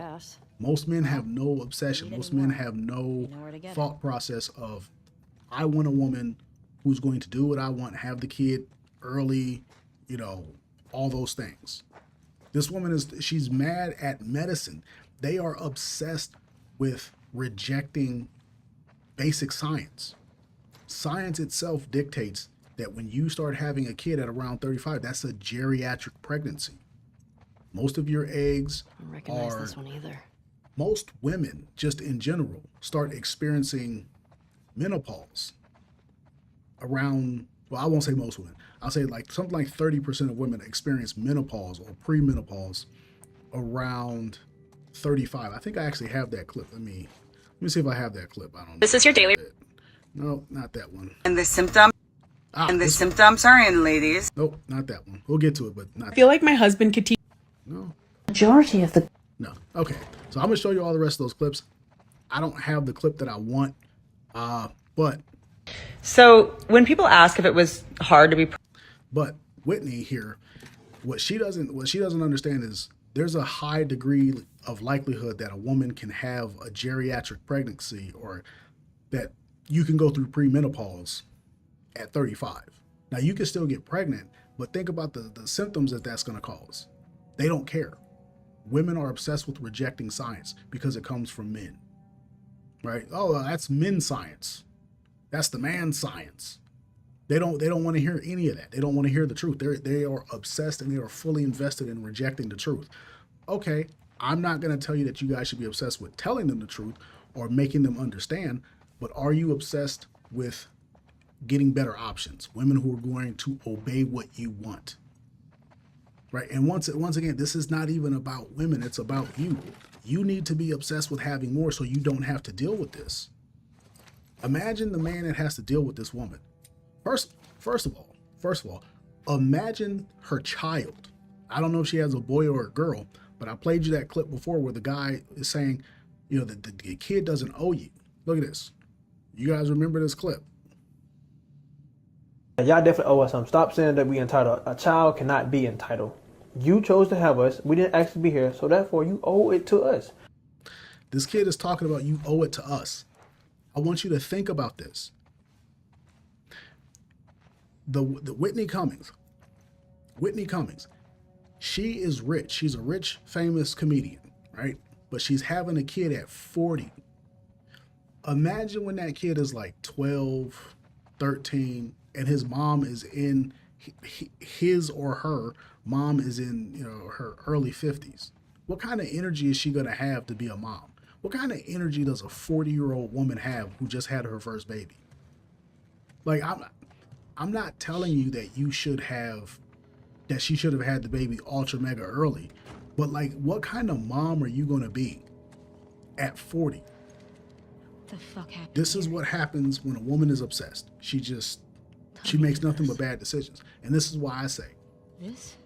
Most men have no obsession. Most men have no thought process of, I want a woman who's going to do what I want, have the kid early, all those things. This woman she's mad at medicine. They are obsessed with rejecting basic science. Science itself dictates that when you start having a kid at around 35, that's a geriatric pregnancy. Most of your eggs I don't recognize this one either. Most women, just in general, start experiencing menopause around, well, I won't say most women. I'll say something like 30% of women experience menopause or premenopause around 35. I think I actually have that clip. Let me see if I have that clip. I don't know. This is your daily. No, not that one. And the symptoms. Symptoms are in, ladies. Nope, not that one. We'll get to it, but not. I feel like my husband could teach. No. Majority of the. No. Okay. So I'm gonna show you all the rest of those clips. I don't have the clip that I want, but. So when people ask if it was hard to be, but Whitney here, what she doesn't understand is there's a high degree of likelihood that a woman can have a geriatric pregnancy or that you can go through premenopause at 35. Now you can still get pregnant, but think about the symptoms that's going to cause. They don't care. Women are obsessed with rejecting science because it comes from men, right? Oh, that's men's science. That's the man science. They don't want to hear any of that. They don't want to hear the truth. They are obsessed and they are fully invested in rejecting the truth. Okay, I'm not going to tell you that you guys should be obsessed with telling them the truth or making them understand, but are you obsessed with getting better options? Women who are going to obey what you want. Right? And once again, this is not even about women, it's about you. You need to be obsessed with having more so you don't have to deal with this. Imagine the man that has to deal with this woman. First of all, imagine her child. I don't know if she has a boy or a girl, but I played you that clip before where the guy is saying, the kid doesn't owe you. Look at this. You guys remember this clip? Y'all definitely owe us something. Stop saying that we entitled. A child cannot be entitled. You chose to have us. We didn't ask to be here, so therefore you owe it to us. This kid is talking about you owe it to us. I want you to think about this. The Whitney Cummings, she is rich. She's a rich, famous comedian, right? But she's having a kid at 40. Imagine when that kid is like 12, 13, and his mom is in, his or her mom is in, her early 50s. What kind of energy is she going to have to be a mom? What kind of energy does a 40-year-old woman have who just had her first baby? Like, I'm not telling you that she should have had the baby ultra mega early, but like, what kind of mom are you going to be at 40? The fuck happened? This is what happens when a woman is obsessed. She makes nothing but bad decisions. And this is why I say,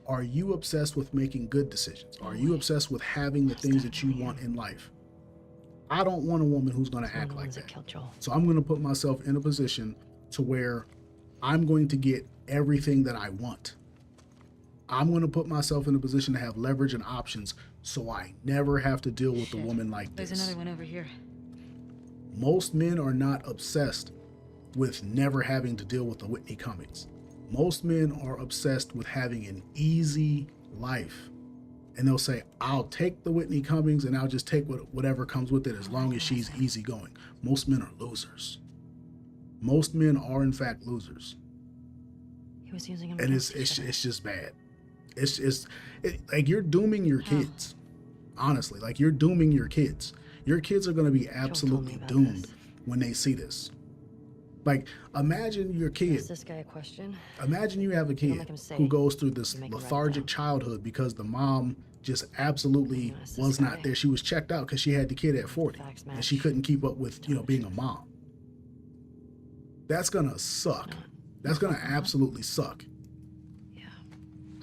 are you obsessed with making good decisions? Are you obsessed with having the things that you want in life? I don't want a woman who's going to act like that. So I'm going to put myself in a position to where I'm going to get everything that I want. I'm going to put myself in a position to have leverage and options so I never have to deal with a woman like this. There's another one over here. Most men are not obsessed with never having to deal with the Whitney Cummings. Most men are obsessed with having an easy life. And they'll say, I'll take the Whitney Cummings and I'll just take whatever comes with it as long as she's easygoing. Most men are losers. Most men are, in fact, losers. He was using him. And it's just bad. It's like you're dooming your kids. Honestly, like you're dooming your kids. Your kids are going to be absolutely doomed when they see this. Like, imagine your kid. Ask this guy a question. Imagine you have a kid who goes through this lethargic childhood because the mom just absolutely was not there. She was checked out because she had the kid at 40 and she couldn't keep up with, being a mom. That's going to suck. That's going to absolutely suck. Yeah.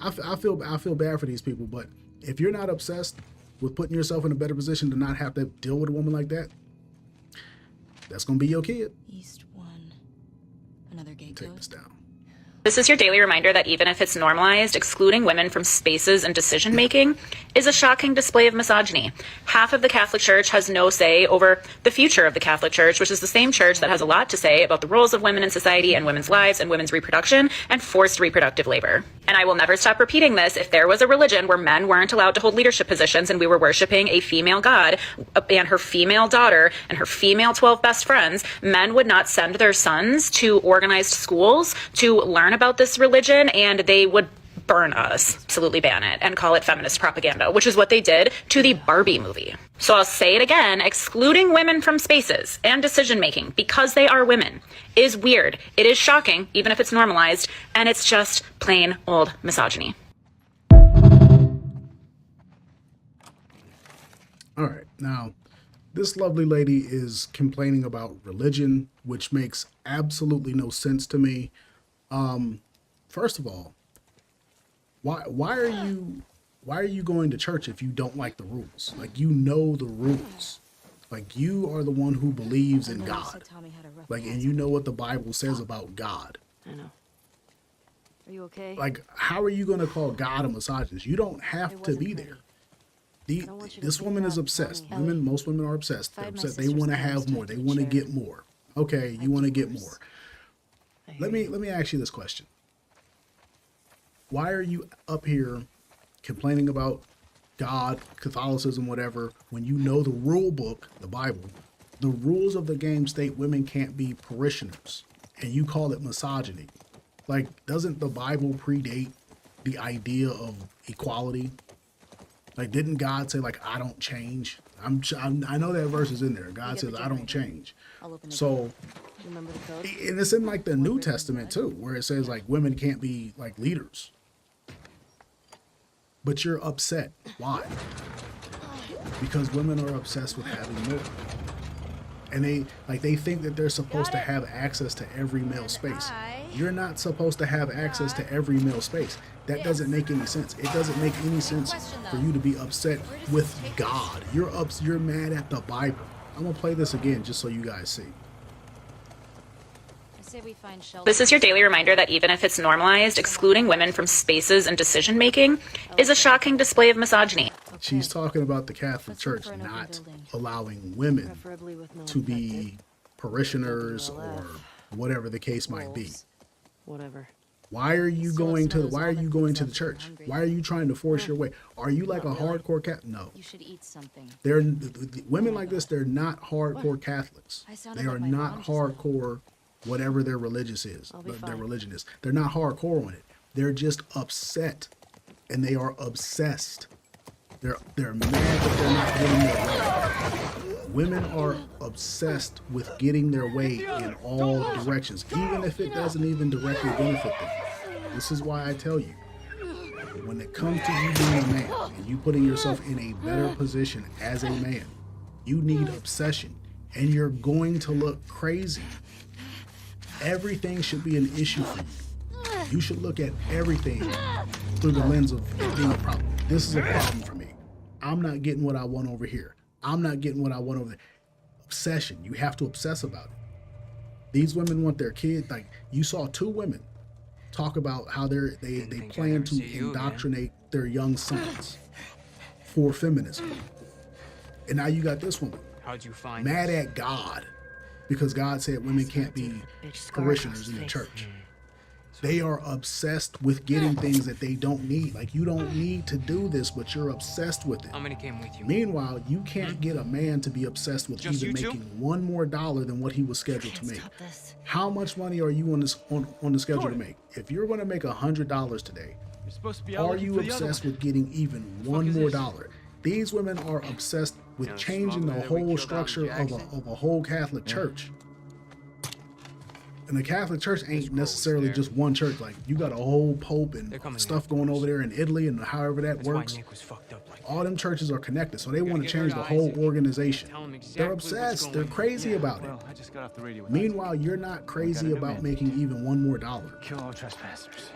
I feel bad for these people, but if you're not obsessed with putting yourself in a better position to not have to deal with a woman like that, that's going to be your kid. East 1. Another gate Take this down. This is your daily reminder that even if it's normalized, excluding women from spaces and decision making is a shocking display of misogyny. Half of the Catholic Church has no say over the future of the Catholic Church, which is the same church that has a lot to say about the roles of women in society and women's lives and women's reproduction and forced reproductive labor. And I will never stop repeating this. If there was a religion where men weren't allowed to hold leadership positions and we were worshiping a female god and her female daughter and her female 12 best friends, men would not send their sons to organized schools to learn about this religion, and they would burn us, absolutely ban it, and call it feminist propaganda, which is what they did to the Barbie movie. So I'll say it again, excluding women from spaces and decision making because they are women is weird. It is shocking, even if it's normalized, and it's just plain old misogyny. All right, now this lovely lady is complaining about religion, which makes absolutely no sense to me. First of all, why are you going to church if you don't like the rules? Like, you know the rules. Like, you are the one who believes in God. Like, and you know what the Bible says about God. I know. Are you okay? Like, how are you going to call God a misogynist? You don't have to be there. This woman is obsessed. Most women are obsessed. They're upset. They want to have more. They want to get more. Okay, you want to get more. Let me ask you this question. Why are you up here complaining about God, Catholicism, whatever, when you know the rule book, the Bible, the rules of the game state women can't be parishioners, and you call it misogyny? Like, doesn't the Bible predate the idea of equality? Like, didn't God say, like, I don't change? I know that verse is in there. God says, I don't change. So, Remember the code? and it's in like the New Testament too, where it says like women can't be like leaders. But you're upset. Why? Because women are obsessed with having more. And they think that they're supposed to have access to every male space. You're not supposed to have access to every male space. That doesn't make any sense. It doesn't make any sense for you to be upset with God. You're mad at the Bible. I'm gonna play this again just so you guys see. say we find shelter. This is your daily reminder that even if it's normalized, excluding women from spaces and decision making is a shocking display of misogyny. She's talking about the Catholic Church not allowing women to be parishioners or whatever the case might be. Whatever. Why are you going to the church? Why are you trying to force your way? Are you like a hardcore Catholic? No. You should eat something. They're women like this, they're not hardcore Catholics. They are not hardcore whatever their religion is. They're not hardcore on it. They're just upset and they are obsessed. They're mad that they're not getting their way. Women are obsessed with getting their way in all directions, even if it doesn't even directly benefit them. This is why I tell you, when it comes to you being a man and you putting yourself in a better position as a man, you need obsession and you're going to look crazy. Everything should be an issue for you. You should look at everything through the lens of being a problem. This is a problem for me. I'm not getting what I want over here. I'm not getting what I want over there. Obsession. You have to obsess about it. These women want their kid. Like, you saw two women talk about how they plan to indoctrinate their young sons for feminism. And now you got this woman mad at God because God said women can't be parishioners in the church. They are obsessed with getting things that they don't need. Like, you don't need to do this, but you're obsessed with it. How many came with you? Meanwhile, you can't get a man to be obsessed with even making $1 more than what he was scheduled to make. How much money are you on the schedule to make? If you're going to make $100 today, are you obsessed with getting even $1 more? These women are obsessed with changing the whole structure of a whole Catholic church. And the Catholic Church ain't necessarily just one church. Like, you got a whole pope and stuff going over there in Italy and however that works. All them churches are connected, so they want to change the whole organization. They're obsessed. They're crazy about it. Meanwhile, you're not crazy about making even $1 more.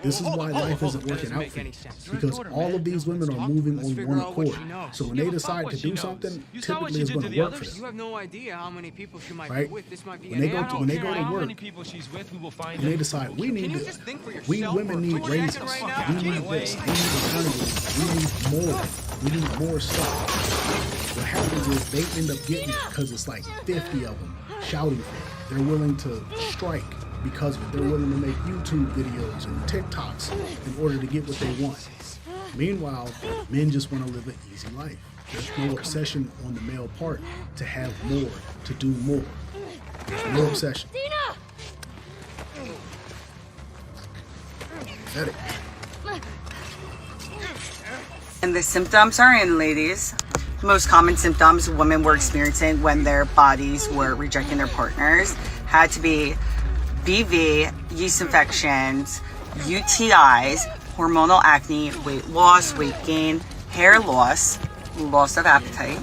This is why life isn't working out for you, because all of these women are moving on one accord. So when they decide to do something, typically it's going to work for them. You have no idea how many people she might Right? be with. This might be When they go to work, and they decide we women need raises, we need this, we need alternatives, we need more stuff. What happens is they end up getting it because it's like 50 of them shouting for it. They're willing to strike because of it. They're willing to make YouTube videos and TikToks in order to get what they want. Meanwhile, men just want to live an easy life. There's no obsession on the male part to have more, to do more. There's no obsession. And the symptoms are in, ladies. The most common symptoms women were experiencing when their bodies were rejecting their partners had to be BV, yeast infections, UTIs, hormonal acne, weight loss, weight gain, hair loss, loss of appetite,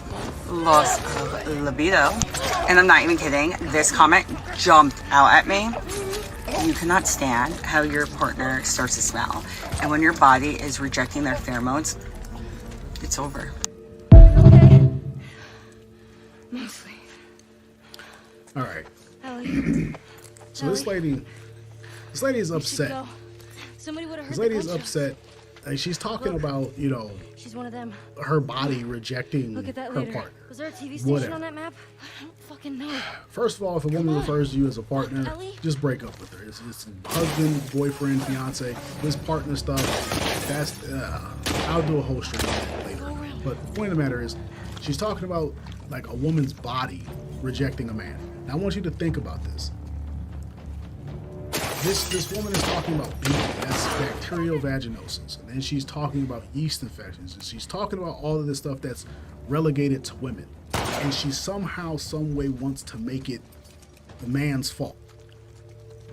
loss of libido. And I'm not even kidding, this comment jumped out at me. You cannot stand how your partner starts to smell. And when your body is rejecting their pheromones, it's over. Okay. Mostly. All right. Ellie. So this lady is upset. Somebody would have heard This lady is the gunshots. upset. Like, she's talking about, She's one of them. her body rejecting Look at that her later. partner. Was there a TV station Whatever. on that map? I don't fucking know. First of all, if a woman refers to you as a partner, Ellie? just break up with her. It's husband, boyfriend, fiance, this partner stuff. That's I'll do a whole stream on that later. But the point of the matter is, she's talking about like a woman's body rejecting a man. Now I want you to think about this. This woman is talking about bleeding. That's bacterial vaginosis. And then she's talking about yeast infections. And she's talking about all of this stuff that's relegated to women. And she somehow, some way wants to make it the man's fault.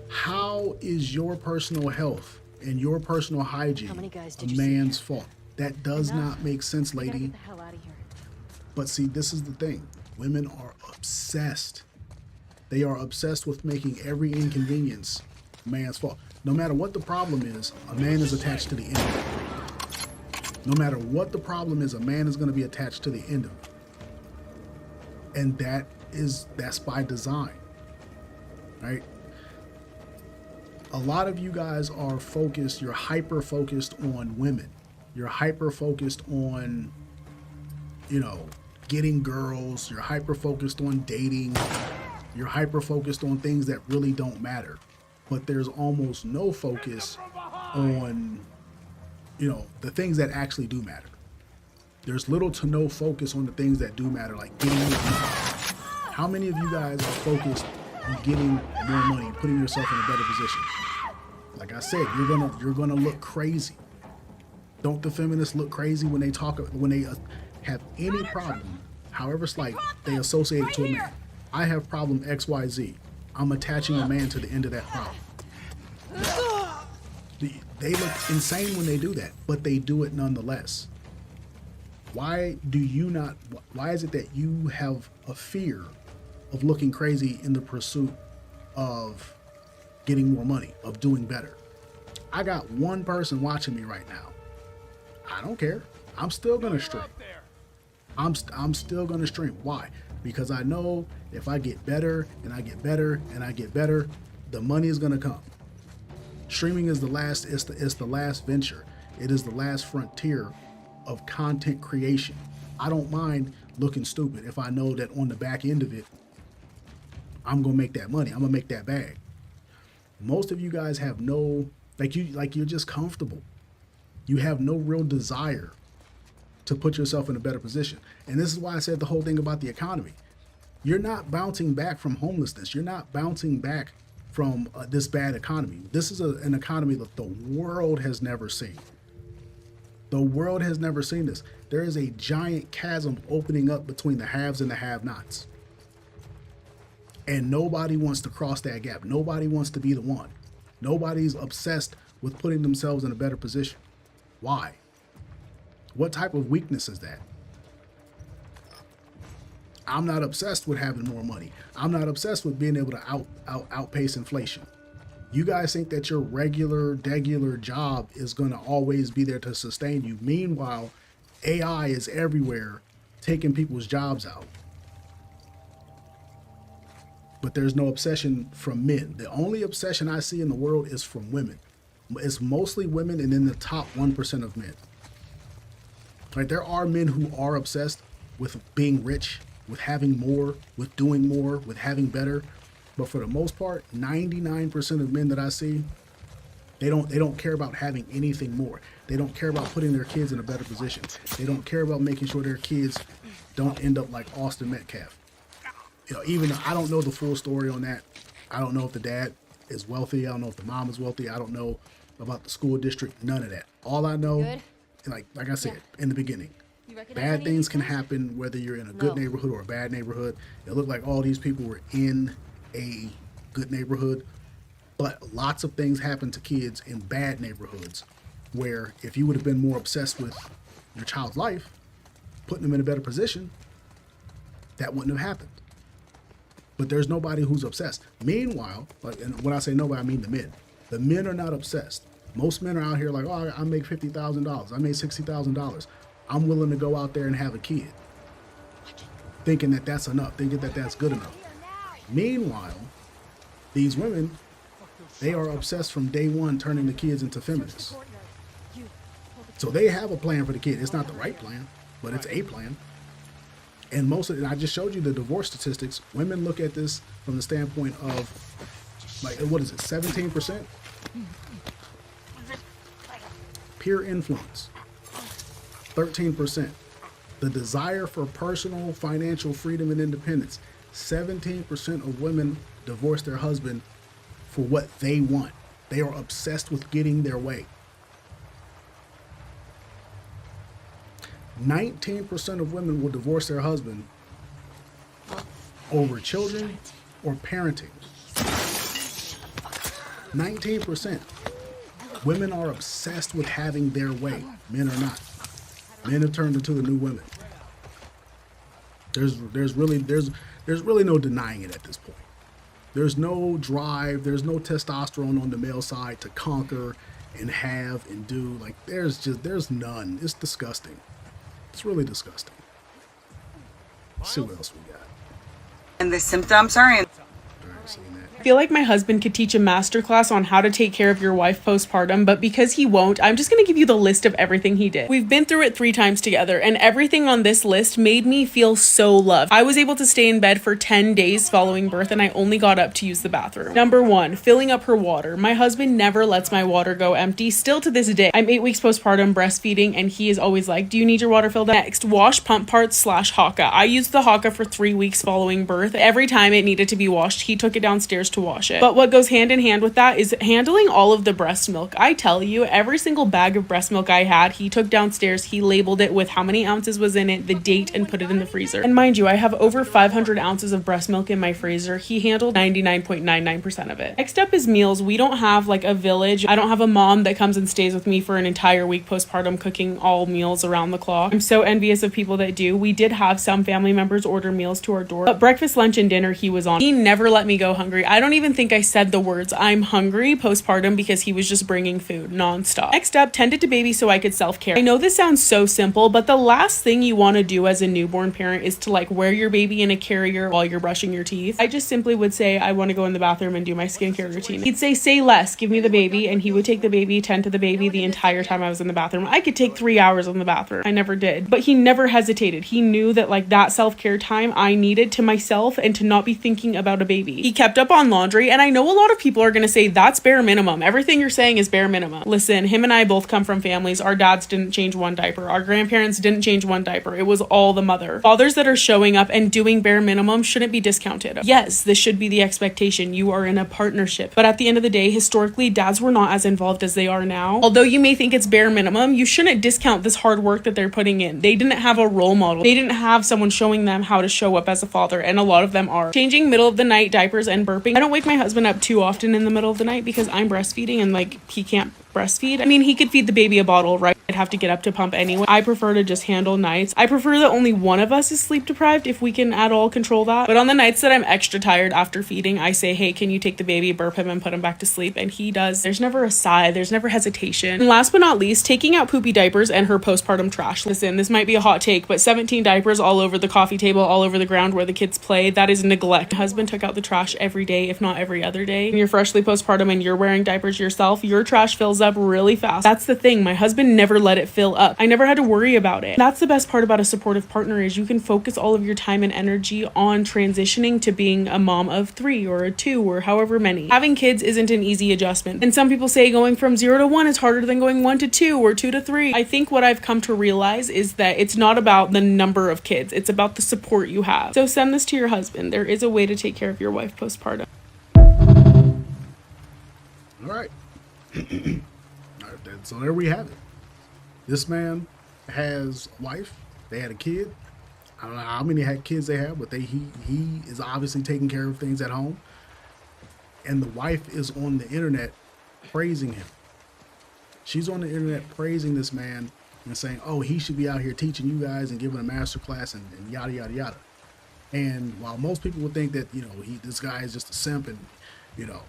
How is your personal health and your personal hygiene a man's fault? That does not make sense, lady. But see, this is the thing. Women are obsessed. They are obsessed with making every inconvenience a man's fault. No matter what the problem is, a man is attached to the end of it. No matter what the problem is, a man is going to be attached to the end of it. And that's by design, right? a lot of you guys are focused, you're hyper focused on women. You're hyper focused on, you know, getting girls. You're hyper focused on dating. You're hyper focused on things that really don't matter. But there's almost no focus on, you know, the things that actually do matter. There's little to no focus on the things that do matter, like getting more money. How many of you guys are focused on getting more money, putting yourself in a better position? Like I said, you're gonna look crazy. Don't the feminists look crazy when they have any problem, however slight, they associate it to a man? I have problem XYZ. I'm attaching a man to the end of that problem. They look insane when they do that, but they do it nonetheless. Why is it that you have a fear of looking crazy in the pursuit of getting more money, of doing better? I got one person watching me right now. I don't care. I'm still gonna stream. I'm still gonna stream. Why? Because I know if I get better and I get better and I get better, the money is gonna come. Streaming is the last venture. It is the last frontier of content creation. I don't mind looking stupid if I know that on the back end of it, I'm gonna make that money. I'm gonna make that bag. Most of you guys have you're just comfortable. You have no real desire to put yourself in a better position. And this is why I said the whole thing about the economy. You're not bouncing back from homelessness. You're not bouncing back from this bad economy. This is an economy that the world has never seen. The world has never seen this. There is a giant chasm opening up between the haves and the have-nots. And nobody wants to cross that gap. Nobody wants to be the one. Nobody's obsessed with putting themselves in a better position. Why? What type of weakness is that? I'm not obsessed with having more money. I'm not obsessed with being able to outpace inflation. You guys think that your regular job is going to always be there to sustain you. Meanwhile, AI is everywhere, taking people's jobs out. But there's no obsession from men. The only obsession I see in the world is from women. It's mostly women and in the top 1% of men. Right? There are men who are obsessed with being rich, with having more, with doing more, with having better. But for the most part, 99% of men that I see, they don't care about having anything more. They don't care about putting their kids in a better position. They don't care about making sure their kids don't end up like Austin Metcalf. You know, even though I don't know the full story on that. I don't know if the dad is wealthy. I don't know if the mom is wealthy. I don't know about the school district. None of that. All I know, like I said in the beginning, bad things can happen whether you're in a good neighborhood or a bad neighborhood. It looked like all these people were in a good neighborhood, but lots of things happen to kids in bad neighborhoods where if you would have been more obsessed with your child's life, putting them in a better position, that wouldn't have happened. But there's nobody who's obsessed. Meanwhile, and when I say nobody, I mean the men. The men are not obsessed. Most men are out here like, oh, I make $50,000. I make $60,000. I'm willing to go out there and have a kid. Thinking that that's enough. Thinking that that's good enough. Meanwhile, these women, they are obsessed from day one turning the kids into feminists. So they have a plan for the kid. It's not the right plan, but it's a plan. And and I just showed you the divorce statistics. Women look at this from the standpoint of, like, what is it, 17%? Peer influence, 13%. The desire for personal financial freedom and independence, 17% of women divorce their husband for what they want. They are obsessed with getting their way. 19% of women will divorce their husband over children or parenting. 19%. Women are obsessed with having their way. Men are not. Men have turned into the new women. There's really no denying it at this point. There's no drive. There's no testosterone on the male side to conquer and have and do. Like there's none. It's disgusting. It's really disgusting. Let's see what else we got. And the symptoms are in. All right, seeing that. I feel like my husband could teach a masterclass on how to take care of your wife postpartum, but because he won't, I'm just gonna give you the list of everything he did. We've been through it 3 times together, and everything on this list made me feel so loved. I was able to stay in bed for 10 days following birth, and I only got up to use the bathroom. Number 1, filling up her water. My husband never lets my water go empty, still to this day. I'm 8 weeks postpartum breastfeeding, and he is always like, do you need your water filled up? Next, wash pump parts / Haka. I used the Haka for 3 weeks following birth. Every time it needed to be washed, he took it downstairs to wash it. But what goes hand in hand with that is handling all of the breast milk. I tell you, every single bag of breast milk I had, he took downstairs, he labeled it with how many ounces was in it, the date, and put it in the freezer. And mind you, I have over 500 ounces of breast milk in my freezer. He handled 99.99% of it. Next up is meals. We don't have like a village. I don't have a mom that comes and stays with me for an entire week postpartum cooking all meals around the clock. I'm so envious of people that do. We did have some family members order meals to our door, but breakfast, lunch, and dinner he was on. He never let me go hungry. I don't even think I said the words I'm hungry postpartum because he was just bringing food nonstop. Next up, tended to baby so I could self-care. I know this sounds so simple, but the last thing you want to do as a newborn parent is to like wear your baby in a carrier while you're brushing your teeth. I just simply would say I want to go in the bathroom and do my skincare routine. He'd say less, give me the baby, and he would take the baby, tend to the baby the entire time I was in the bathroom. I could take 3 hours in the bathroom. I never did, but he never hesitated. He knew that like that self-care time I needed to myself and to not be thinking about a baby. He kept up on laundry, and I know a lot of people are going to say that's bare minimum. Everything you're saying is bare minimum. Listen, him and I both come from families. Our dads didn't change one diaper. Our grandparents didn't change one diaper. It was all the mother. Fathers that are showing up and doing bare minimum shouldn't be discounted. Yes, this should be the expectation. You are in a partnership. But at the end of the day, historically, dads were not as involved as they are now. Although you may think it's bare minimum, you shouldn't discount this hard work that they're putting in. They didn't have a role model. They didn't have someone showing them how to show up as a father, and a lot of them are. Changing middle of the night diapers and burping. I don't wake my husband up too often in the middle of the night because I'm breastfeeding and like he can't breastfeed. I mean, he could feed the baby a bottle, right? I'd have to get up to pump anyway. I prefer to just handle nights. I prefer that only one of us is sleep deprived if we can at all control that. But on the nights that I'm extra tired after feeding, I say, hey, can you take the baby, burp him, and put him back to sleep? And he does. There's never a sigh. There's never hesitation. And last but not least, taking out poopy diapers and her postpartum trash. Listen, this might be a hot take, but 17 diapers all over the coffee table, all over the ground where the kids play, that is neglect. My husband took out the trash every day, if not every other day. When you're freshly postpartum and you're wearing diapers yourself, your trash fills up really fast. That's the thing. My husband never let it fill up. I never had to worry about it. That's the best part about a supportive partner is you can focus all of your time and energy on transitioning to being a mom of 3 or a 2 or however many. Having kids isn't an easy adjustment. And some people say going from 0 to 1 is harder than going 1 to 2 or 2 to 3. I think what I've come to realize is that it's not about the number of kids. It's about the support you have. So send this to your husband. There is a way to take care of your wife postpartum. All right. So there we have it. This man has a wife. They had a kid. I don't know how many kids they have, but he is obviously taking care of things at home. And the wife is on the internet praising him. She's on the internet praising this man and saying, oh, he should be out here teaching you guys and giving a master class and yada, yada, yada. And while most people would think that, you know, this guy is just a simp and, you know,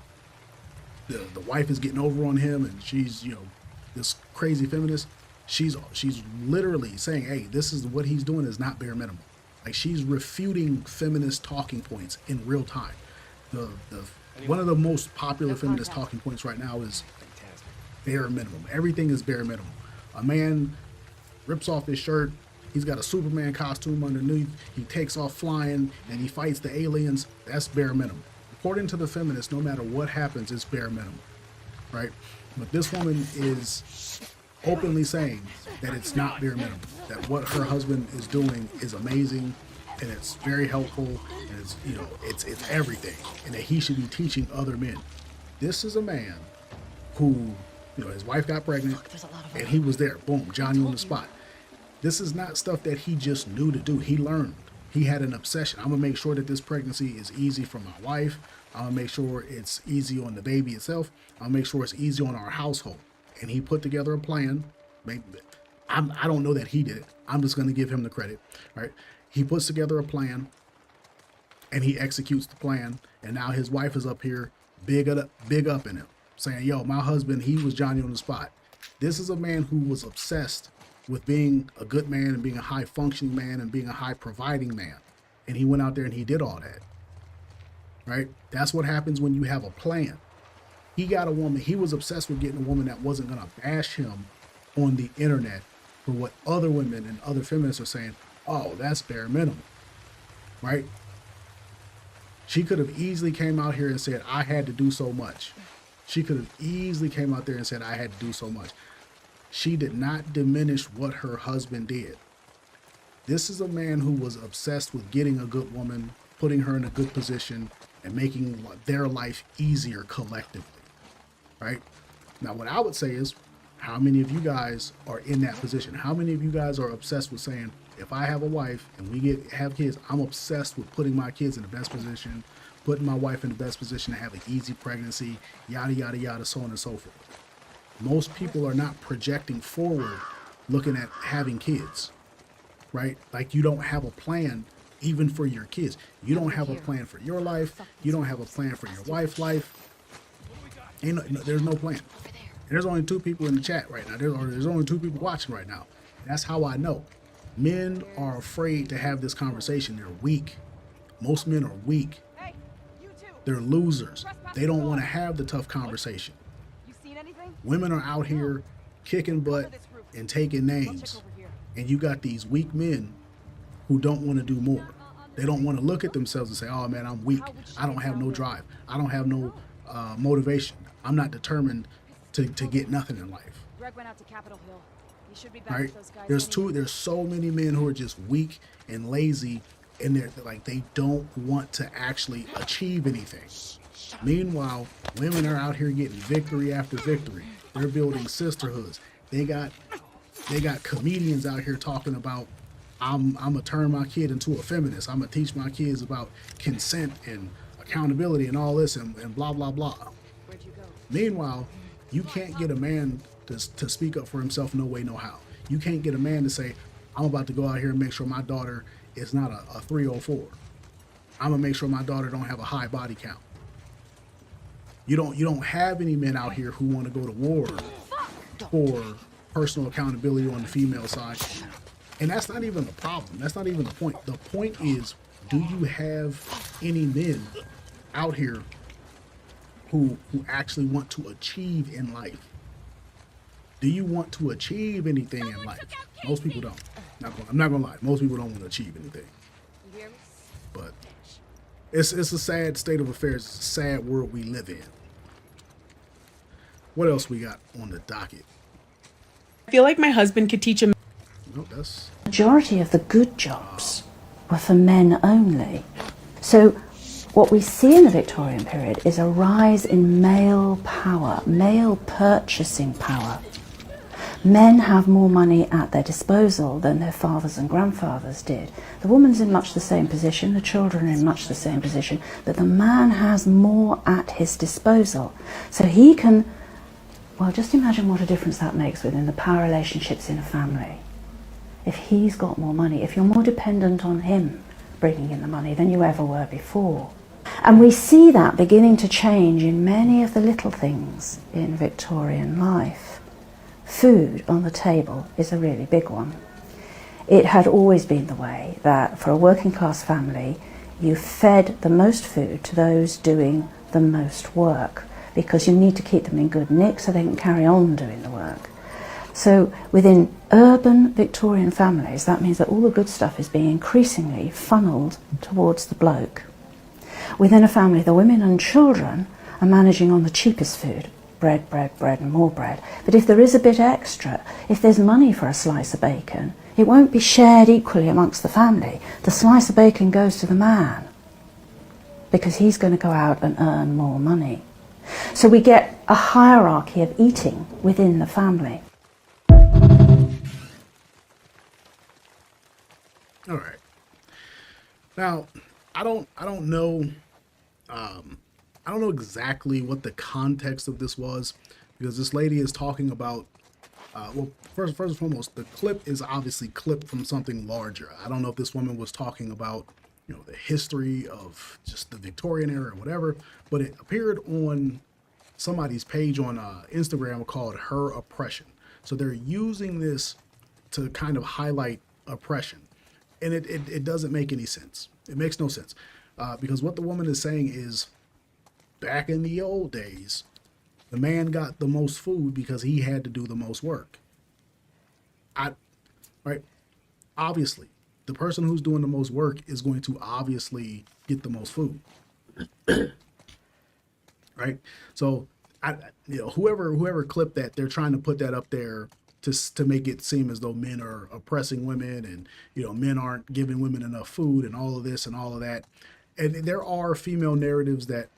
the wife is getting over on him and she's, you know, this crazy feminist, she's literally saying, hey, this is what he's doing is not bare minimum. Like she's refuting feminist talking points in real time. One of the most popular feminist talking points right now is bare minimum. Everything is bare minimum. A man rips off his shirt, he's got a Superman costume underneath, he takes off flying and he fights the aliens. That's bare minimum. According to the feminists, no matter what happens, it's bare minimum, right? But this woman is openly saying that it's not bare minimum, that what her husband is doing is amazing and it's very helpful and it's, you know, it's everything, and that he should be teaching other men. This is a man who, you know, his wife got pregnant and he was there, boom, Johnny on the spot. This is not stuff that he just knew to do. He learned. He had an obsession. I'm gonna make sure that this pregnancy is easy for my wife. I'm gonna make sure it's easy on the baby itself. I'll make sure it's easy on our household. And he put together a plan. I don't know that he did it. I'm just gonna give him the credit, right? He puts together a plan and he executes the plan. And now his wife is up here big up in him, saying, yo, my husband, he was Johnny on the spot. This is a man who was obsessed with being a good man and being a high functioning man and being a high providing man. And he went out there and he did all that. right? That's what happens when you have a plan. He got a woman. He was obsessed with getting a woman that wasn't going to bash him on the internet for what other women and other feminists are saying. Oh, that's bare minimum, right? She could have easily came out here and said, I had to do so much. She could have easily came out there and said, I had to do so much. She did not diminish what her husband did. This is a man who was obsessed with getting a good woman, putting her in a good position, and making their life easier collectively, right? Now, what I would say is, how many of you guys are in that position? How many of you guys are obsessed with saying, if I have a wife and we have kids, I'm obsessed with putting my kids in the best position, putting my wife in the best position to have an easy pregnancy, yada, yada, yada, so on and so forth. Most people are not projecting forward looking at having kids, right? Like, you don't have a plan even for your kids. You don't have a plan for your life. You don't have a plan for your wife's life. There's no plan. And there's only 2 people in the chat right now. There's only 2 people watching right now. That's how I know. Men are afraid to have this conversation. They're weak. Most men are weak. They're losers. They don't want to have the tough conversation. Women are out here kicking butt and taking names. And you got these weak men who don't want to do more. They don't want to look at themselves and say, oh man, I'm weak. I don't have no drive. I don't have no motivation. I'm not determined to get nothing in life. Greg went out to Capitol Hill. He should be back Right? with those guys. There's so many men who are just weak and lazy, and they're like, they don't want to actually achieve anything. Meanwhile, women are out here getting victory after victory. They're building sisterhoods. They got comedians out here talking about, I'm gonna turn my kid into a feminist. I'm gonna teach my kids about consent and accountability and all this and blah blah blah. Meanwhile, you can't get a man to speak up for himself no way, no how. You can't get a man to say, I'm about to go out here and make sure my daughter is not a 304. I'm gonna make sure my daughter don't have a high body count. You don't have any men out here who want to go to war for personal accountability on the female side. And that's not even the problem. That's not even the point. The point is, do you have any men out here who actually want to achieve in life? Do you want to achieve anything in life? Most people don't. I'm not gonna lie. Most people don't want to achieve anything. But it's a sad state of affairs. It's a sad world we live in. What else we got on the docket? I feel like my husband could teach him. No, that's Majority of the good jobs were for men only. So what we see in the Victorian period is a rise in male power, male purchasing power. Men have more money at their disposal than their fathers and grandfathers did. The woman's in much the same position, the children are in much the same position, but the man has more at his disposal. So he can, well, just imagine what a difference that makes within the power relationships in a family. If he's got more money, if you're more dependent on him bringing in the money than you ever were before. And we see that beginning to change in many of the little things in Victorian life. Food on the table is a really big one. It had always been the way that for a working class family, you fed the most food to those doing the most work, because you need to keep them in good nick so they can carry on doing the work. So within urban Victorian families, that means that all the good stuff is being increasingly funneled towards the bloke. Within a family, the women and children are managing on the cheapest food. Bread, bread, bread and more bread. But if there is a bit extra, if there's money for a slice of bacon, it won't be shared equally amongst the family. The slice of bacon goes to the man because he's going to go out and earn more money. So we get a hierarchy of eating within the family. all right. Now, I don't know. I don't know exactly what the context of this was, because this lady is talking about, well, first and foremost, the clip is obviously clipped from something larger. I don't know if this woman was talking about, the history of just the Victorian era or whatever, but it appeared on somebody's page on Instagram called Her Oppression. So they're using this to kind of highlight oppression. And it doesn't make any sense. It makes no sense. Because what the woman is saying is, back in the old days, the man got the most food because he had to do the most work. Right? Obviously, the person who's doing the most work is going to obviously get the most food. Right? So, whoever clipped that, they're trying to put that up there to make it seem as though men are oppressing women and, men aren't giving women enough food and all of this and all of that. And there are female narratives that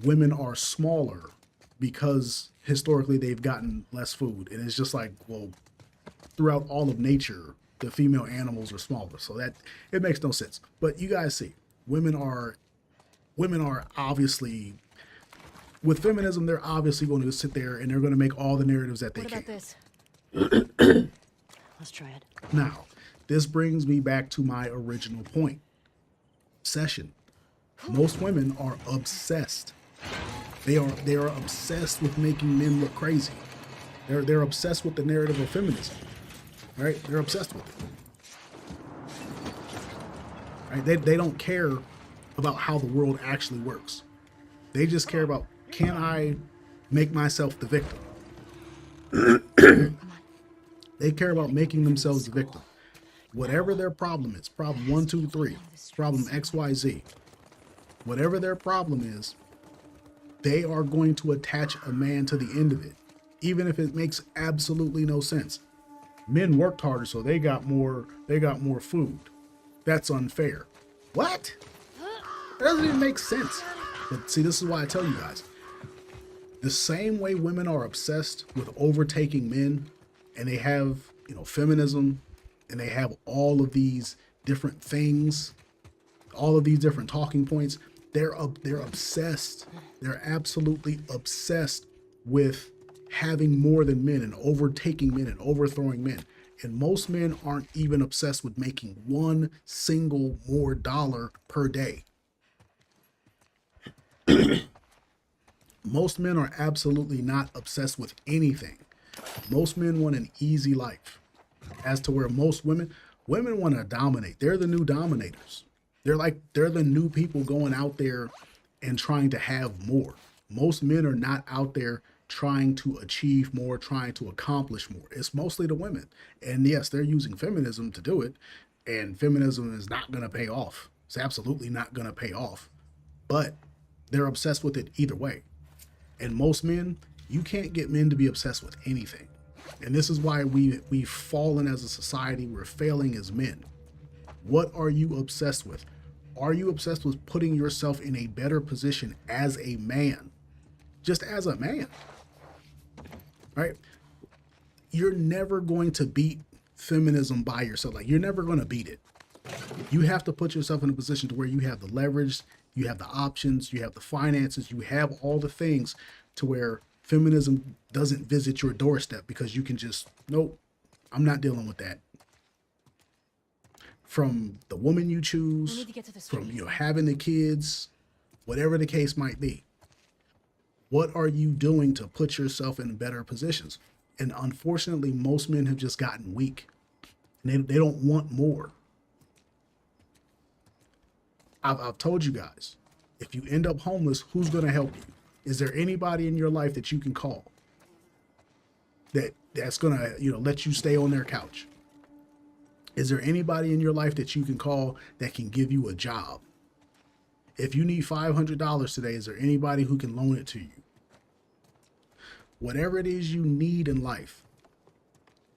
women are smaller because historically they've gotten less food. And it's just like, well, throughout all of nature, the female animals are smaller. So that it makes no sense. But you guys see, women are obviously, with feminism, they're obviously going to sit there and they're going to make all the narratives that they can. This? Let's try it. Now, this brings me back to my original point. Obsession. Most women are obsessed. They are obsessed with making men look crazy. They're obsessed with the narrative of feminism. Right? They're obsessed with it. Right? They don't care about how the world actually works. They just care about, can I make myself the victim? They care about making themselves the victim. Whatever their problem is, problem 1, 2, 3, problem X, Y, Z, whatever their problem is, they are going to attach a man to the end of it, even if it makes absolutely no sense. Men worked harder, so they got more food. That's unfair. What? That doesn't even make sense. But see, this is why I tell you guys. The same way women are obsessed with overtaking men, and they have, feminism, and they have all of these different things, all of these different talking points, they're obsessed. They're absolutely obsessed with having more than men and overtaking men and overthrowing men. And most men aren't even obsessed with making one single more dollar per day. Most men are absolutely not obsessed with anything. Most men want an easy life. As to where most women want to dominate. They're the new dominators. They're the new people going out there and trying to have more. Most men are not out there trying to achieve more, trying to accomplish more. It's mostly the women. And yes, they're using feminism to do it. And feminism is not going to pay off. It's absolutely not going to pay off. But they're obsessed with it either way. And most men, you can't get men to be obsessed with anything. And this is why we've fallen as a society. We're failing as men. What are you obsessed with? Are you obsessed with putting yourself in a better position as a man? Just as a man. Right? You're never going to beat feminism by yourself. Like, you're never going to beat it. You have to put yourself in a position to where you have the leverage, you have the options, you have the finances, you have all the things to where feminism doesn't visit your doorstep, because you can just, nope, I'm not dealing with that. From the woman you choose, from having the kids, whatever the case might be. What are you doing to put yourself in better positions? And unfortunately, most men have just gotten weak. And they don't want more. I've told you guys, if you end up homeless, who's going to help you? Is there anybody in your life that you can call that's going to, let you stay on their couch? Is there anybody in your life that you can call that can give you a job? If you need $500 today, is there anybody who can loan it to you? Whatever it is you need in life,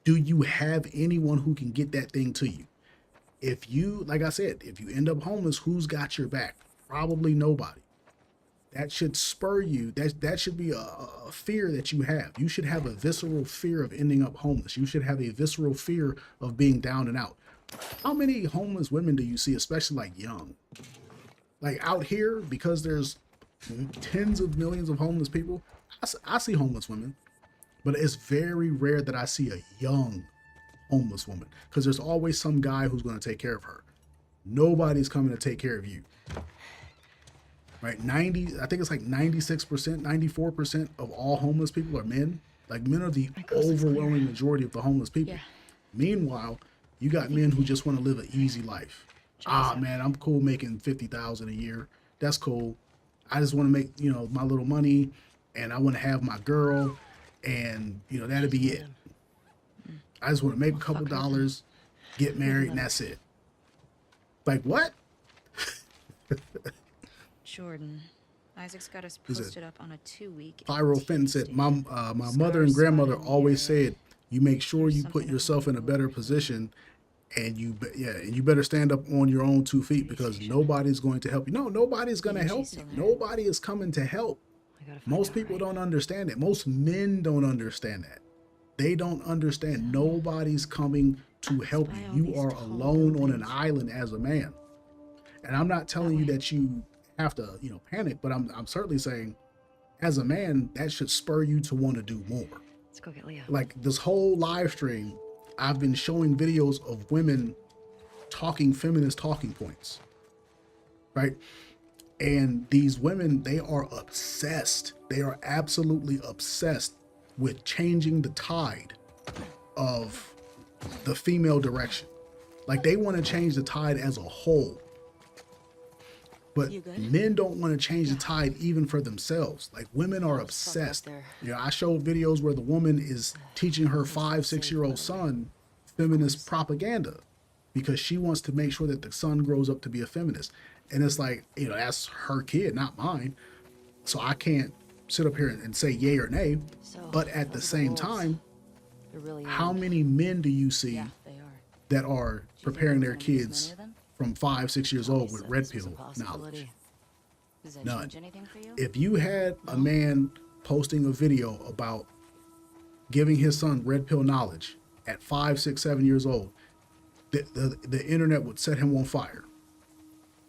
do you have anyone who can get that thing to you? If you, like I said, if you end up homeless, who's got your back? Probably nobody. That should spur you. That should be a fear that you have. You should have a visceral fear of ending up homeless. You should have a visceral fear of being down and out. How many homeless women do you see, especially like young? Like out here, because there's tens of millions of homeless people, I see homeless women, but it's very rare that I see a young homeless woman, because there's always some guy who's going to take care of her. Nobody's coming to take care of you. Right? I think it's like 96%, 94% of all homeless people are men. Like, men are the overwhelming majority of the homeless people. Yeah. Meanwhile, you got men who just want to live an easy life. man, I'm cool making 50,000 a year. That's cool. I just want to make, my little money, and I want to have my girl, and that'll be it. I just want to make a couple dollars, get married, and that's it. Like what? Jordan, Isaac's got us posted up on a 2-week. Pyro Fenton said, my mother and grandmother always said, you make sure you put yourself in a better position, and you better stand up on your own 2 feet, because nobody's going to help you. No, nobody's going to help you. Nobody is coming to help. Most people don't understand it. Most men don't understand that. They don't understand. Nobody's coming to help you. You are alone on an island as a man. And I'm not telling you that you have to, panic, but I'm certainly saying, as a man, that should spur you to want to do more. Let's go get Leo. Like this whole live stream, I've been showing videos of women talking feminist talking points, right? And these women, they are obsessed. They are absolutely obsessed with changing the tide of the female direction. Like they want to change the tide as a whole. But men don't want to change the tide even for themselves. Like women are obsessed. I showed videos where the woman is teaching her 5-6-year-old son feminist propaganda because she wants to make sure that the son grows up to be a feminist. And it's like, that's her kid, not mine. So I can't sit up here and say yay or nay. But at the same time, how many men do you see that are preparing their kids from 5-6 years old with red pill knowledge? None. If you had a man posting a video about giving his son red pill knowledge at 5, 6, 7 years old, the internet would set him on fire.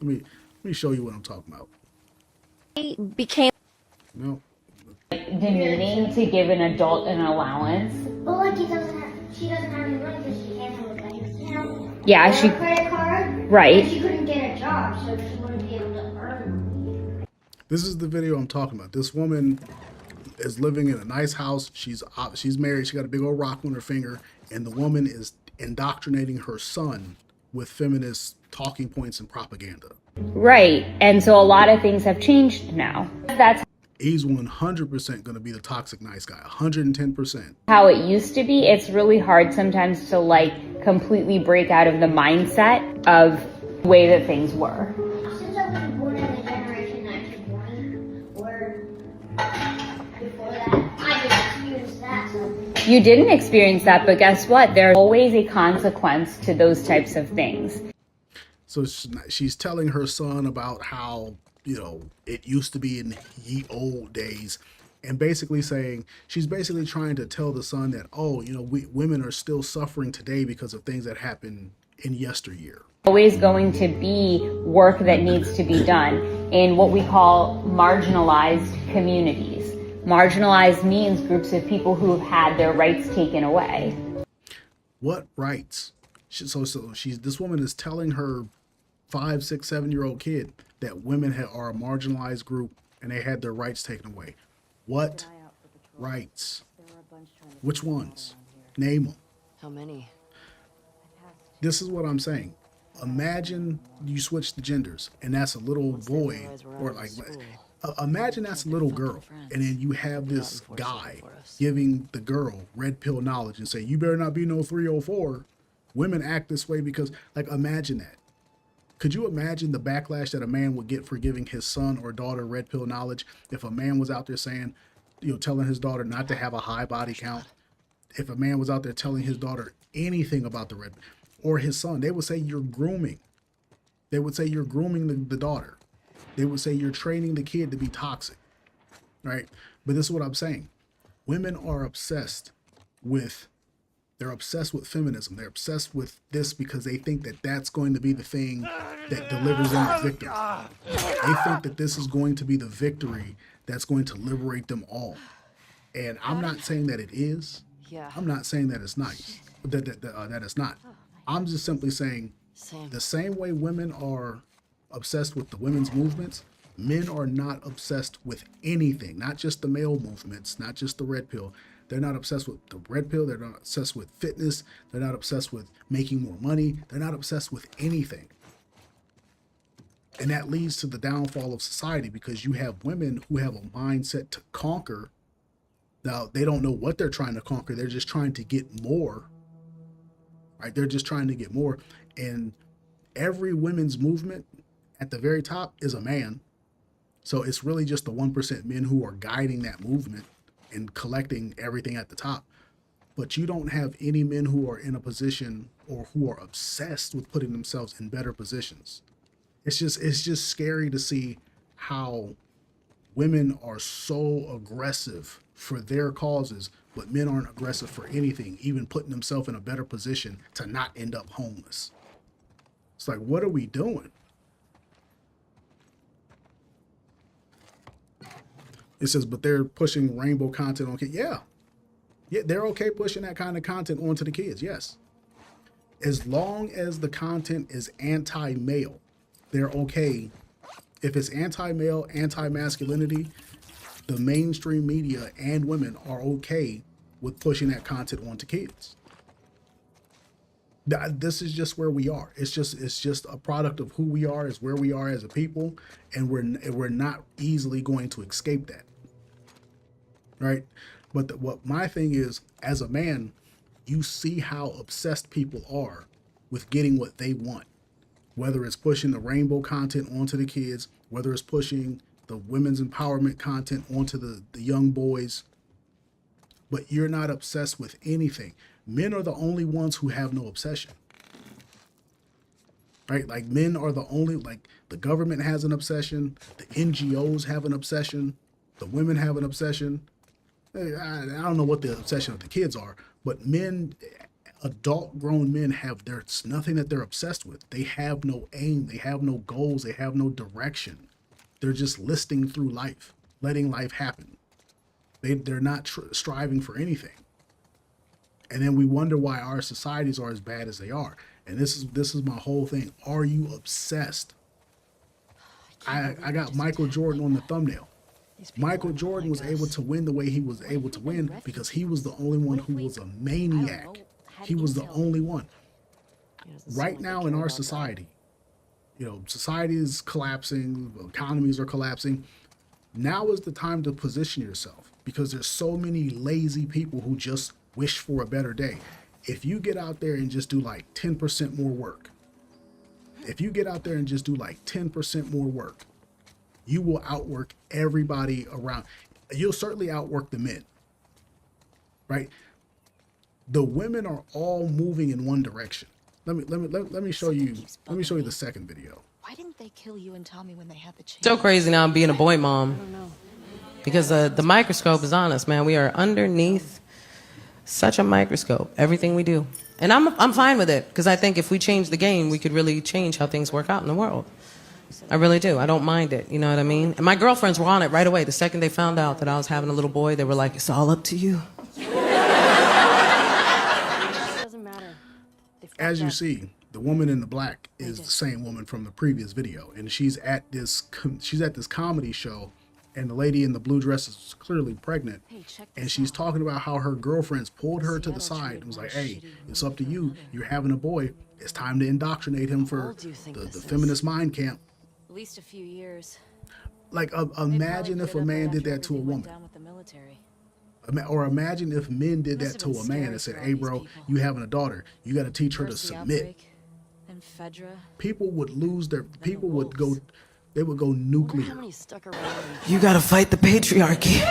Let me show you what I'm talking about. He became demeaning to give an adult an allowance. But like she doesn't have any money because she can't have a bank account. Yeah, or she a credit card. right. And she couldn't get a job, so she wouldn't be able to earn. This is the video I'm talking about. This woman is living in a nice house. She's married. She got a big old rock on her finger, and the woman is indoctrinating her son with feminist talking points and propaganda. Right. And so a lot of things have changed now. That's He's 100% going to be the toxic nice guy, 110%. how it used to be. It's really hard sometimes to completely break out of the mindset of the way that things were. Since I was born in the generation that you're born in, or before that, I didn't experience that. So. You didn't experience that, but guess what? There's always a consequence to those types of things. So she's telling her son about how, it used to be in ye old days, and basically saying, she's basically trying to tell the son that, women are still suffering today because of things that happened in yesteryear. Always going to be work that needs to be done in what we call marginalized communities. Marginalized means groups of people who have had their rights taken away. What rights? This woman is telling her 5, 6, 7-year-old kid that women are a marginalized group and they had their rights taken away. What rights? Which ones? Name them. How many? This is what I'm saying. Imagine you switch the genders and that's a little boy, or imagine that's a little girl, and then you have this guy giving the girl red pill knowledge and say, you better not be no 304. Women act this way because, imagine that. Could you imagine the backlash that a man would get for giving his son or daughter red pill knowledge if a man was out there saying, telling his daughter not to have a high body count? If a man was out there telling his daughter anything about the red, or his son, they would say you're grooming. They would say you're grooming the daughter. They would say you're training the kid to be toxic, right? But this is what I'm saying. Women are obsessed with feminism. They're obsessed with this because they think that that's going to be the thing that delivers them a victory. They think that this is going to be the victory that's going to liberate them all. And I'm not saying that it is. I'm not saying that it's nice, that it's not. I'm just simply saying the same way women are obsessed with the women's movements, men are not obsessed with anything, not just the male movements, not just the red pill. They're not obsessed with the red pill. They're not obsessed with fitness. They're not obsessed with making more money. They're not obsessed with anything. And that leads to the downfall of society, because you have women who have a mindset to conquer. Now, they don't know what they're trying to conquer. They're just trying to get more, right? They're just trying to get more. And every women's movement at the very top is a man. So it's really just the 1% men who are guiding that movement and collecting everything at the top. But you don't have any men who are in a position or who are obsessed with putting themselves in better positions. It's just scary to see how women are so aggressive for their causes, but men aren't aggressive for anything, even putting themselves in a better position to not end up homeless. It's like, what are we doing? It says, but they're pushing rainbow content on kids. Yeah, they're okay pushing that kind of content onto the kids. Yes, as long as the content is anti-male, they're okay. If it's anti-male, anti-masculinity, the mainstream media and women are okay with pushing that content onto kids. This is just where we are. It's just a product of who we are, is where we are as a people, and we're not easily going to escape that, right? But what my thing is, as a man, you see how obsessed people are with getting what they want. Whether it's pushing the rainbow content onto the kids, whether it's pushing the women's empowerment content onto the young boys, but you're not obsessed with anything. Men are the only ones who have no obsession, right? Like, men are the only, like, the government has an obsession, the NGOs have an obsession, the women have an obsession. I don't know what the obsession of the kids are, but men, adult grown men, there's nothing that they're obsessed with. They have no aim, they have no goals, they have no direction. They're just listing through life, letting life happen. They're not striving for anything. And then we wonder why our societies are as bad as they are. And this is my whole thing. Are you obsessed? I got Michael Jordan on the thumbnail. Michael Jordan was able to win the way he was able to win because he was the only one who was a maniac. He was the only one. Right now in our society, society is collapsing, economies are collapsing. Now is the time to position yourself, because there's so many lazy people who just wish for a better day. If you get out there and just do like 10% more work, if you get out there and just do like 10% more work, you will outwork everybody around. You'll certainly outwork the men, right? The women are all moving in one direction. Let me show you the second video. Why didn't they kill you and Tommy when they had the chance? So crazy now being a boy mom. Because the microscope is on us, man. We are underneath such a microscope, everything we do. And I'm fine with it, because I think if we change the game, we could really change how things work out in the world. I really do. I don't mind it. You know what I mean? And my girlfriends were on it right away. The second they found out that I was having a little boy, they were like, it's all up to you. As you see, the woman in the black is the same woman from the previous video, and she's at this comedy show, and the lady in the blue dress is clearly pregnant, and she's talking about how her girlfriends pulled her to the side and was like, hey, it's up to you. You're having a boy. It's time to indoctrinate him for the feminist mind camp. At least a few years. Like, imagine if a man did that to a woman. Or imagine if men did that to a man and said, hey, bro, you having a daughter. You got to teach her to submit. People would lose their, they would go nuclear. You got to fight the patriarchy.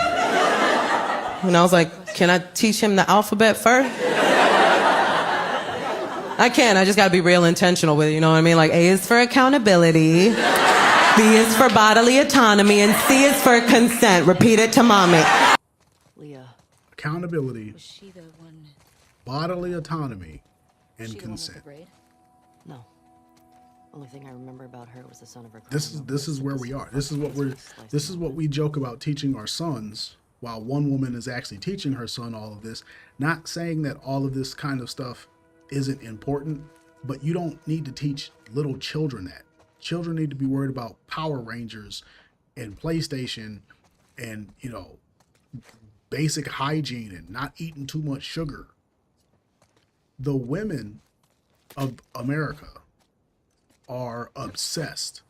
And I was like, can I teach him the alphabet first? I can. I just got to be real intentional with it. You know what I mean? Like, A is for accountability. B is for bodily autonomy. And C is for consent. Repeat it to mommy. Accountability, bodily autonomy, and consent. No. Only thing I remember about her was the son of her. This is where we are. This is what we joke about teaching our sons, while one woman is actually teaching her son all of this. Not saying that all of this kind of stuff isn't important, but you don't need to teach little children that. Children need to be worried about Power Rangers and PlayStation and, basic hygiene and not eating too much sugar. The women of America are obsessed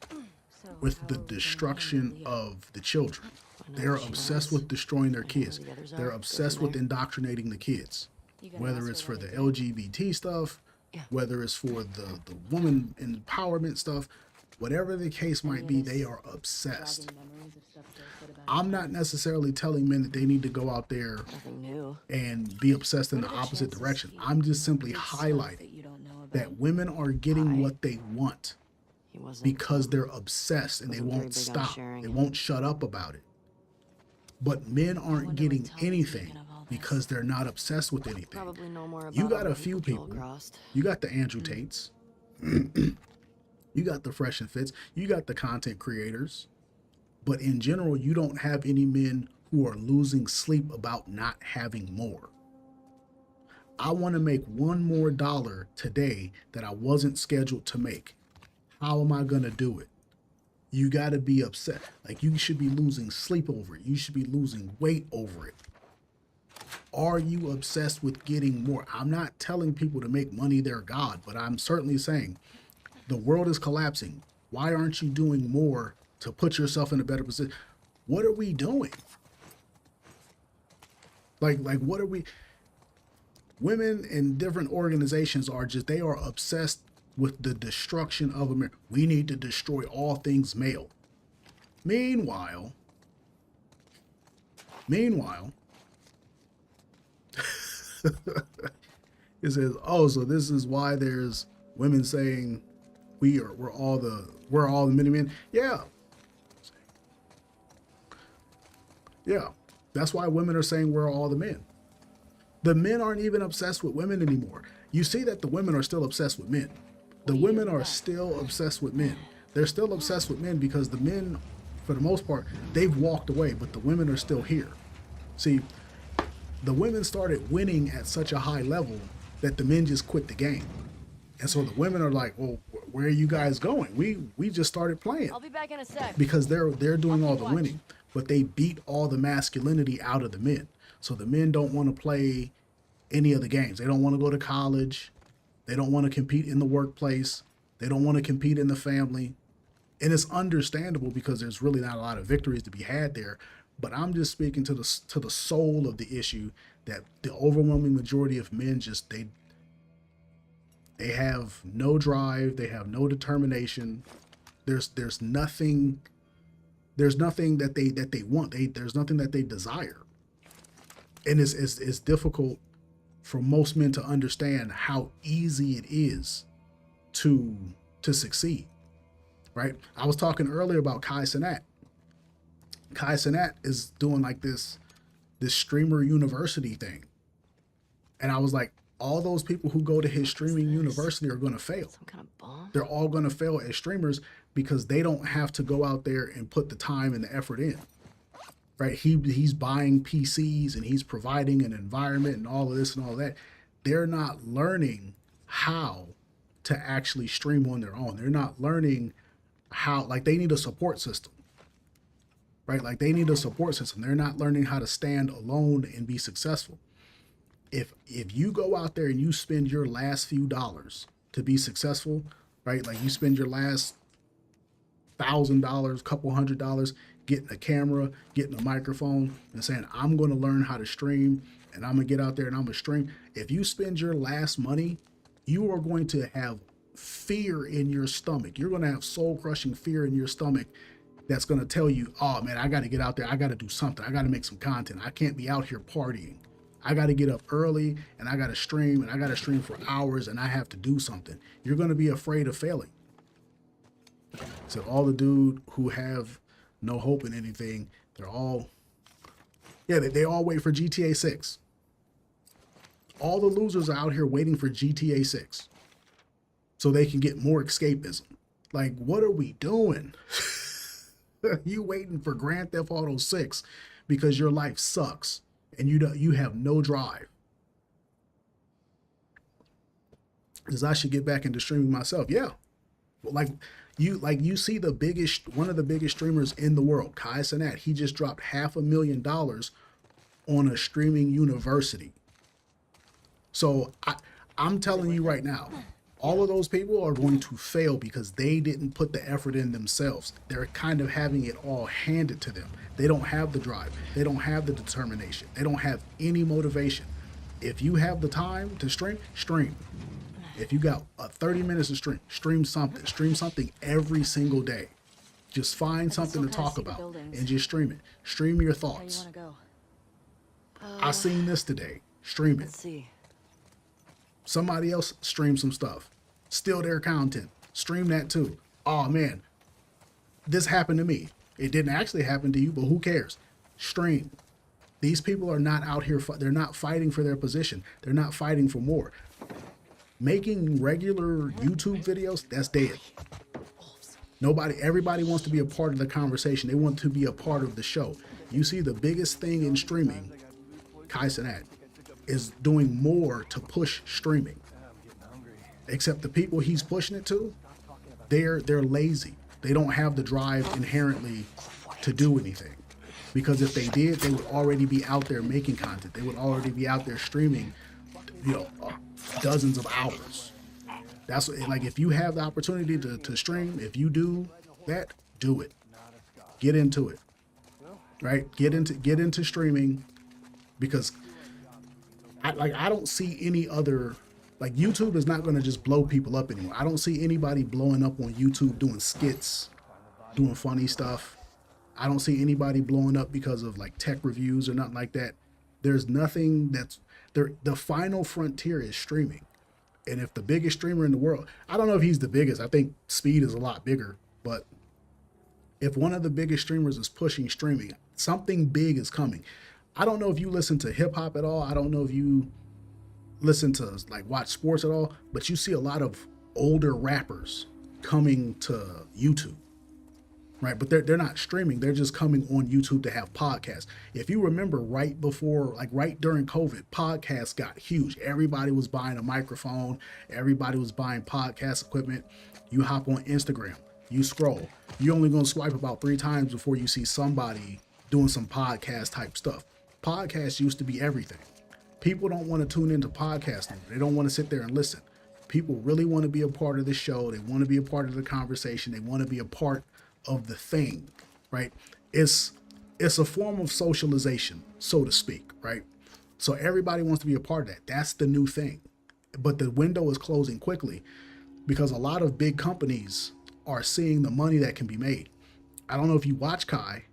with the destruction of the children. They're obsessed with destroying their kids. They're obsessed with indoctrinating the kids, whether it's for the LGBT stuff, whether it's for the woman empowerment stuff, whatever the case might be, they are obsessed. I'm not necessarily telling men that they need to go out there and be obsessed in the opposite direction. I'm just simply highlighting that women are getting what they want because they're obsessed and they won't stop. They won't shut up about it. But men aren't getting anything because they're not obsessed with anything. You got a few people. You got the Andrew Tates. You got the Fresh and Fits. You got the content creators. But in general, you don't have any men who are losing sleep about not having more. I want to make $1 more today that I wasn't scheduled to make. How am I going to do it? You got to be upset. Like, you should be losing sleep over it. You should be losing weight over it. Are you obsessed with getting more? I'm not telling people to make money their God, but I'm certainly saying the world is collapsing. Why aren't you doing more to put yourself in a better position? What are we doing? Like what are we? Women in different organizations they are obsessed with the destruction of America. We need to destroy all things male. Meanwhile, it says, oh, so this is why there's women saying we're all the many men. Yeah. Yeah. That's why women are saying we're all the men. The men aren't even obsessed with women anymore. You see that the women are still obsessed with men. The women are still obsessed with men. They're still obsessed with men because the men, for the most part, they've walked away, but the women are still here. See, the women started winning at such a high level that the men just quit the game. And so the women are like, well, where are you guys going? We just started playing. I'll be back in a sec. Because they're doing all the winning, but they beat all the masculinity out of the men. So the men don't want to play any of the games. They don't want to go to college. They don't want to compete in the workplace. They don't want to compete in the family. And it's understandable because there's really not a lot of victories to be had there. But I'm just speaking to the soul of the issue, that the overwhelming majority of men just they have no drive, they have no determination. There's nothing that they want. There's nothing that they desire. And it's difficult for most men to understand how easy it is to succeed, right? I was talking earlier about Kai Cenat. Kai Cenat is doing like this streamer university thing. And I was like, all those people who go to his streaming university are going to fail. Some kind of bomb? They're all going to fail as streamers because they don't have to go out there and put the time and the effort in. Right? He's buying PCs and he's providing an environment and all of this and all that. They're not learning how to actually stream on their own. They're not learning how, like, they need a support system. Right? Like, they need a support system. They're not learning how to stand alone and be successful. If you go out there and you spend your last few dollars to be successful, right? Like, you spend your last $1,000, couple $100 getting a camera, getting a microphone, and saying, I'm going to learn how to stream, and I'm going to get out there and I'm going to stream. If you spend your last money, you are going to have fear in your stomach. You're going to have soul-crushing fear in your stomach that's going to tell you, oh, man, I got to get out there. I got to do something. I got to make some content. I can't be out here partying. I got to get up early, and I got to stream, and I got to stream for hours, and I have to do something. You're going to be afraid of failing. So all the dude who have no hope in anything, they're all, they all wait for GTA 6. All the losers are out here waiting for GTA 6 so they can get more escapism. Like, what are we doing? You waiting for Grand Theft Auto 6 because your life sucks and you have no drive. Because I should get back into streaming myself. Yeah. Well, you see one of the biggest streamers in the world, Kai Cenat, he just dropped $500,000 on a streaming university. So I'm telling you right now, All of those people are going to fail because they didn't put the effort in themselves. They're kind of having it all handed to them. They don't have the drive. They don't have the determination. They don't have any motivation. If you have the time to stream, stream. If you got 30 minutes to stream, stream something. Stream something every single day. Just find something to talk about and just stream it. Stream your thoughts. I seen this today. Stream it. Let's see. Somebody else stream some stuff. Steal their content. Stream that too. Oh man, this happened to me. It didn't actually happen to you, but who cares? Stream. These people are not out here. They're not fighting for their position. They're not fighting for more. Making regular YouTube videos, that's dead. Everybody wants to be a part of the conversation. They want to be a part of the show. You see, the biggest thing in streaming, Kai Cenat, is doing more to push streaming. Except the people he's pushing it to, they're lazy. They don't have the drive inherently to do anything. Because if they did, they would already be out there making content. They would already be out there streaming, dozens of hours. That's like, if you have the opportunity to stream, if you do that, do it. Get into it. Right? Get into streaming, because I don't see any other, like, YouTube is not going to just blow people up anymore. I don't see anybody blowing up on YouTube doing skits, doing funny stuff. I don't see anybody blowing up because of like tech reviews or nothing like that. There's nothing that's there. The final frontier is streaming. And if the biggest streamer in the world, I don't know if he's the biggest, I think Speed is a lot bigger, but if one of the biggest streamers is pushing streaming, something big is coming. I don't know if you listen to hip hop at all. I don't know if you listen to, like, watch sports at all, but you see a lot of older rappers coming to YouTube, right? But they're not streaming. They're just coming on YouTube to have podcasts. If you remember, right during COVID, podcasts got huge. Everybody was buying a microphone. Everybody was buying podcast equipment. You hop on Instagram, you scroll. You're only going to swipe about 3 times before you see somebody doing some podcast type stuff. Podcasts used to be everything. People don't want to tune into podcasts anymore. They don't want to sit there and listen. People really want to be a part of the show. They want to be a part of the conversation. They want to be a part of the thing, right? It's a form of socialization, so to speak, right? So everybody wants to be a part of that. That's the new thing. But the window is closing quickly because a lot of big companies are seeing the money that can be made. I don't know if you watch Kai,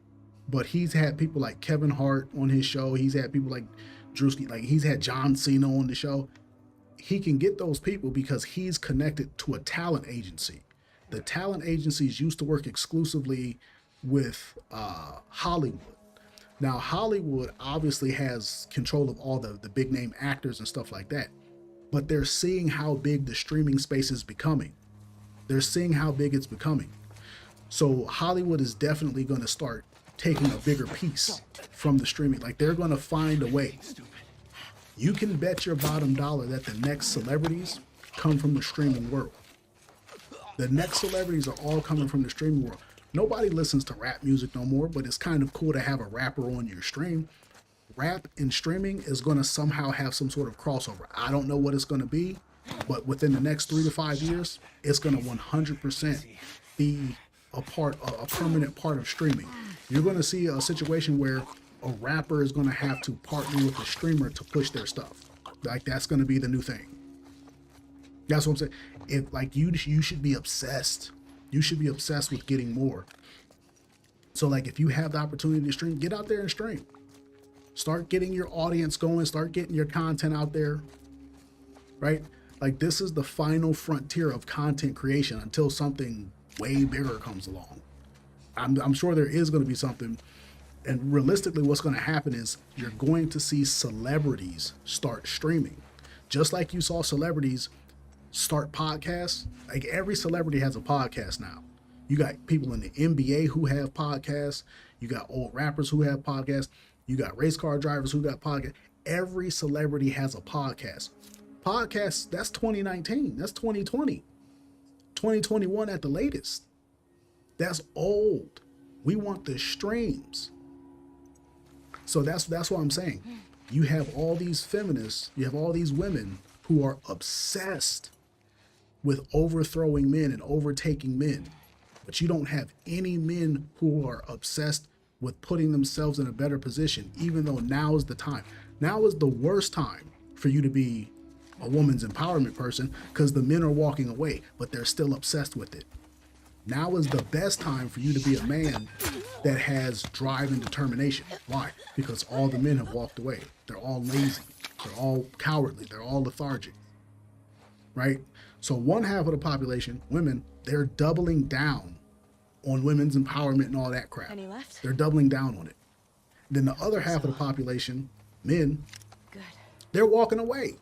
but he's had people like Kevin Hart on his show. He's had people like Drewski, like he's had John Cena on the show. He can get those people because he's connected to a talent agency. The talent agencies used to work exclusively with Hollywood. Now, Hollywood obviously has control of all the big name actors and stuff like that, but they're seeing how big the streaming space is becoming. They're seeing how big it's becoming. So Hollywood is definitely going to start taking a bigger piece from the streaming. Like, they're going to find a way. You can bet your bottom dollar that the next celebrities come from the streaming world. The next celebrities are all coming from the streaming world. Nobody listens to rap music no more, but it's kind of cool to have a rapper on your stream. Rap and streaming is going to somehow have some sort of crossover. I don't know what it's going to be, but within the next 3 to 5 years, it's going to 100% be a permanent part of streaming. You're going to see a situation where a rapper is going to have to partner with a streamer to push their stuff. Like, that's going to be the new thing. That's what I'm saying. If, like, you should be obsessed. You should be obsessed with getting more. So, like, if you have the opportunity to stream, get out there and stream. Start getting your audience going. Start getting your content out there. Right? Like, this is the final frontier of content creation until something way bigger comes along. I'm sure there is going to be something. And realistically, what's going to happen is you're going to see celebrities start streaming. Just like you saw celebrities start podcasts. Like, every celebrity has a podcast now. You got people in the NBA who have podcasts. You got old rappers who have podcasts. You got race car drivers who got podcasts. Every celebrity has a podcast. Podcasts, that's 2019. That's 2020. 2021 at the latest. That's old. We want the streams. So that's what I'm saying. You have all these feminists, you have all these women who are obsessed with overthrowing men and overtaking men, but you don't have any men who are obsessed with putting themselves in a better position, even though now is the time. Now is the worst time for you to be a woman's empowerment person because the men are walking away, but they're still obsessed with it. Now is the best time for you to be a man that has drive and determination. Why? Because all the men have walked away. They're all lazy. They're all cowardly. They're all lethargic. Right? So one half of the population, women, they're doubling down on women's empowerment and all that crap. Any left? They're doubling down on it. Then the other half of the population, men, they're walking away.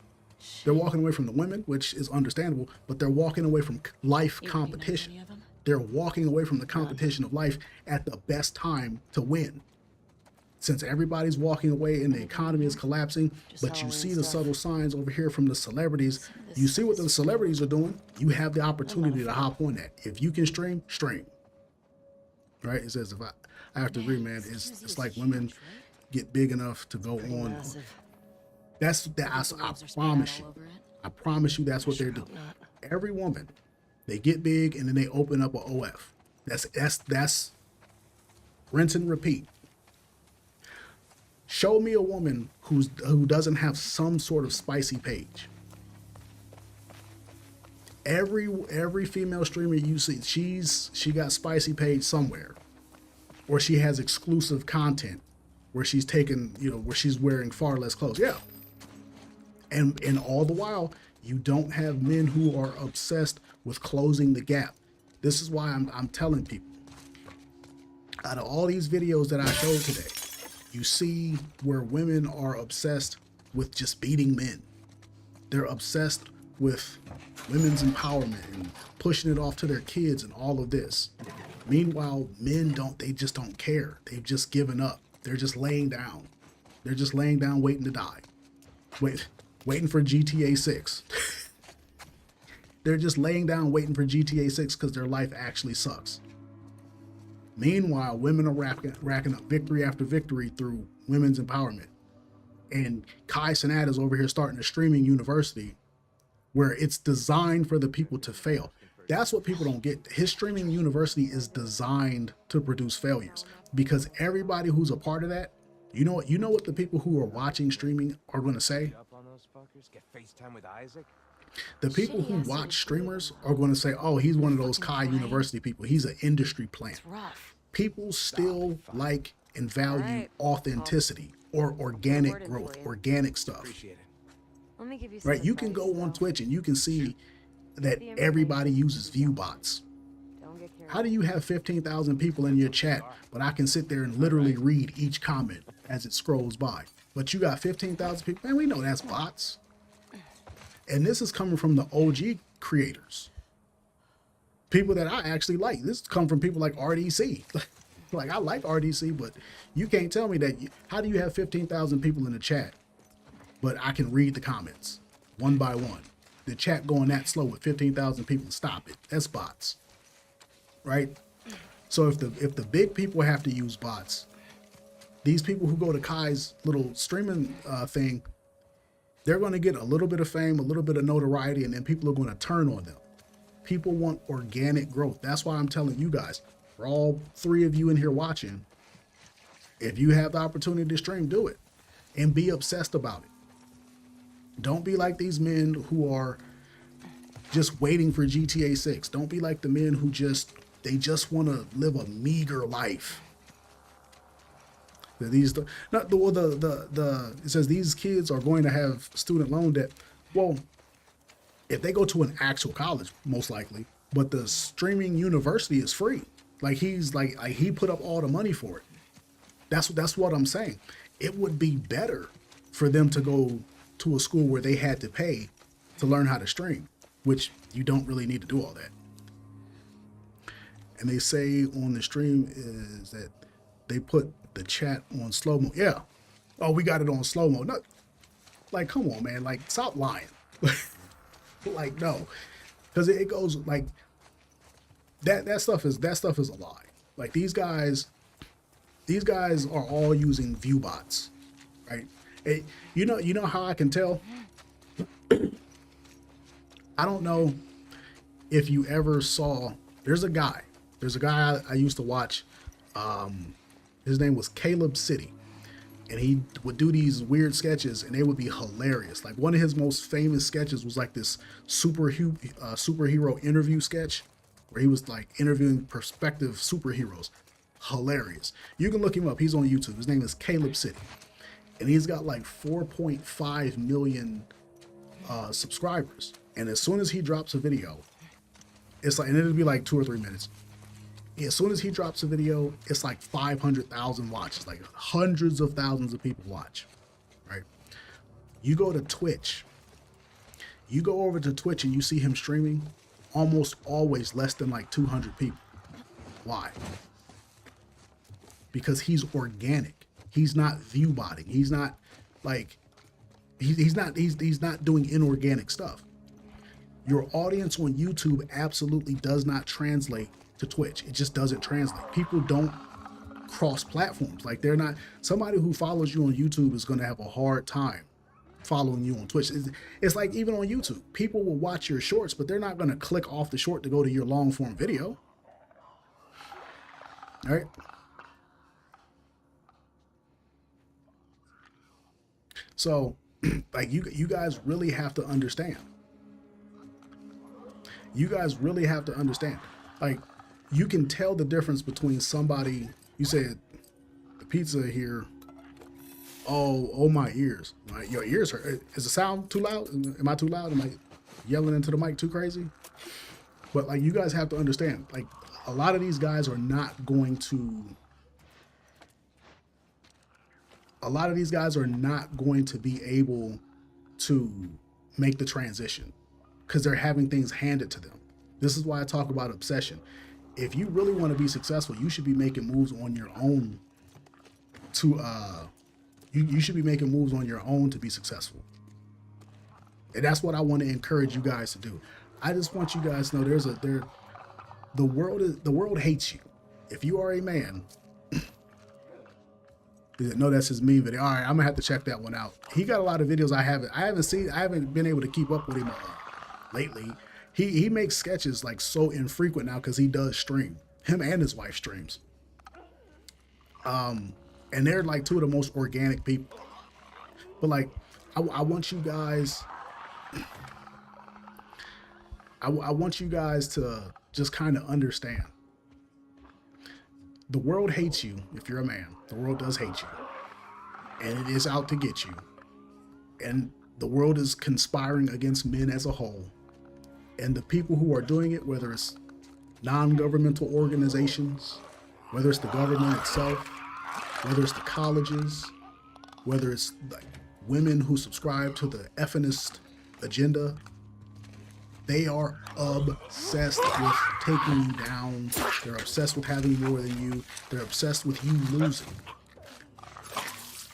They're walking away from the women, which is understandable, but they're walking away from life competition. They're walking away from the competition of life at the best time to win. Since everybody's walking away and the economy is collapsing, but you see the subtle signs over here from the celebrities. You see what the celebrities are doing. You have the opportunity to hop on that. If you can stream, stream. Right? It says, if I have to agree, man, it's like women get big enough to go on. That's I promise you. I promise you that's what they're doing. Every woman, they get big and then they open up a OF. That's rinse and repeat. Show me a woman who doesn't have some sort of spicy page. Every female streamer you see, she got spicy page somewhere, or she has exclusive content where she's taken, where she's wearing far less clothes. Yeah. And all the while, you don't have men who are obsessed with closing the gap. This is why I'm telling people, out of all these videos that I showed today, you see where women are obsessed with just beating men. They're obsessed with women's empowerment and pushing it off to their kids and all of this. Meanwhile, men they just don't care. They've just given up. They're just laying down. They're just laying down waiting to die. Waiting for GTA 6. They're just laying down waiting for GTA 6 because their life actually sucks. Meanwhile, women are racking up victory after victory through women's empowerment. And Kai Cenat is over here starting a streaming university where it's designed for the people to fail. That's what people don't get. His streaming university is designed to produce failures because everybody who's a part of that, you know what the people who are watching streaming are going to say? The people who watch streamers are going to say, oh, he's one of those Kai University people. He's an industry plant. People still like and value authenticity or organic growth, organic stuff. Right? You can go on Twitch and you can see that everybody uses view bots. How do you have 15,000 people in your chat, but I can sit there and literally read each comment as it scrolls by? But you got 15,000 people. Man, we know that's bots. And this is coming from the OG creators. People that I actually like. This come from people like RDC. Like, I like RDC, but you can't tell me that. How do you have 15,000 people in the chat, but I can read the comments one by one? The chat going that slow with 15,000 people. Stop it. That's bots. Right? So if the big people have to use bots, these people who go to Kai's little streaming thing, they're going to get a little bit of fame, a little bit of notoriety, and then people are going to turn on them. People want organic growth. That's why I'm telling you guys, for all three of you in here watching, if you have the opportunity to stream, do it and be obsessed about it. Don't be like these men who are just waiting for GTA 6. Don't be like the men who just want to live a meager life. It says these kids are going to have student loan debt. Well, if they go to an actual college, most likely, but the streaming university is free. Like he put up all the money for it. That's what I'm saying. It would be better for them to go to a school where they had to pay to learn how to stream, which you don't really need to do all that. And they say on the stream is that they put the chat on slow-mo. Yeah. Oh, we got it on slow-mo. No, like, come on, man. Like, stop lying. Like, no. Because it goes like that stuff is a lie. Like these guys are all using view bots, right? You know how I can tell? I don't know. if you ever saw, there's a guy I used to watch. His name was Caleb City, and he would do these weird sketches, and they would be hilarious. Like one of his most famous sketches was like this superhero interview sketch, where he was like interviewing prospective superheroes. Hilarious. You can look him up. He's on YouTube. His name is Caleb City, and he's got like 4.5 million subscribers. And as soon as he drops a video, it's like, and it'll be like 2 or 3 minutes. As soon as he drops a video, it's like 500,000 watches, like hundreds of thousands of people watch, right? You go to Twitch, you go over to Twitch and you see him streaming, almost always less than like 200 people. Why? Because he's organic. He's not view botting. He's not like, he's not doing inorganic stuff. Your audience on YouTube absolutely does not translate to Twitch. It just doesn't translate. People don't cross platforms. Like they're not, somebody who follows you on YouTube is going to have a hard time following you on Twitch. It's like even on YouTube, people will watch your shorts, but they're not going to click off the short to go to your long form video. All right. So like you guys really have to understand. You guys really have to understand. Like, you can tell the difference between somebody, you said, the pizza here, oh my ears. Like, your ears hurt. Is the sound too loud? Am I too loud? Am I yelling into the mic too crazy? But like, you guys have to understand, like, a lot of these guys are not going to be able to make the transition because they're having things handed to them. This is why I talk about obsession. If you really want to be successful, you should be making moves on your own to you should be making moves on your own to be successful. And that's what I want to encourage you guys to do. I just want you guys to know the world hates you. If you are a man, no, that's his meme video. All right, I'm gonna have to check that one out. He got a lot of videos I haven't been able to keep up with him lately. He makes sketches like so infrequent now because he does stream. Him and his wife streams. And they're like two of the most organic people. But like, I want you guys, I want you guys to just kind of understand. The world hates you if you're a man. The world does hate you. And it is out to get you. And the world is conspiring against men as a whole. And the people who are doing it, whether it's non-governmental organizations, whether it's the government itself, whether it's the colleges, whether it's like women who subscribe to the effeminist agenda, they are obsessed with taking you down. They're obsessed with having more than you. They're obsessed with you losing.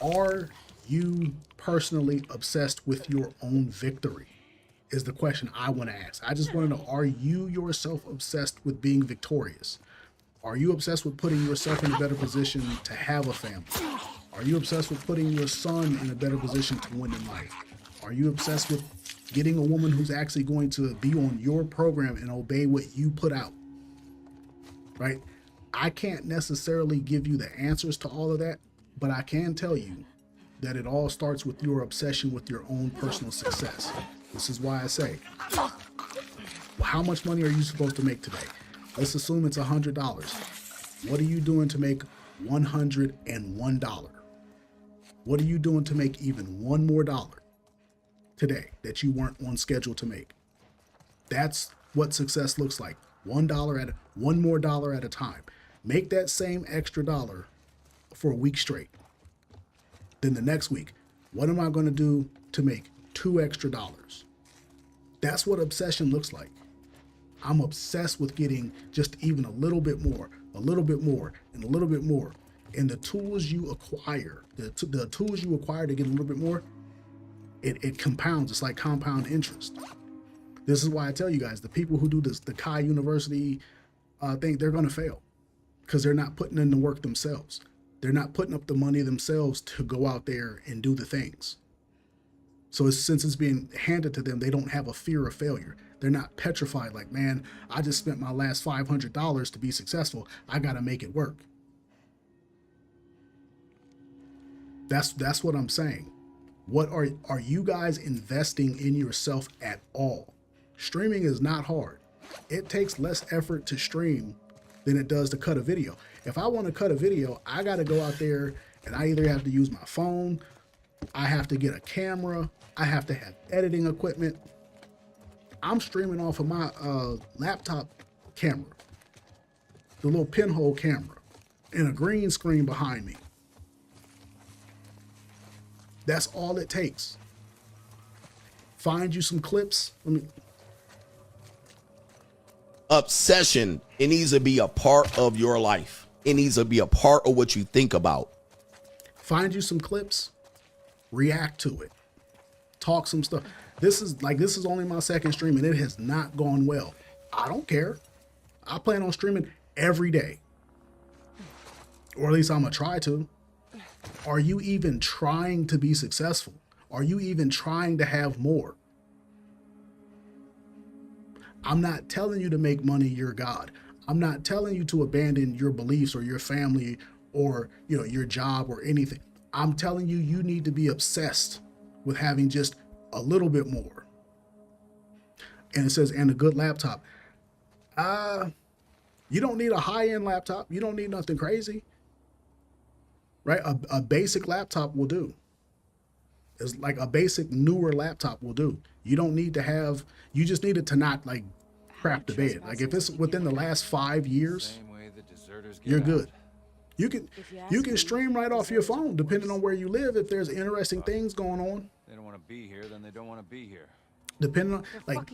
Are you personally obsessed with your own victory? Is the question I want to ask. I just want to know, are you yourself obsessed with being victorious? Are you obsessed with putting yourself in a better position to have a family? Are you obsessed with putting your son in a better position to win in life? Are you obsessed with getting a woman who's actually going to be on your program and obey what you put out? Right? I can't necessarily give you the answers to all of that, but I can tell you that it all starts with your obsession with your own personal success. This is why I say, how much money are you supposed to make today? Let's assume it's $100. What are you doing to make $101? What are you doing to make even one more dollar today that you weren't on schedule to make? That's what success looks like. One more dollar at a time. Make that same extra dollar for a week straight. Then the next week, what am I going to do to make $2 extra? That's what obsession looks like. I'm obsessed with getting just even a little bit more, and a little bit more. And the tools you acquire, the tools you acquire to get a little bit more, it compounds. It's like compound interest. This is why I tell you guys, the people who do this, the Chi University thing, they're going to fail because they're not putting in the work themselves. They're not putting up the money themselves to go out there and do the things. So since it's being handed to them, they don't have a fear of failure. They're not petrified like, man, I just spent my last $500 to be successful. I got to make it work. That's what I'm saying. What are you guys investing in yourself at all? Streaming is not hard. It takes less effort to stream than it does to cut a video. If I want to cut a video, I got to go out there and I either have to use my phone, I have to get a camera, I have to have editing equipment. I'm streaming off of my laptop camera, the little pinhole camera, and a green screen behind me. That's all it takes. Find you some clips. Obsession, it needs to be a part of your life. It needs to be a part of what you think about. Find you some clips, react to it, talk some stuff. This is only my second stream and it has not gone well. I don't care. I plan on streaming every day. Or at least I'm gonna try to. Are you even trying to be successful? Are you even trying to have more? I'm not telling you to make money your God. I'm not telling you to abandon your beliefs or your family or, you know, your job or anything. I'm telling you, you need to be obsessed with having just a little bit more. And it says, and a good laptop. You don't need a high-end laptop. You don't need nothing crazy, right? A basic laptop will do. It's like a basic newer laptop will do. You don't need to have, you just need it to not like crap the bed. Like if it's within the last 5 years, you're good. You can stream right off your phone depending on where you live. If there's interesting things going on, They don't want to be here, then they don't want to be here. depending on like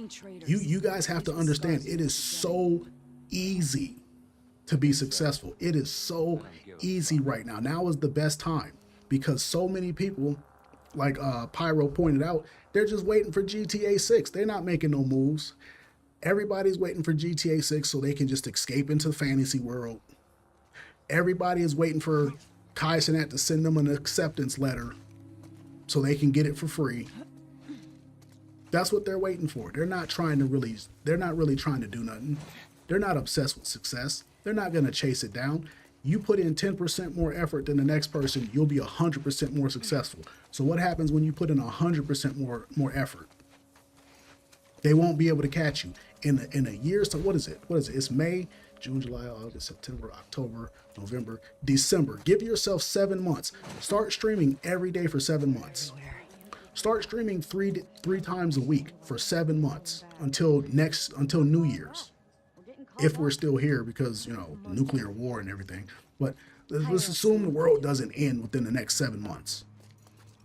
you guys have to understand, it is so easy to be successful. It is so easy right now. Now is the best time because so many people, like Pyro pointed out, they're just waiting for GTA 6. They're not making no moves. Everybody's waiting for GTA 6 so they can just escape into the fantasy world. Everybody is waiting for Kai Cenat to send them an acceptance letter so they can get it for free. That's what they're waiting for. They're not really trying to do nothing. They're not obsessed with success. They're not going to chase it down. You put in 10% more effort than the next person, you'll be 100% more successful. So what happens when you put in 100% more effort? They won't be able to catch you. In a year's time, what is it? It's May, June, July, August, September, October, November, December. Give yourself 7 months. Start streaming every day for 7 months. Start streaming three times a week for 7 months until New Year's. If we're still here, because, you know, nuclear war and everything. But let's assume the world doesn't end within the next 7 months.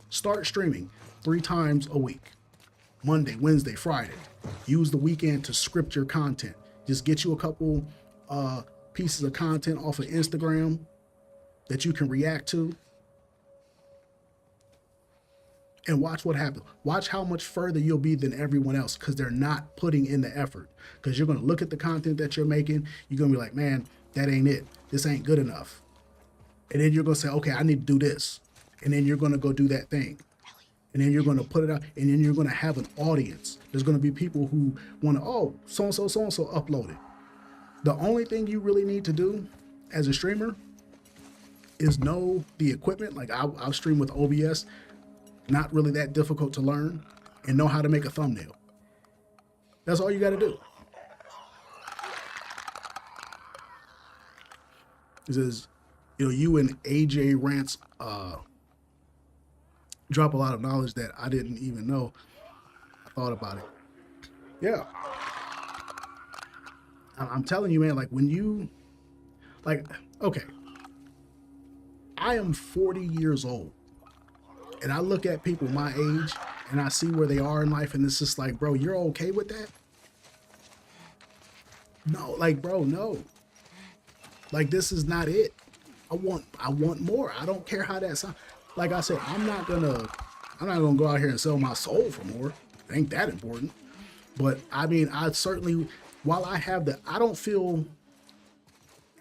Start streaming 3 times a week. Monday, Wednesday, Friday. Use the weekend to script your content. Just get you a couple pieces of content off of Instagram that you can react to. And watch what happens. Watch how much further you'll be than everyone else because they're not putting in the effort. Because you're going to look at the content that you're making. You're going to be like, man, that ain't it. This ain't good enough. And then you're going to say, okay, I need to do this. And then you're going to go do that thing. And then you're going to put it out. And then you're going to have an audience. There's going to be people who want to, oh, so-and-so upload it. The only thing you really need to do as a streamer is know the equipment. Like I'll stream with OBS. Not really that difficult to learn, and know how to make a thumbnail. That's all you got to do. It says, you know, you and AJ Rants drop a lot of knowledge that I didn't even know. I thought about it. Yeah. I'm telling you, man, like when you, like, okay, I am 40 years old. And I look at people my age and I see where they are in life and it's just like, bro, you're okay with that? No, like, bro, no. Like, this is not it. I want more. I don't care how that sounds. Like I said, I'm not gonna go out here and sell my soul for more. It ain't that important. But I mean, I certainly, while I have the, I don't feel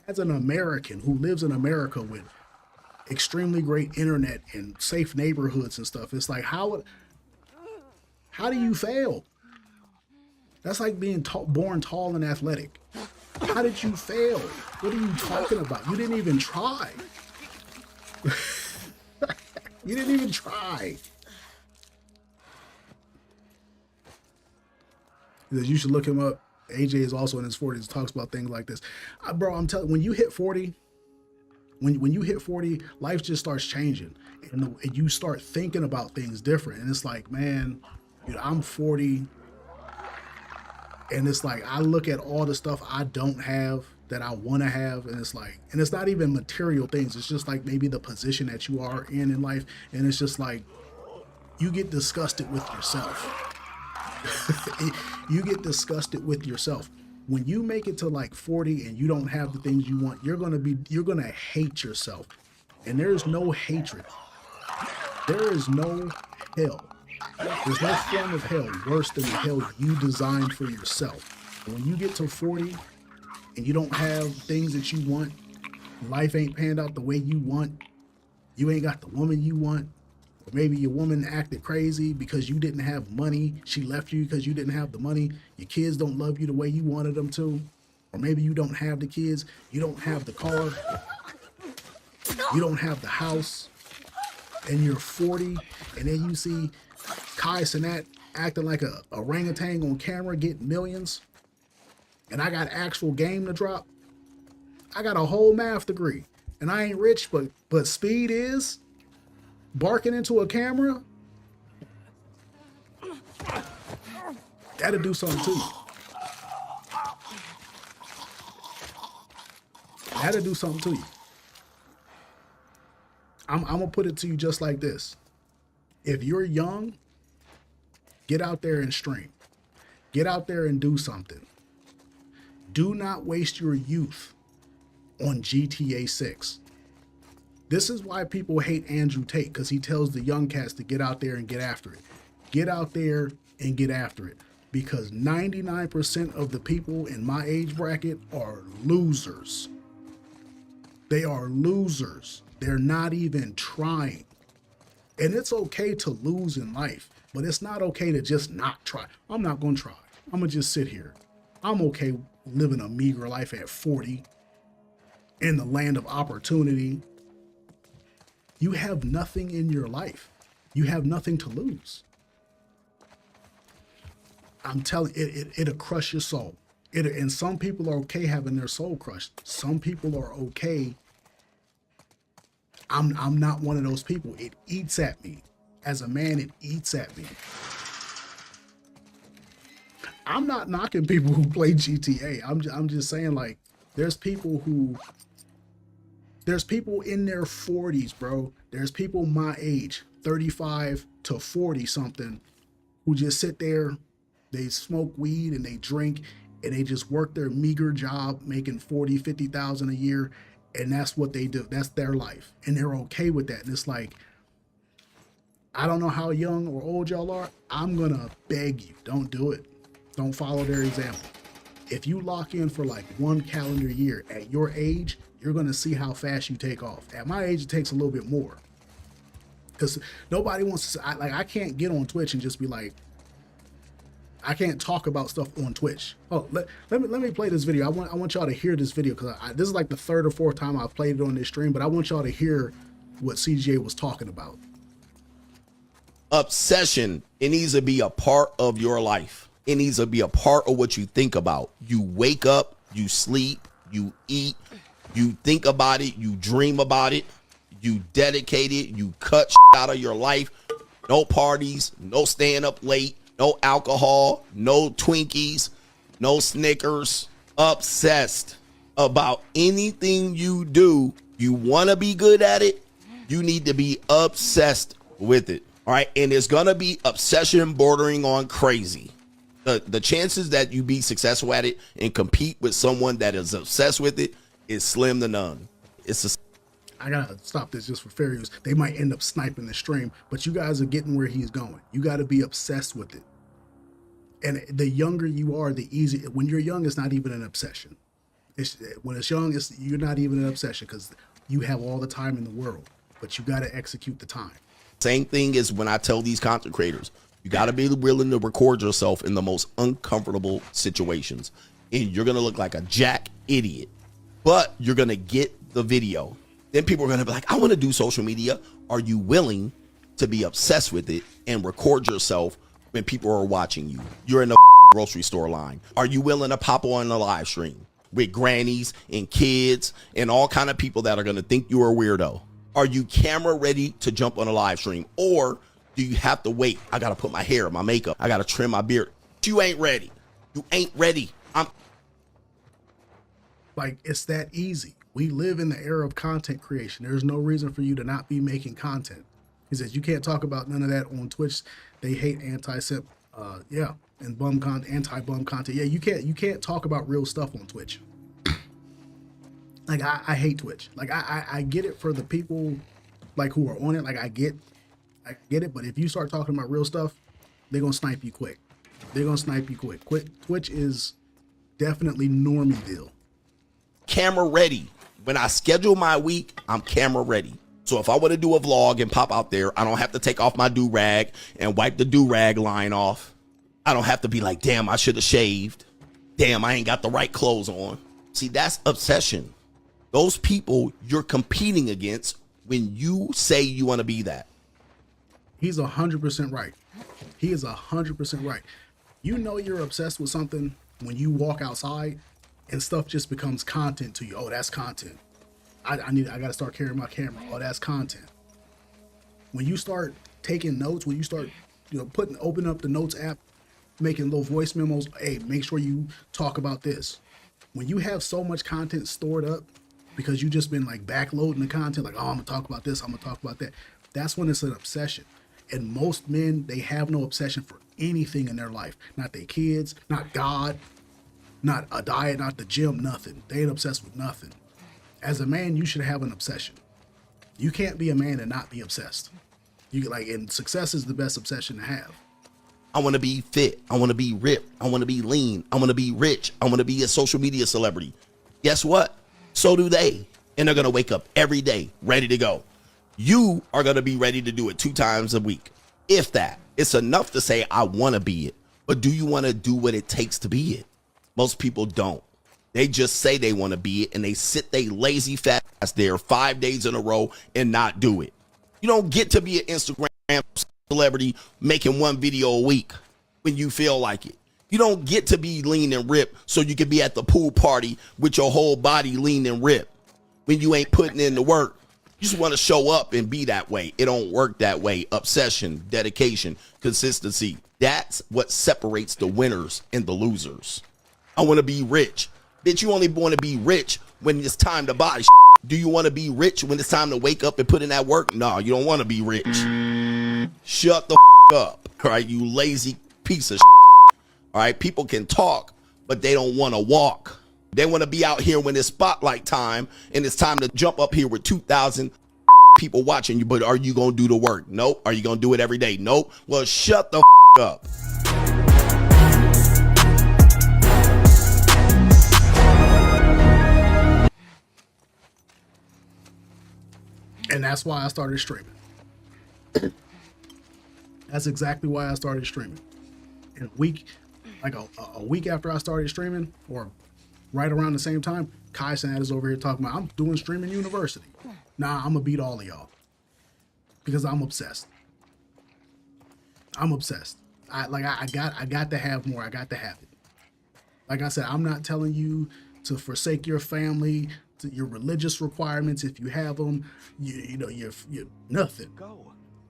as an American who lives in America with extremely great internet and safe neighborhoods and stuff. It's like, how do you fail? That's like being born tall and athletic. How did you fail? What are you talking about? You didn't even try. You didn't even try. You should look him up. AJ is also in his 40s, talks about things like this. Bro, I'm telling you, when you hit 40, when you hit 40, life just starts changing. And you start thinking about things different. And it's like, man, you know, I'm 40. And it's like, I look at all the stuff I don't have that I want to have. And it's like, and it's not even material things. It's just like maybe the position that you are in life. And it's just like, you get disgusted with yourself. You get disgusted with yourself. When you make it to like 40 and you don't have the things you want, you're gonna hate yourself. And there's no hatred. There is no hell. There's no form of hell worse than the hell you designed for yourself. When you get to 40 and you don't have things that you want, life ain't panned out the way you want, you ain't got the woman you want, or maybe your woman acted crazy because you didn't have money, she left you because you didn't have the money, your kids don't love you the way you wanted them to, or maybe you don't have the kids, you don't have the car, you don't have the house, and you're 40, and then you see Kai Cenat acting like a orangutan on camera getting millions, and I got actual game to drop. I got a whole math degree, and I ain't rich, but speed is barking into a camera. That'll do something to you. That'll do something to you. I'm gonna put it to you just like this. If you're young, get out there and stream. Get out there and do something. Do not waste your youth on GTA 6. This is why people hate Andrew Tate, because he tells the young cats to get out there and get after it. Get out there and get after it. Because 99% of the people in my age bracket are losers. They are losers. They're not even trying. And it's okay to lose in life, but it's not okay to just not try. I'm not going to try. I'm going to just sit here. I'm okay living a meager life at 40 in the land of opportunity. You have nothing in your life. You have nothing to lose. I'm telling you, it'll crush your soul. And some people are okay having their soul crushed. Some people are okay. I'm not one of those people. It eats at me. As a man, it eats at me. I'm not knocking people who play GTA. I'm just saying, like, there's people in their 40s, bro. There's people my age, 35 to 40 something, who just sit there, they smoke weed and they drink and they just work their meager job making 40, 50,000 a year. And that's what they do. That's their life. And they're okay with that. And it's like, I don't know how young or old y'all are. I'm going to beg you, don't do it. Don't follow their example. If you lock in for like 1 calendar year at your age, you're going to see how fast you take off. At my age, it takes a little bit more. Because nobody wants to, I can't get on Twitch and just be like, I can't talk about stuff on Twitch. Oh, let me play this video. I want y'all to hear this video, because this is like the 3rd or 4th time I've played it on this stream, but I want y'all to hear what CJ was talking about. Obsession, it needs to be a part of your life. It needs to be a part of what you think about. You wake up, you sleep, you eat, you think about it, you dream about it, you dedicate it, you cut out of your life. No parties, no staying up late, no alcohol, no Twinkies, no Snickers. Obsessed about anything you do. You want to be good at it. You need to be obsessed with it. All right. And it's going to be obsession bordering on crazy. The chances that you be successful at it and compete with someone that is obsessed with it is slim to none. I gotta stop this just for fair use. They might end up sniping the stream, but you guys are getting where he's going. You got to be obsessed with it. And the younger you are, the easier. When you're young, it's not even an obsession. When it's young, you're not even an obsession, because you have all the time in the world, but you got to execute the time. Same thing as when I tell these content creators, You got to be willing to record yourself in the most uncomfortable situations. And you're going to look like a jack idiot, but you're going to get the video. Then people are going to be like, I want to do social media. Are you willing to be obsessed with it and record yourself when people are watching you? You're in the grocery store line. Are you willing to pop on a live stream with grannies and kids and all kind of people that are going to think you're a weirdo? Are you camera ready to jump on a live stream? Or do you have to wait? I got to put my hair, my makeup. I got to trim my beard. You ain't ready. You ain't ready. Like, it's that easy. We live in the era of content creation. There's no reason for you to not be making content. He says you can't talk about none of that on Twitch. They hate anti-simp, and bum content, anti-bum content. Yeah, you can't talk about real stuff on Twitch. Like, I hate Twitch. Like, I get it for the people like who are on it. Like, I get it, but if you start talking about real stuff, they're gonna snipe you quick. Twitch is definitely Normieville. Camera ready. When I schedule my week, I'm camera ready. So if I want to do a vlog and pop out there, I don't have to take off my do-rag and wipe the do-rag line off. I don't have to be like, damn, I should have shaved. Damn, I ain't got the right clothes on. See, that's obsession. Those people you're competing against when you say you want to be that. He's 100% right. He is 100% right. You know you're obsessed with something when you walk outside and stuff just becomes content to you. Oh, that's content. I got to start carrying my camera. Oh, that's content. When you start taking notes, when you start, open up the notes app, making little voice memos. Hey, make sure you talk about this. When you have so much content stored up because you just been like backloading the content, like, oh, I'm gonna talk about this, I'm gonna talk about that. That's when it's an obsession. And most men, they have no obsession for anything in their life. Not their kids, not God, not a diet, not the gym, nothing. They ain't obsessed with nothing. As a man, you should have an obsession. You can't be a man and not be obsessed. And success is the best obsession to have. I want to be fit. I want to be ripped. I want to be lean. I want to be rich. I want to be a social media celebrity. Guess what? So do they. And they're going to wake up every day ready to go. You are going to be ready to do it 2 times a week. If that. It's enough to say, I want to be it. But do you want to do what it takes to be it? Most people don't. They just say they want to be it, and they sit they lazy fat ass there 5 days in a row and not do it. You don't get to be an Instagram celebrity making 1 video a week when you feel like it. You don't get to be lean and ripped so you can be at the pool party with your whole body lean and ripped when you ain't putting in the work. You just want to show up and be that way. It don't work that way. Obsession, dedication, consistency. That's what separates the winners and the losers. I want to be rich. Bitch, you only want to be rich when it's time to buy shit. Do you want to be rich when it's time to wake up and put in that work? No, you don't want to be rich. Shut the up, all right, you lazy piece of shit. All right, people can talk, but they don't want to walk. They want to be out here when it's spotlight time and it's time to jump up here with 2,000 people watching you, but are you going to do the work? Nope. Are you going to do it every day? Nope. Well, shut the up. And that's why I started streaming. That's exactly why I started streaming. In a week after I started streaming, or right around the same time, Kai Sanat is over here talking about, I'm doing streaming university. Nah, I'm gonna beat all of y'all. Because I'm obsessed. I'm obsessed. I got to have more. I got to have it. Like I said, I'm not telling you to forsake your family, your religious requirements if you have them. You're nothing.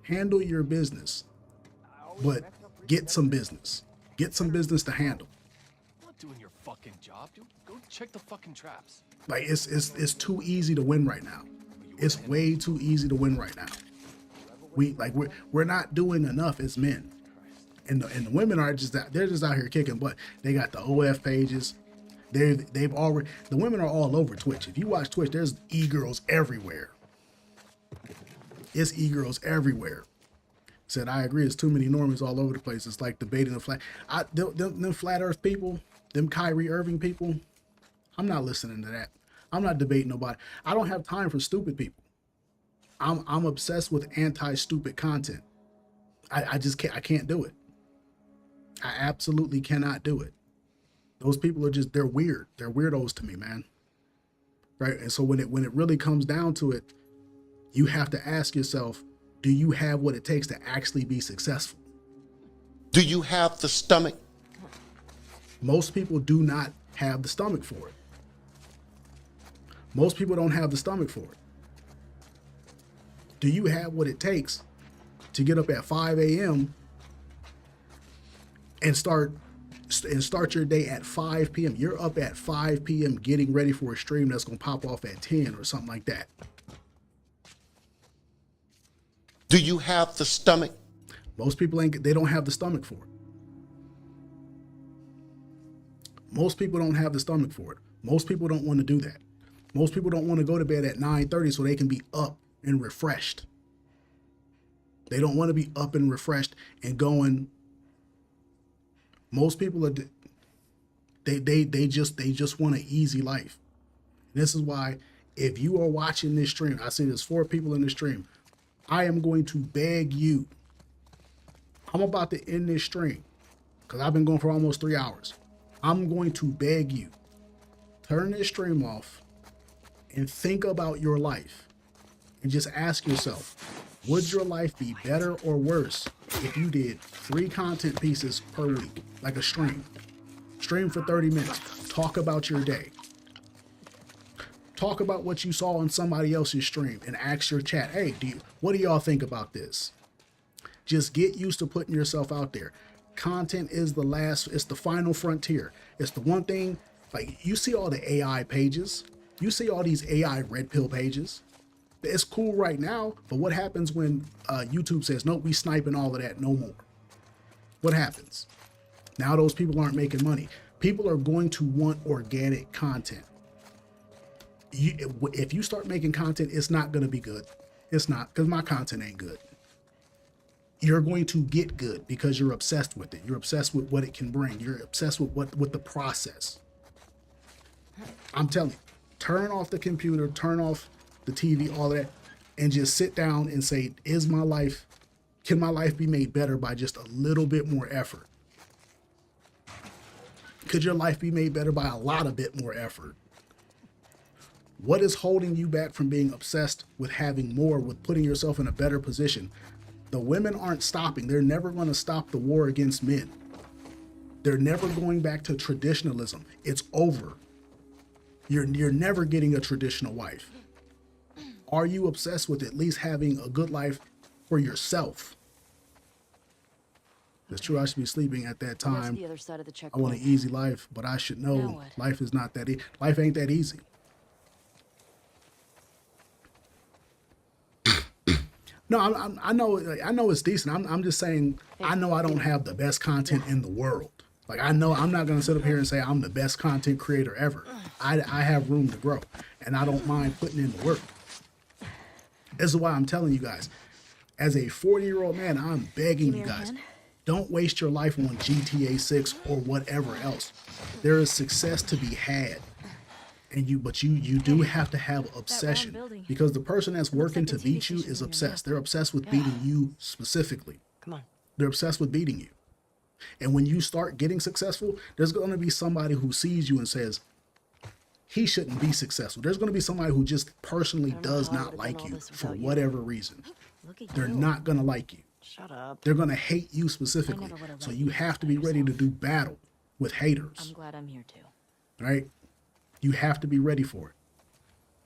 Handle your business, but get some business. Get some business to handle. I'm not doing your fucking job. Go check the fucking traps. Like it's too easy to win right now. It's way too easy to win right now. We're not doing enough as men, and the women are they're just out here kicking butt. They got the OF pages. The women are all over Twitch. If you watch Twitch, there's e-girls everywhere. It's e-girls everywhere. Said, I agree, it's too many normies all over the place. It's like debating the flat. Them flat earth people, them Kyrie Irving people, I'm not listening to that. I'm not debating nobody. I don't have time for stupid people. I'm obsessed with anti-stupid content. I just can't do it. I absolutely cannot do it. Those people are just, they're weird. They're weirdos to me, man. Right? And so when it really comes down to it, you have to ask yourself, do you have what it takes to actually be successful? Do you have the stomach? Most people do not have the stomach for it. Most people don't have the stomach for it. Do you have what it takes to get up at 5 a.m. and start your day at 5 p.m.? You're up at 5 p.m. getting ready for a stream that's going to pop off at 10 or something like that. Do you have the stomach? Most people they don't have the stomach for it. Most people don't have the stomach for it. Most people don't want to do that. Most people don't want to go to bed at 9:30 so they can be up and refreshed. They don't want to be up and refreshed and going. Most people are they just want an easy life. This is why if you are watching this stream, I see there's 4 people in this stream. I am going to beg you. I'm about to end this stream because I've been going for almost 3 hours. I'm going to beg you, turn this stream off and think about your life and just ask yourself, would your life be better or worse if you did 3 content pieces per week, like a stream? Stream for 30 minutes. Talk about your day. Talk about what you saw on somebody else's stream and ask your chat, hey, what do y'all think about this? Just get used to putting yourself out there. Content is it's the final frontier. It's the one thing, like you see all the AI pages. You see all these AI red pill pages. It's cool right now, but what happens when YouTube says, nope, we sniping all of that, no more? What happens? Now those people aren't making money. People are going to want organic content. If you start making content, it's not going to be good. It's not, because my content ain't good. You're going to get good because you're obsessed with it. You're obsessed with what it can bring. You're obsessed with the process. I'm telling you, turn off the computer, turn off the TV, all of that, and just sit down and say, can my life be made better by just a little bit more effort? Could your life be made better by a lot of bit more effort? What is holding you back from being obsessed with having more, with putting yourself in a better position? The women aren't stopping. They're never going to stop the war against men. They're never going back to traditionalism. It's over. You're never getting a traditional wife. Are you obsessed with at least having a good life for yourself? It's true, I should be sleeping at that time. I want an easy life, but I should know life is not that easy. Life ain't that easy. No, I know it's decent. I'm just saying, I know I don't have the best content in the world. Like, I know I'm not going to sit up here and say I'm the best content creator ever. I have room to grow, and I don't mind putting in the work. This is why I'm telling you guys, as a 40-year-old man, I'm begging you guys, don't waste your life on GTA 6 or whatever else. There is success to be had. But you do have to have obsession, because the person that's working to beat you is obsessed. They're obsessed with beating you specifically. Come on. They're obsessed with beating you. And when you start getting successful, there's going to be somebody who sees you and says, he shouldn't be successful. There's going to be somebody who just personally does not like you for whatever reason. They're not going to like you. Shut up. They're going to hate you specifically. So you have to be ready to do battle with haters. I'm glad I'm here too. Right? You have to be ready for it.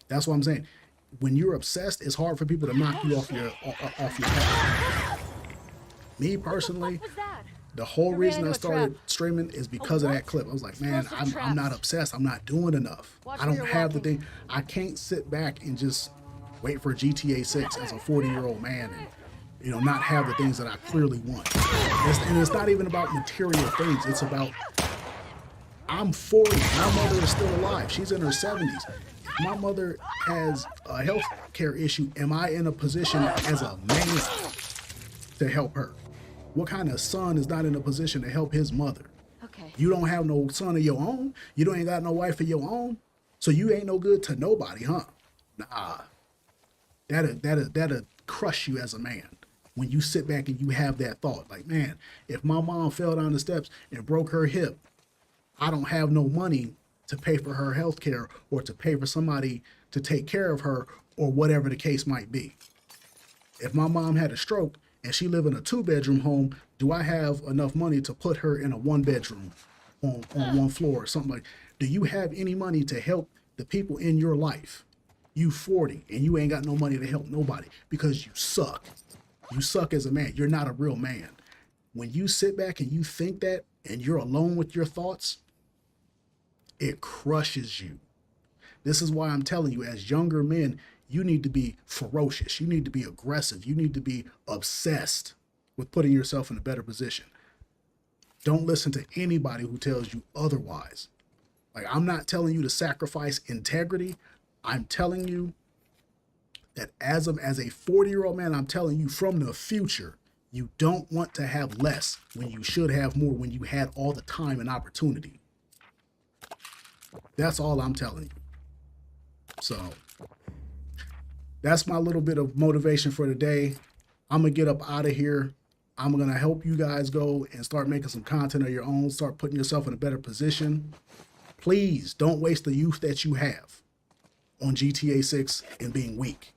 That's what I'm saying. When you're obsessed, it's hard for people to knock you off your path. Me personally, the whole reason I started streaming is because of that clip. I was like, man, I'm not obsessed. I'm not doing enough. I don't have the thing. I can't sit back and just wait for GTA 6 as a 40-year-old man and not have the things that I clearly want. And it's not even about material things. It's about, I'm 40. My mother is still alive. She's in her 70s. My mother has a health care issue. Am I in a position as a man to help her? What kind of son is not in a position to help his mother? Okay. You don't have no son of your own. You ain't got no wife of your own. So you ain't no good to nobody, huh? Nah. That'll crush you as a man. when you sit back and you have that thought, like, man, if my mom fell down the steps and broke her hip, I don't have no money to pay for her health care or to pay for somebody to take care of her or whatever the case might be. If my mom had a stroke and she live in a 2-bedroom home, do I have enough money to put her in a 1-bedroom on one floor or something like? Do you have any money to help the people in your life? You 40 and you ain't got no money to help nobody because you suck. You suck as a man. You're not a real man. When you sit back and you think that and you're alone with your thoughts, it crushes you. This is why I'm telling you, as younger men, you need to be ferocious. You need to be aggressive. You need to be obsessed with putting yourself in a better position. Don't listen to anybody who tells you otherwise. Like, I'm not telling you to sacrifice integrity. I'm telling you that as a 40-year-old man, I'm telling you from the future, you don't want to have less when you should have more, when you had all the time and opportunity. That's all I'm telling you. So that's my little bit of motivation for today. I'm going to get up out of here. I'm going to help you guys go and start making some content of your own, start putting yourself in a better position. Please don't waste the youth that you have on GTA 6 and being weak.